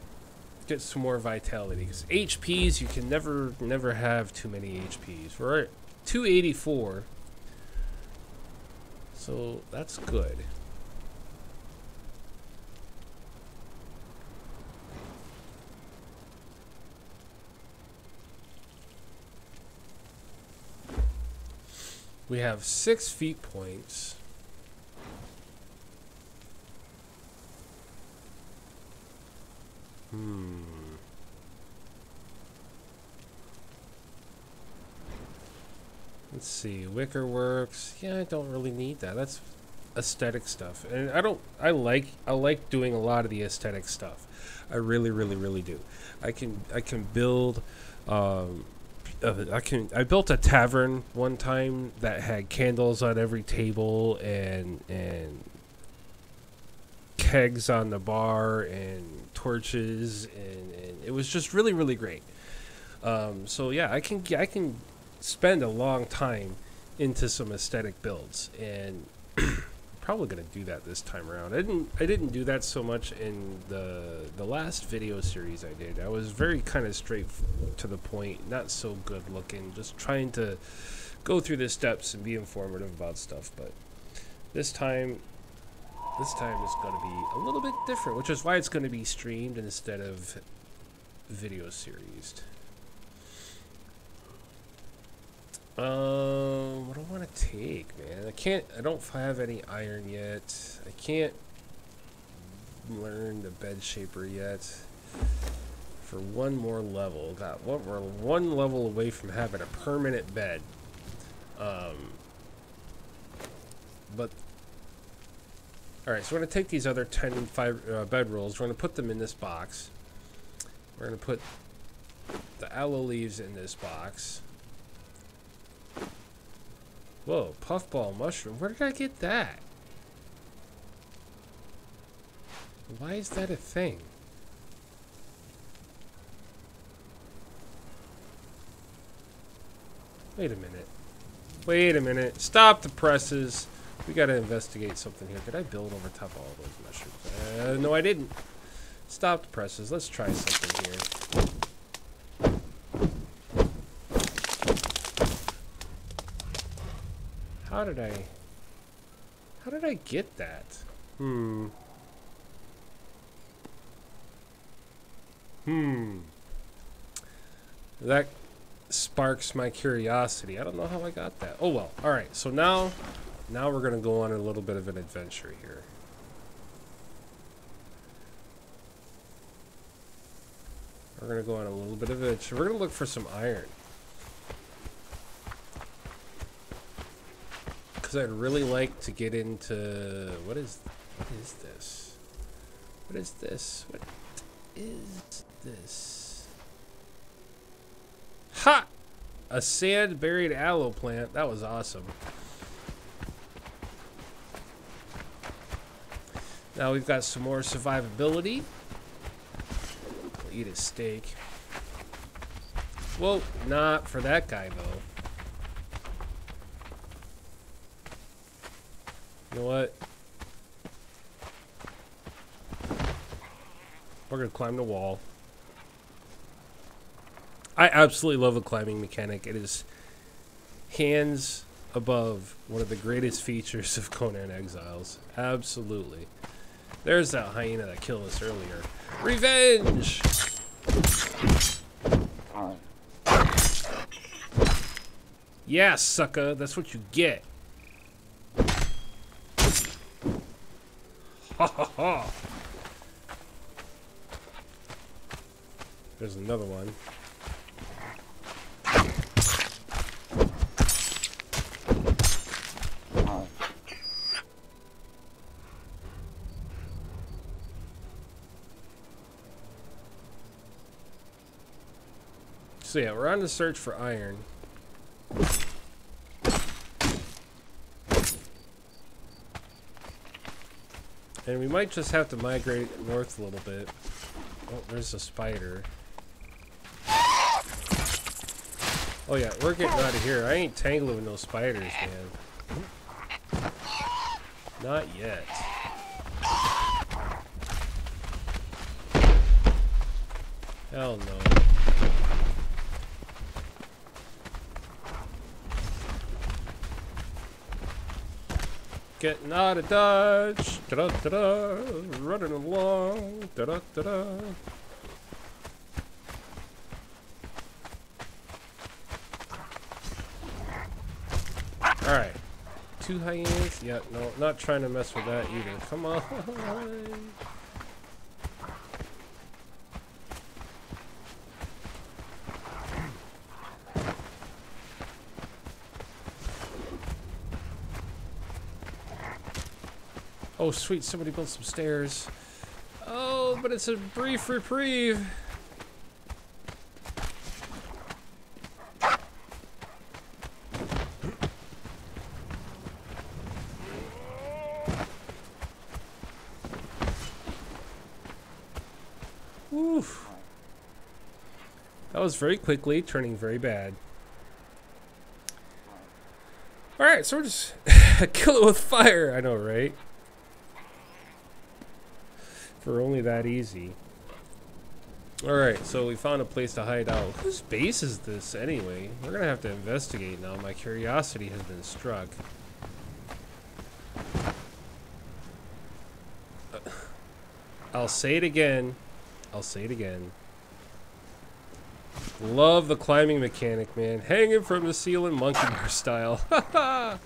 A: Get some more vitality. Because HPs, you can never have too many HPs. We're at 284. So that's good. We have 6 feet points. Let's see. Wicker works. Yeah, I don't really need that. That's aesthetic stuff. And I like doing a lot of the aesthetic stuff. I really do. I can build I built a tavern one time that had candles on every table and kegs on the bar and torches and it was just really great. So yeah, I can spend a long time into some aesthetic builds, and probably gonna do that this time around. I didn't do that so much in the last video series I did. I was very kind of straight to the point, not so good looking, just trying to go through the steps and be informative about stuff. But this time is going to be a little bit different, which is why it's going to be streamed instead of video series. What do I want to take, man? I don't have any iron yet. I can't learn the bed shaper yet. For one more level. We're one level away from having a permanent bed. But alright, so we're going to take these other 10 bed rolls. We're going to put them in this box. We're going to put the aloe leaves in this box. Whoa, puffball mushroom. Where did I get that? Why is that a thing? Wait a minute. Wait a minute. Stop the presses. We gotta investigate something here. Did I build over top of all those mushrooms? No, I didn't. Stop the presses. Let's try something here. How did I get that? That sparks my curiosity. I don't know how I got that. Oh well. Alright, so now we're going to go on a little bit of an adventure here. We're going to go on a little bit of an adventure. We're going to look for some iron. Because I'd really like to get into... What is this? What is this? What is this? Ha! A sand-buried aloe plant. That was awesome. Now we've got some more survivability. We'll eat a steak. Well, not for that guy, though. You know what? We're going to climb the wall. I absolutely love the climbing mechanic. It is hands above one of the greatest features of Conan Exiles. Absolutely. There's that hyena that killed us earlier. Revenge! Yeah, sucker. That's what you get. Ha ha ha! There's another one. So yeah, we're on the search for iron. And we might just have to migrate north a little bit. Oh, there's a spider. Oh yeah, we're getting out of here. I ain't tangling with no spiders, man. Not yet. Hell no. Getting out of Dodge. Da-da-da-da. Running along. Da-da-da-da. Alright. 2 hyenas? Yeah, no, not trying to mess with that either. Come on. Oh, sweet, somebody built some stairs. Oh, but it's a brief reprieve. Oof. That was very quickly turning very bad. Alright, so we're just kill it with fire. I know, right? For only that easy. Alright, so we found a place to hide out. Whose base is this anyway? We're gonna have to investigate now. My curiosity has been struck. I'll say it again. I'll say it again. Love the climbing mechanic, man. Hanging from the ceiling, monkey bar style. Haha!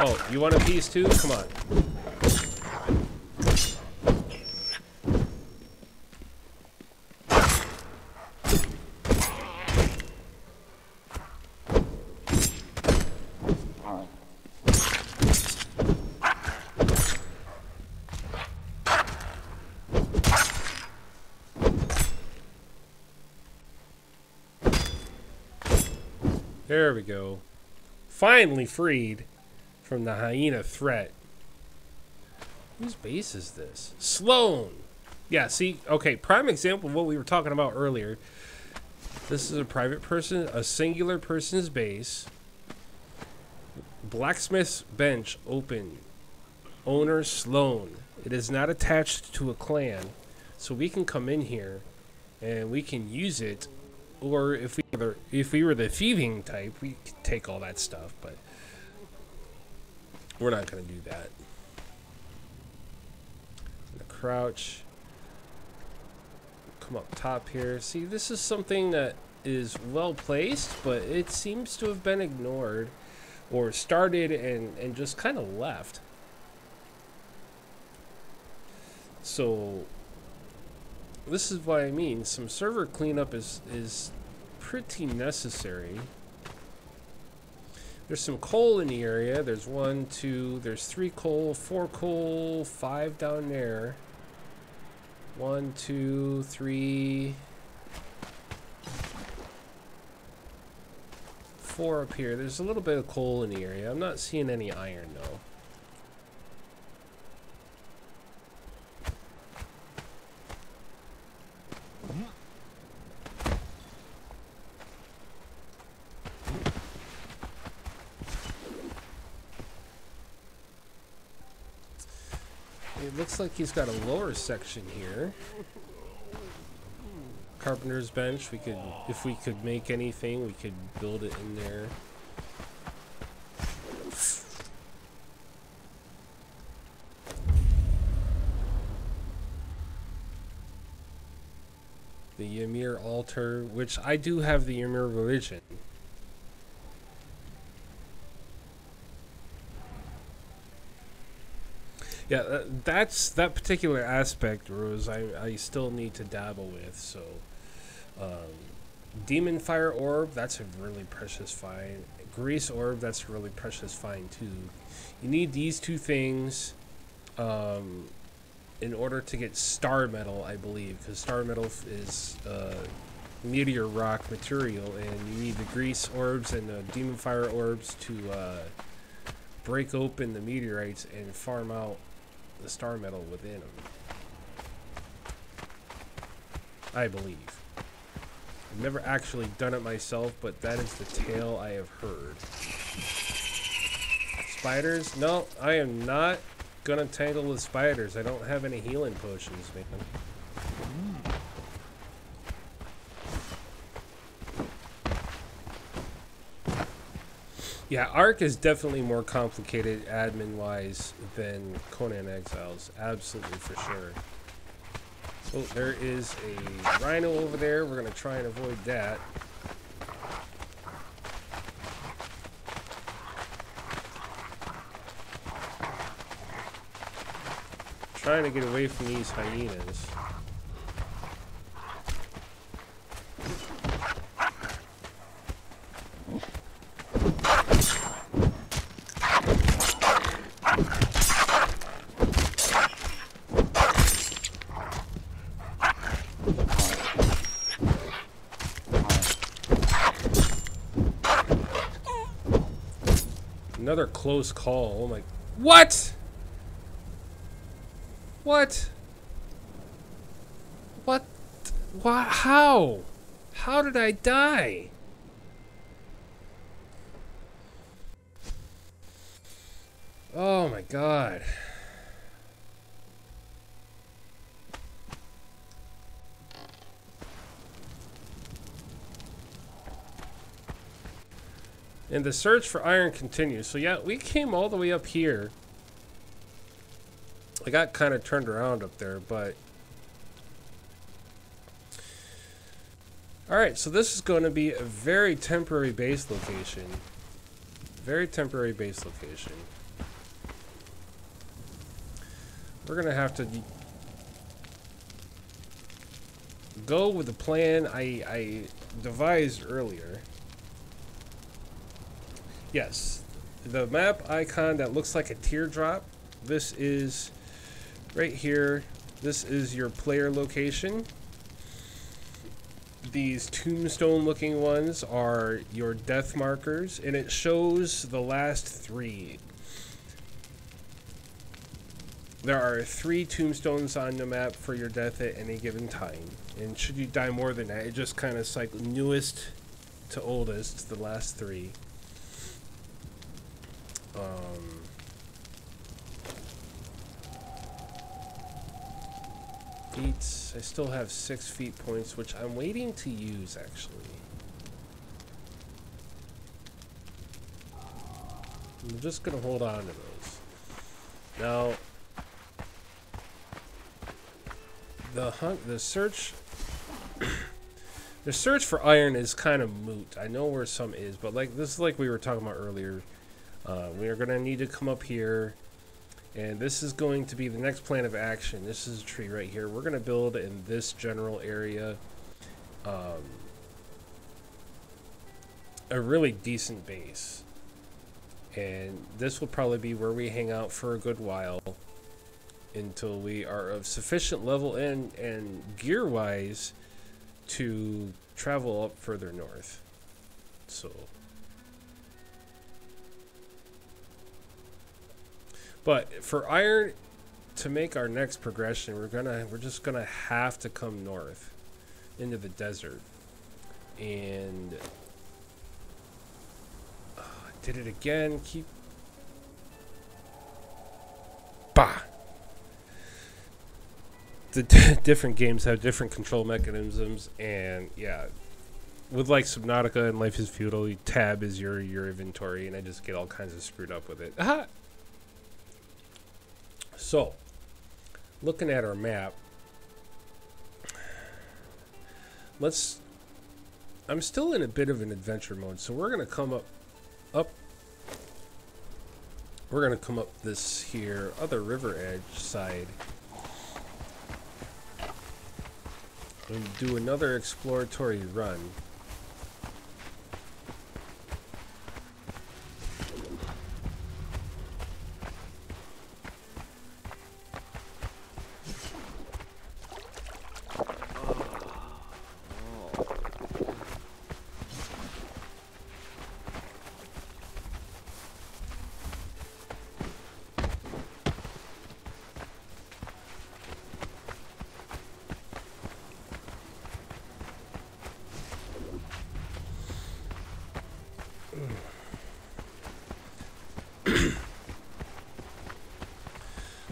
A: Oh, you want a piece too? Come on. There we go. Finally freed from the hyena threat. Whose base is this? Sloan! Yeah, see, okay, prime example of what we were talking about earlier. This is a private person, a singular person's base. Blacksmith's bench open. Owner Sloan. It is not attached to a clan, so we can come in here and we can use it, or if we if we were the thieving type, we could take all that stuff, but we're not going to do that. Crouch. Come up top here. See, this is something that is well placed, but it seems to have been ignored or started and just kind of left. So this is what I mean. Some server cleanup is pretty necessary. There's some coal in the area. There's 1, 2, there's 3 coal, 4 coal, 5 down there. 1, 2, 3, 4 up here. There's a little bit of coal in the area. I'm not seeing any iron though. It looks like he's got a lower section here. Carpenter's bench. We could, if we could make anything, we could build it in there. The Ymir altar, which I do have the Ymir religion. Yeah, that's that particular aspect, Rose. I still need to dabble with. So, Demon Fire Orb, that's a really precious find. Grease Orb, that's a really precious find too. You need these two things in order to get Star Metal, I believe, because Star Metal is meteor rock material, and you need the Grease Orbs and the Demon Fire Orbs to break open the meteorites and farm out the star metal within them, I believe. I've never actually done it myself, but that is the tale I have heard. Spiders? No, I am not gonna tangle with spiders. I don't have any healing potions, man. Yeah, Ark is definitely more complicated admin-wise than Conan Exiles. Absolutely, for sure. Oh, there is a rhino over there. We're going to try and avoid that. Trying to get away from these hyenas. Another close call. Oh my... What? What? What? Why? How? How did I die? Oh my god. And the search for iron continues. So yeah, we came all the way up here. I got kind of turned around up there, but... Alright, so this is going to be a very temporary base location. Very temporary base location. We're going to have to go with the plan I devised earlier. Yes, the map icon that looks like a teardrop, this is right here. This is your player location. These tombstone looking ones are your death markers, and it shows the last 3. There are 3 tombstones on the map for your death at any given time, and should you die more than that, it just kind of cycles newest to oldest, the last 3. Feats. I still have 6 feet points, which I'm waiting to use, actually. I'm just gonna hold on to those. Now, the search for iron is kind of moot. I know where some is, but like this is like we were talking about earlier. We are gonna need to come up here, and this is going to be the next plan of action. This is a tree right here. We're gonna build in this general area a really decent base, and this will probably be where we hang out for a good while until we are of sufficient level and gear wise to travel up further north. So, but for iron, to make our next progression, we're just gonna have to come north into the desert. And I did it again. Bah. The different games have different control mechanisms, and yeah, with like Subnautica and Life is Feudal, tab is your inventory, and I just get all kinds of screwed up with it. Aha! So, looking at our map, I'm still in a bit of an adventure mode, so we're gonna come up. We're gonna come up this here other river edge side. And do another exploratory run.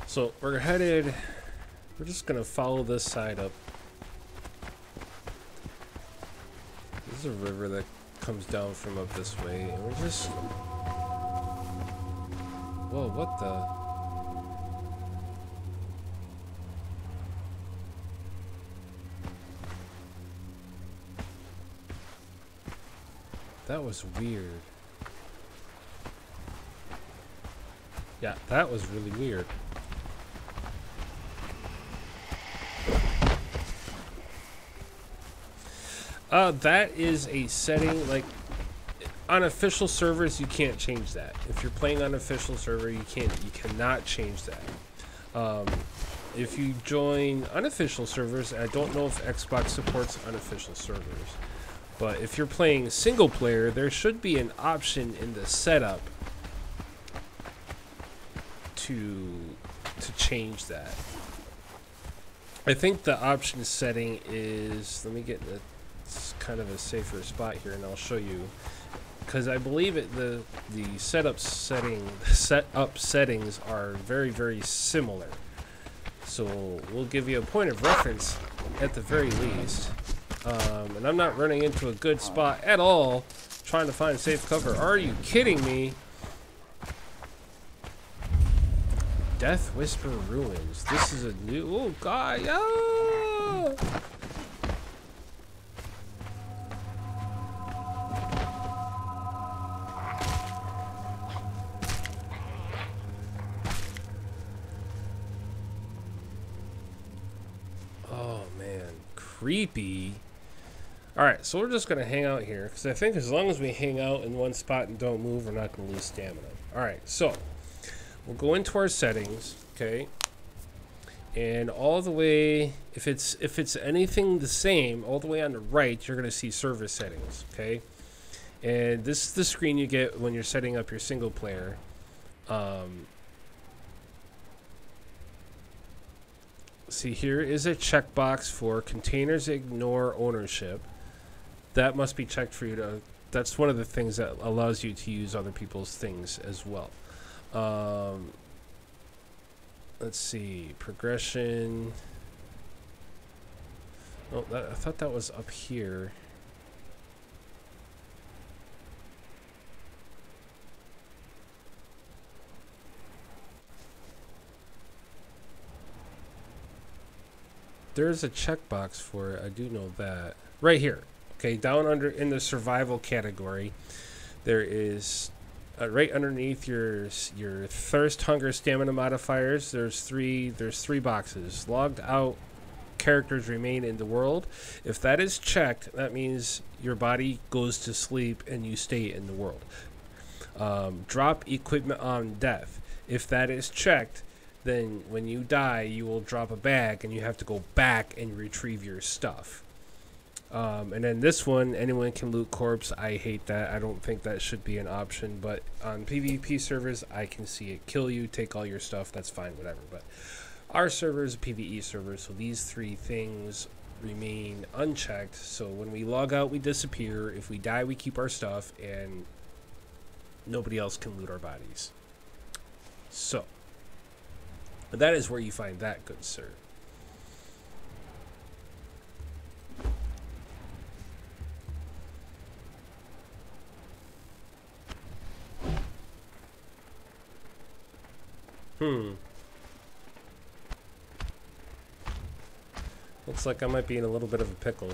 A: So we're just gonna follow this side up. This is a river that comes down from up this way, and we're just... Whoa, what the... That was weird. Yeah, that was really weird. That is a setting, like, on official servers, you can't change that. If you're playing on official server, you cannot change that. If you join unofficial servers, I don't know if Xbox supports unofficial servers, but if you're playing single player, there should be an option in the setup to change that. I think the option setting is, let me get the kind of a safer spot here, and I'll show you, because I believe the setup settings are very, very similar. So we'll give you a point of reference at the very least. And I'm not running into a good spot at all trying to find safe cover. Are you kidding me? Death Whisper Ruins. This is a new... Oh, God. Oh! Oh, man. Creepy. Alright, so we're just going to hang out here, because I think as long as we hang out in one spot and don't move, we're not going to lose stamina. Alright, so... We'll go into our settings, okay, and all the way, if it's anything the same, all the way on the right, you're going to see server settings, okay, and this is the screen you get when you're setting up your single player. See, here is a checkbox for containers ignore ownership. That must be checked for you to, that's one of the things that allows you to use other people's things as well. Let's see, progression. Oh, I thought that was up here. There's a checkbox for it. I do know that. Right here. Okay, down under in the survival category, there is right underneath your thirst, hunger, stamina modifiers. There's three boxes. Logged out characters remain in the world. If that is checked, that means your body goes to sleep and you stay in the world. Drop equipment on death. If that is checked, then when you die, you will drop a bag and you have to go back and retrieve your stuff. And then this one, anyone can loot corpse. I hate that. I don't think that should be an option, but on PvP servers, I can see it. Kill you, take all your stuff, that's fine, whatever. But our server is a PvE server, so these three things remain unchecked. So when we log out, we disappear. If we die, we keep our stuff, and nobody else can loot our bodies. So that is where you find that, good sir. Looks like I might be in a little bit of a pickle.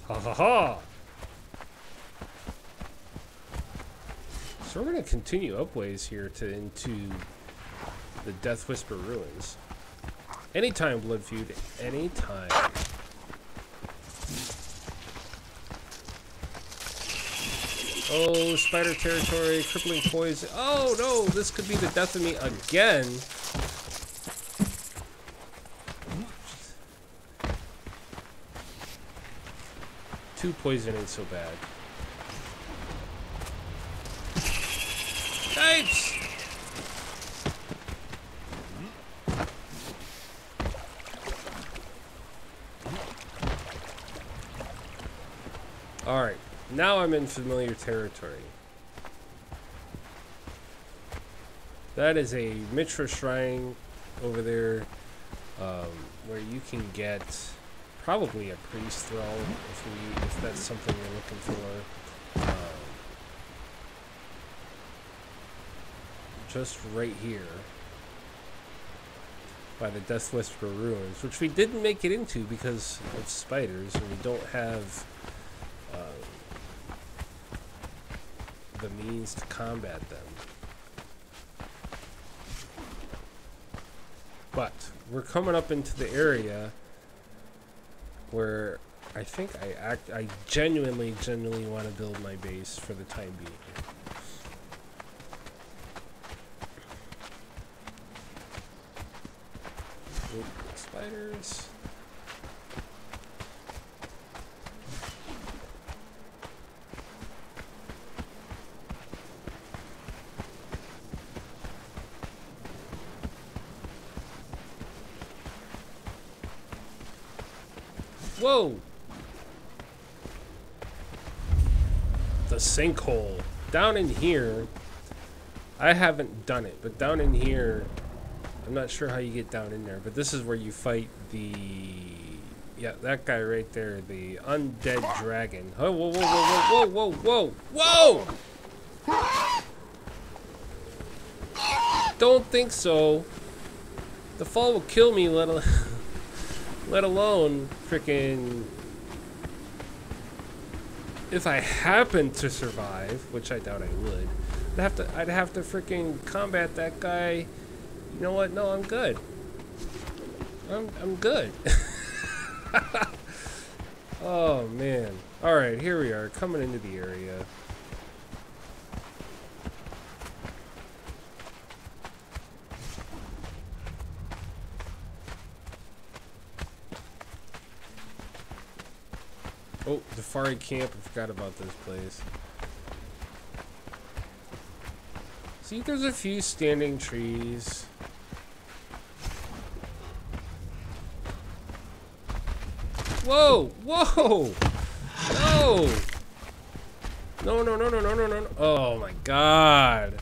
A: Ha ha ha! So we're going to continue upways here into the Death Whisper Ruins. Anytime, Blood Feud. Anytime. Oh, spider territory, crippling poison. Oh no, this could be the death of me again. Two poison ain't so bad. Types! Alright, now I'm in familiar territory. That is a Mitra shrine over there, where you can get probably a priest thrall if that's something you're looking for. Just right here by the Death Whisper Ruins, which we didn't make it into because of spiders, and we don't have the means to combat them. But we're coming up into the area where I think I genuinely want to build my base for the time being. Oop, spiders. Whoa! The sinkhole. Down in here, I haven't done it, but down in here, I'm not sure how you get down in there, but this is where you fight the... Yeah, that guy right there, the undead dragon. Oh, whoa, whoa, whoa, whoa, whoa, whoa, whoa! Don't think so. The fall will kill me, let alone freaking... If I happen to survive, which I doubt I would, I'd have to freaking combat that guy. You know what? No, I'm good. I'm good. Oh man. All right, here we are coming into the area. Oh, the Fari camp. I forgot about this place. See, there's a few standing trees. Whoa! Whoa! No! No, no, no, no, no, no, no. Oh my god.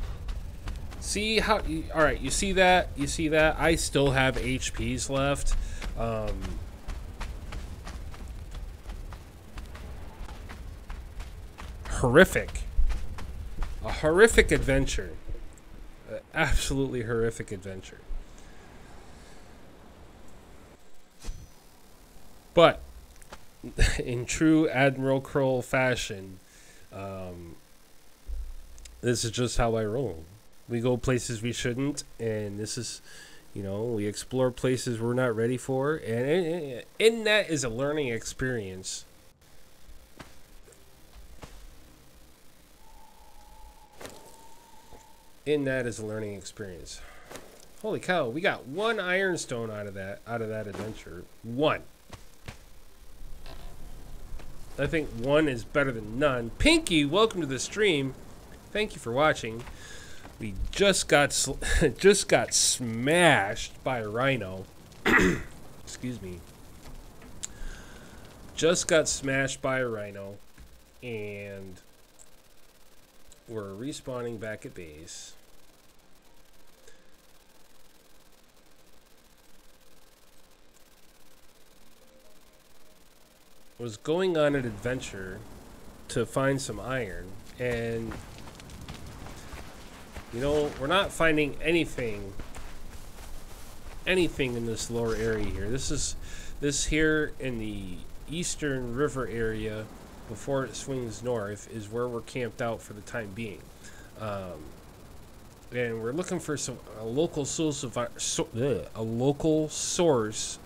A: See how... Alright, you see that? You see that? I still have HPs left. Horrific. A horrific adventure. absolutely horrific adventure. But in true Admiral Kroll fashion, this is just how I roll. We go places we shouldn't, and this is, we explore places we're not ready for, and in that is a learning experience. Holy cow, we got 1 ironstone out of that adventure. 1. I think 1 is better than none. Pinky, welcome to the stream. Thank you for watching. We just got smashed by a rhino. Excuse me. Just got smashed by a rhino, and we're respawning back at base. Was going on an adventure to find some iron, and we're not finding anything in this lower area here. This here in the eastern river area before it swings north is where we're camped out for the time being, and we're looking for a local source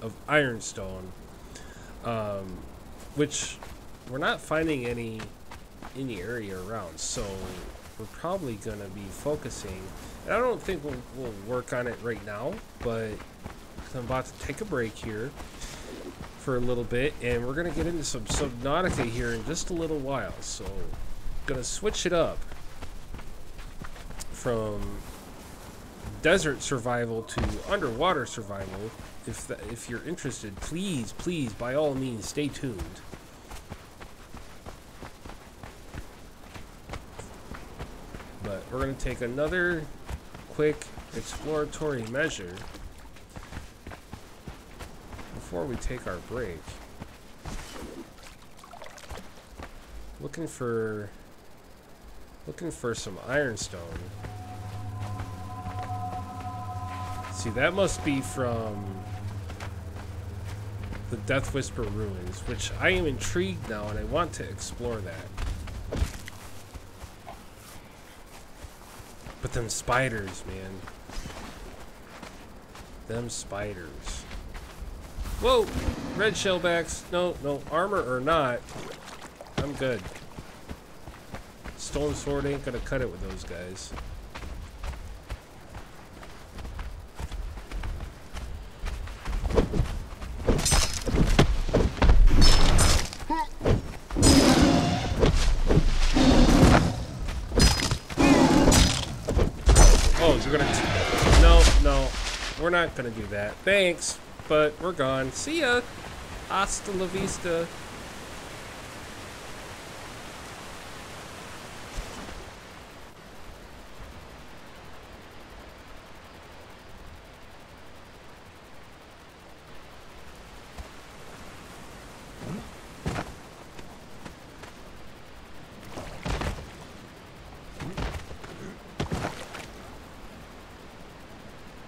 A: of ironstone. Which we're not finding any in the area around, so we're probably gonna be focusing. And I don't think we'll work on it right now, but I'm about to take a break here for a little bit, and we're gonna get into some Subnautica here in just a little while. So gonna switch it up from desert survival to underwater survival. If you're interested, please, by all means, stay tuned. But we're going to take another quick exploratory measure before we take our break. Looking for some ironstone. See, that must be from the Death Whisper ruins, which I am intrigued now, and I want to explore that. But them spiders, man. Them spiders. Whoa! Red shellbacks. No, armor or not, I'm good. Stone sword ain't gonna cut it with those guys. No, we're not gonna do that. Thanks, but we're gone. See ya. Hasta la vista.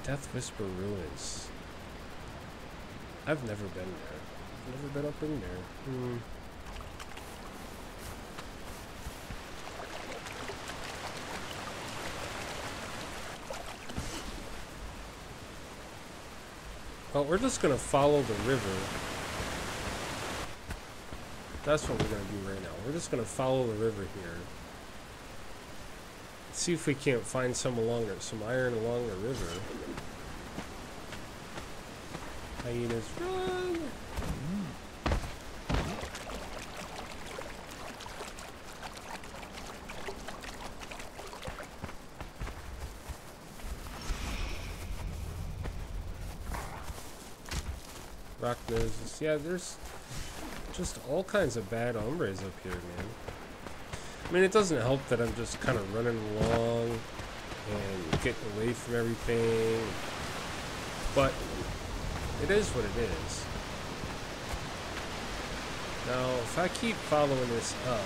A: Death Whisper ruins. I've never been there. Never been up in there. Well, we're just gonna follow the river. That's what we're gonna do right now. We're just gonna follow the river here. See if we can't find some iron along the river. Hyenas, run! Rock noses. Yeah, there's just all kinds of bad hombres up here, man. I mean, it doesn't help that I'm just kind of running along and getting away from everything, but it is what it is. Now, if I keep following this up,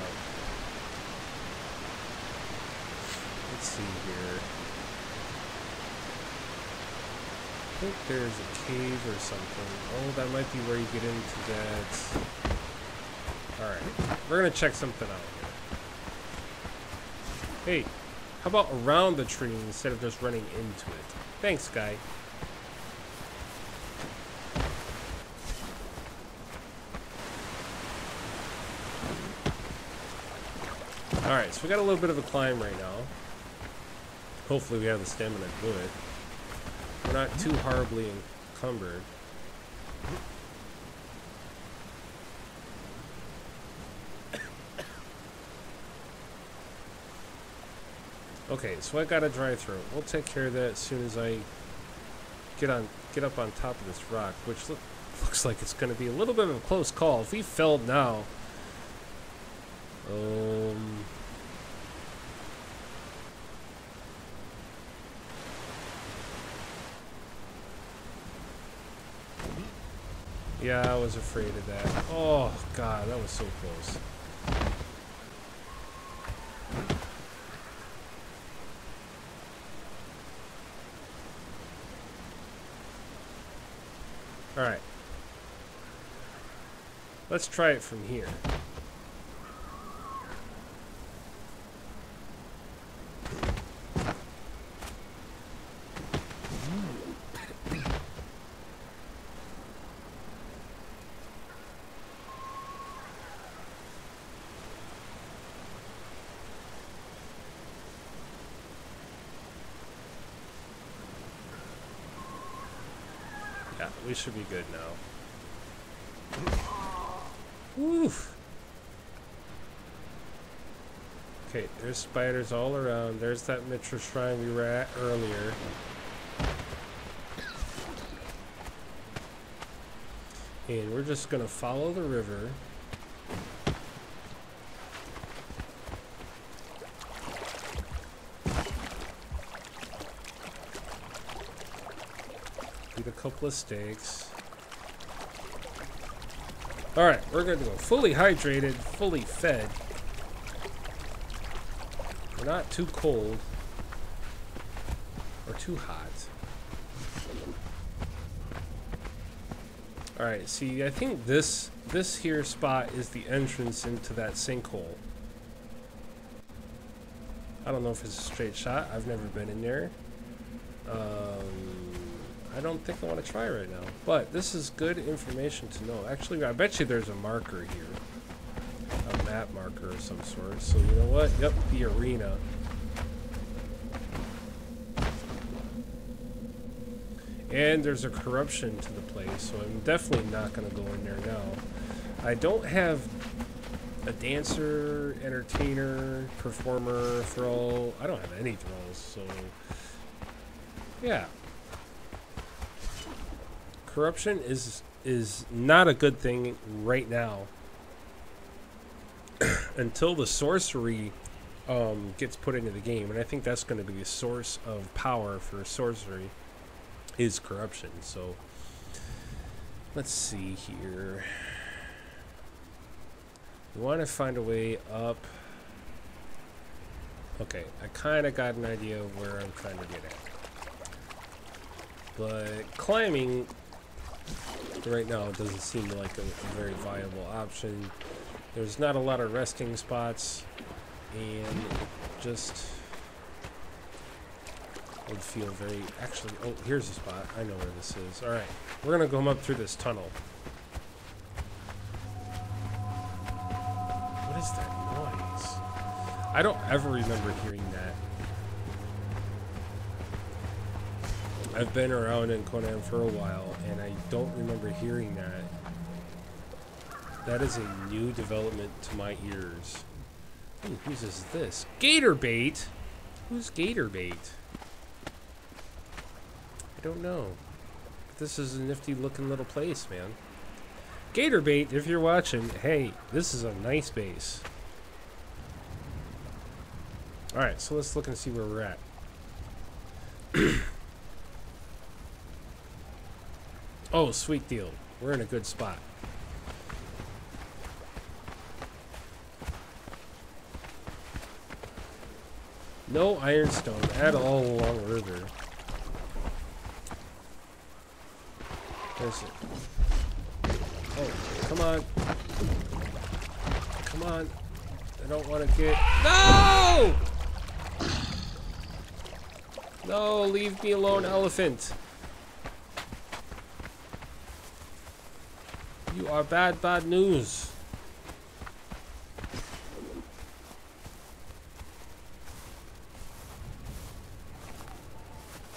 A: let's see here. think there's a cave or something. Oh, that might be where you get into that. Alright, we're gonna check something out here. Hey, how about around the tree instead of just running into it? Thanks, guy. Alright, so we got a little bit of a climb right now. Hopefully we have the stamina to do it. We're not too horribly encumbered. Okay, so I got a drive through. We'll take care of that as soon as I get up on top of this rock, which looks like it's going to be a little bit of a close call. If we failed now, yeah, I was afraid of that. Oh God, that was so close. Alright. Let's try it from here. Yeah, we should be good now. Woof. Okay, there's spiders all around. There's that Mitra shrine we were at earlier. And we're just gonna follow the river. Eat a couple of steaks. Alright, we're gonna go fully hydrated, fully fed. We're not too cold or too hot. Alright, see, I think this here spot is the entrance into that sinkhole. I don't know if it's a straight shot. I've never been in there. I don't think I want to try right now. But this is good information to know. Actually, I bet you there's a marker here. A map marker of some sort. So, you know what? Yep, the arena. And there's a corruption to the place, so I'm definitely not going to go in there now. I don't have a dancer, entertainer, performer, throw. I don't have any throws, so yeah. Corruption is not a good thing right now. Until the sorcery gets put into the game, and I think that's going to be the source of power for sorcery. Is corruption. So let's see here. We want to find a way up. Okay, I kind of got an idea of where I'm trying to get at. But climbing right now doesn't seem like a very viable option. There's not a lot of resting spots, and just would feel very... Actually, oh, here's a spot. I know where this is. Alright, we're going to come up through this tunnel. What is that noise? I don't ever remember hearing that. I've been around in Conan for a while, and I don't remember hearing that. That is a new development to my ears. Ooh, whose is this? Gator bait? Who's gator bait? I don't know. But this is a nifty looking little place, man. Gator bait, if you're watching, hey, this is a nice base. Alright, so let's look and see where we're at. Oh, sweet deal. We're in a good spot. No ironstone at all along the river. There's it. Oh, come on. Come on. I don't want to get... No! No, leave me alone, elephant. You are bad, bad news.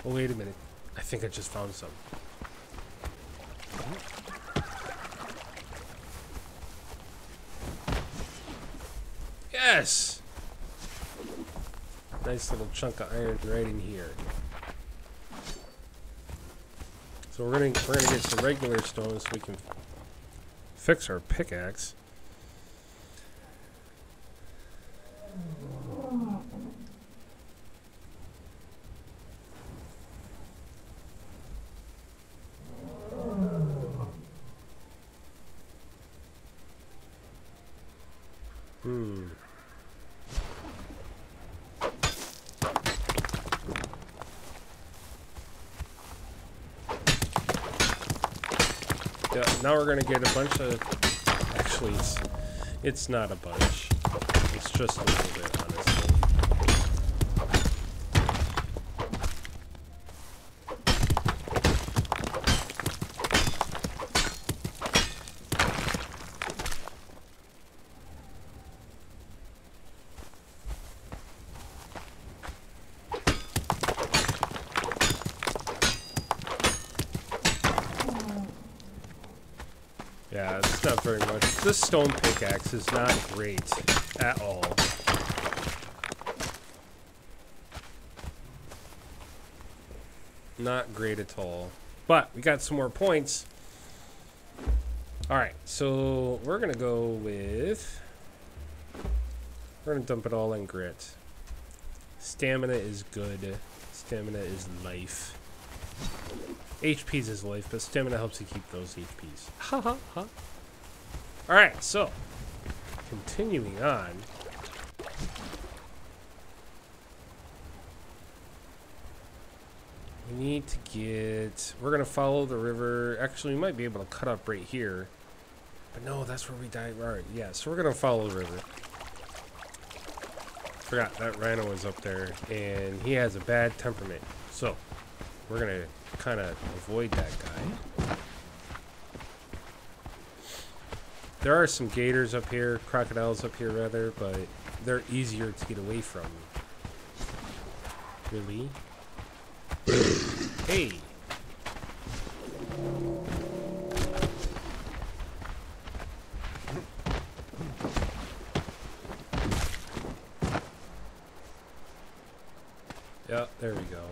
A: Oh, wait a minute. I think I just found some. Yes! Nice little chunk of iron right in here. So we're gonna get some regular stone so we can fix our pickaxe. Yeah, now we're gonna get a bunch of... Actually, it's not a bunch. It's just a little bit, honestly. Yeah, it's not very much. This stone pickaxe is not great at all. Not great at all. But we got some more points. Alright, so we're going to go with... We're going to dump it all in grit. Stamina is good. Stamina is life. HP's is life, but stamina helps you keep those HPs. Ha ha ha. Alright, so continuing on. We need to get... We're going to follow the river. Actually, we might be able to cut up right here. But no, that's where we died. Alright, yeah, so we're going to follow the river. Forgot, that rhino is up there, and he has a bad temperament. So, we're going to kind of avoid that guy. There are some gators up here, crocodiles up here rather, but they're easier to get away from. Really? Hey! Yeah, there we go.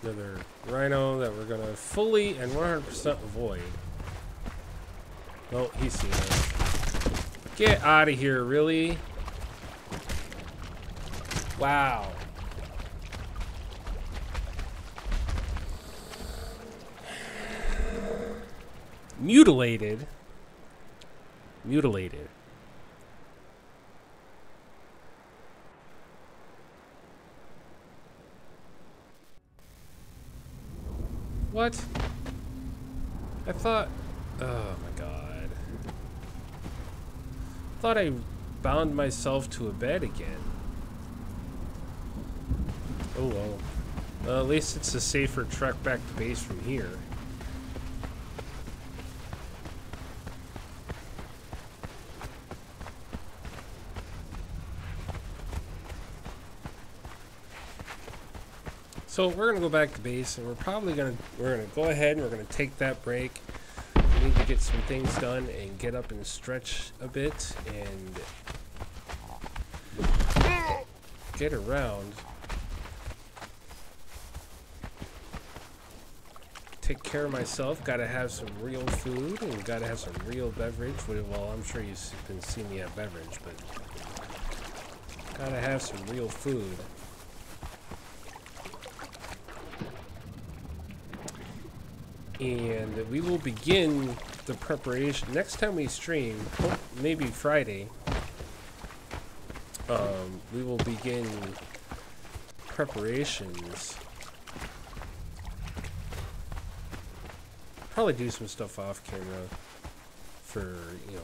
A: Another rhino that we're gonna fully and 100% avoid. Oh, he's seen us. Get out of here, really? Wow. Mutilated. Mutilated. What? I thought... Oh my god. I thought I bound myself to a bed again. Oh well. Well, at least it's a safer trek back to base from here. So we're gonna go back to base, and we're gonna go ahead and we're gonna take that break. We need to get some things done and get up and stretch a bit and get around. Take care of myself. Gotta have some real food and gotta have some real beverage. Well, I'm sure you've been seeing me have beverage, but gotta have some real food. And we will begin the preparation next time we stream, maybe Friday. we will begin preparations. Probably do some stuff off camera for, you know,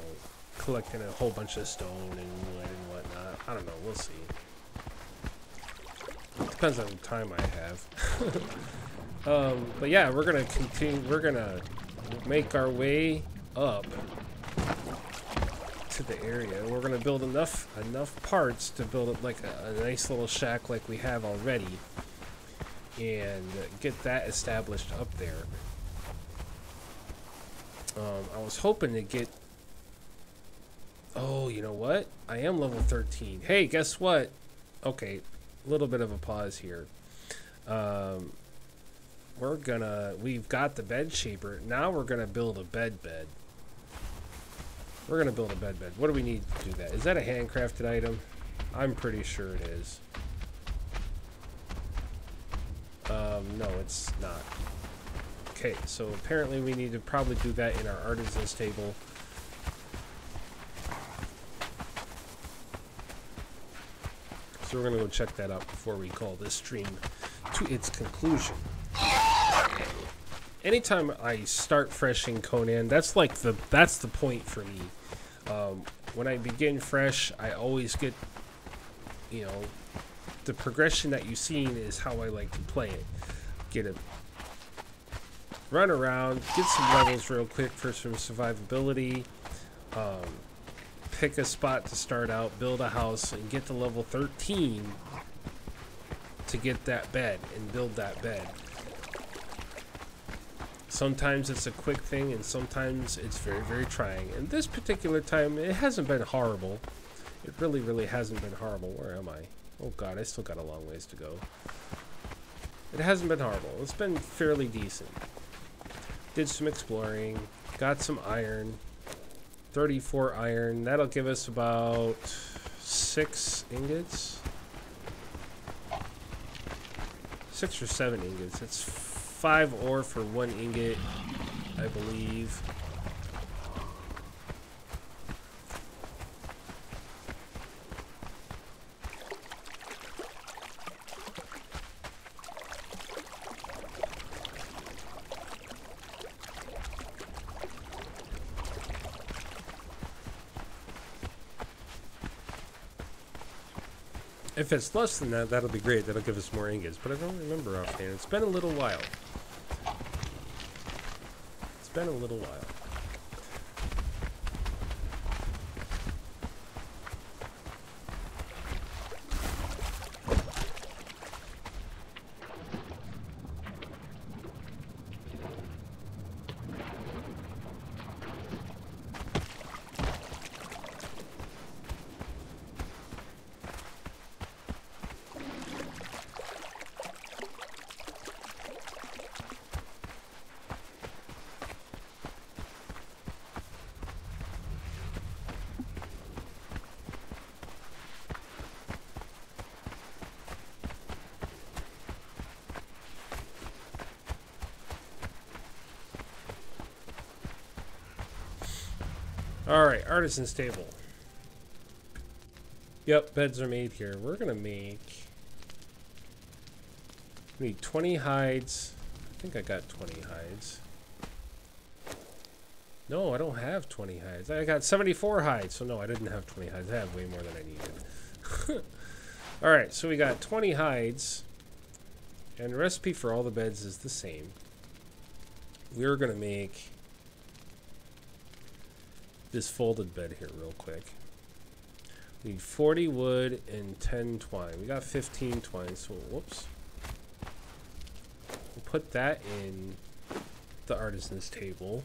A: collecting a whole bunch of stone and wood and whatnot. I don't know, we'll see. Depends on the time I have. But yeah, we're gonna continue. We're gonna make our way up to the area. We're gonna build enough parts to build up like a nice little shack like we have already, and get that established up there. I was hoping to get. Oh, you know what? I am level 13. Hey, guess what? Okay, a little bit of a pause here. We've got the bed shaper. Now we're gonna build a bed. We're gonna build a bed. What do we need to do that? Is that a handcrafted item? I'm pretty sure it is. No, it's not. Okay, so apparently we need to probably do that in our artisan's table. So we're gonna go check that out before we call this stream to its conclusion. Anytime I start fresh in Conan, that's the point for me. When I begin fresh, I always get, you know, the progression that you've seen is how I like to play it. Get a run around, get some levels real quick for some survivability. Pick a spot to start out, build a house, and get to level 13 to get that bed and build that bed. Sometimes it's a quick thing, and sometimes it's very, very trying. And this particular time, it hasn't been horrible. It really, really hasn't been horrible. Where am I? Oh god, I still got a long ways to go. It hasn't been horrible. It's been fairly decent. Did some exploring, got some iron. 34 iron. That'll give us about 6 ingots. 6 or 7 ingots. It's 5 ore for 1 ingot, I believe. If it's less than that, that'll be great. That'll give us more ingots. But I don't remember offhand. It's been a little while. It's been a little while. Alright, artisan's table. Yep, beds are made here. We're gonna make... We need 20 hides. I think I got 20 hides. No, I don't have 20 hides. I got 74 hides, so no, I didn't have 20 hides. I have way more than I needed. Alright, so we got 20 hides. And the recipe for all the beds is the same. We're gonna make this folded bed here real quick. We need 40 wood and 10 twine. We got 15 twine, so whoops. We'll put that in the artisan's table.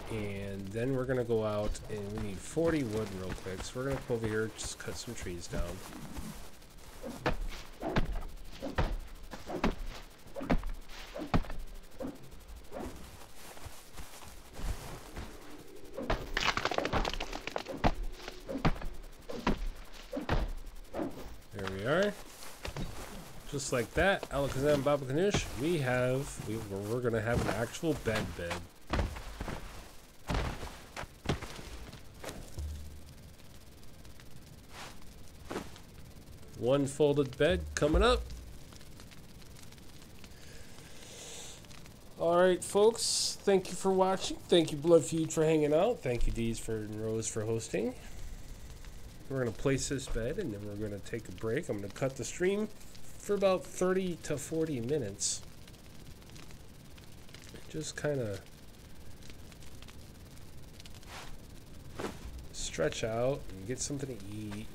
A: And then we're gonna go out and we need 40 wood real quick. So we're gonna come over here, just cut some trees down. Just like that, Alakazam Baba Ganoush, we're gonna have an actual bed. One folded bed coming up. Alright, folks. Thank you for watching. Thank you, Bloodfeud, for hanging out. Thank you, Deez and Rose, for hosting. We're going to place this bed, and then we're going to take a break. I'm going to cut the stream for about 30 to 40 minutes. Just kind of stretch out and get something to eat.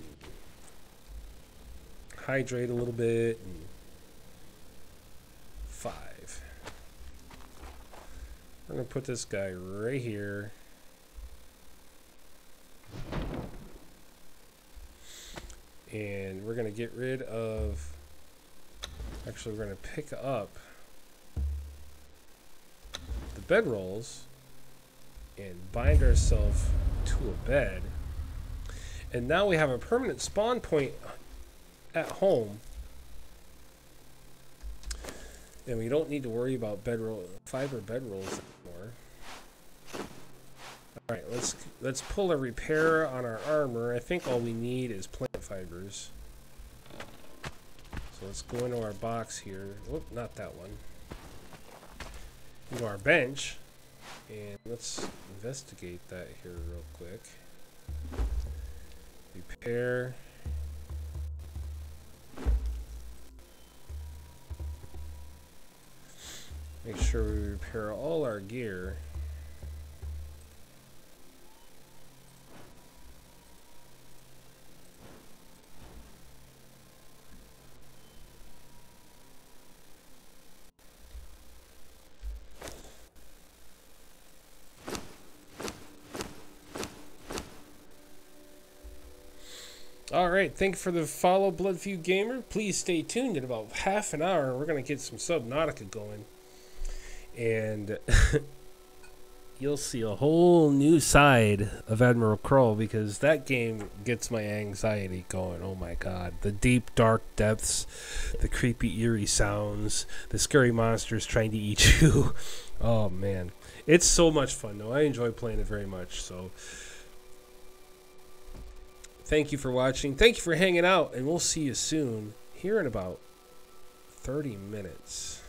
A: Hydrate a little bit. And 5. We're going to put this guy right here. And we're going to get rid of... Actually, we're going to pick up the bedrolls and bind ourselves to a bed. And now we have a permanent spawn point at home. And we don't need to worry about fiber bedrolls anymore. Alright, let's pull a repair on our armor. I think all we need is plant fibers. So let's go into our box here. Whoop, not that one. Into our bench. And let's investigate that here real quick. Repair. Make sure we repair all our gear. Alright, thank you for the follow, Bloodfeud Gamer. Please stay tuned. In about half an hour, we're going to get some Subnautica going. And you'll see a whole new side of Admiral Kroll, because that game gets my anxiety going. Oh my god. The deep, dark depths, the creepy, eerie sounds, the scary monsters trying to eat you. Oh man. It's so much fun, though. I enjoy playing it very much, so... Thank you for watching. Thank you for hanging out, and we'll see you soon here in about 30 minutes.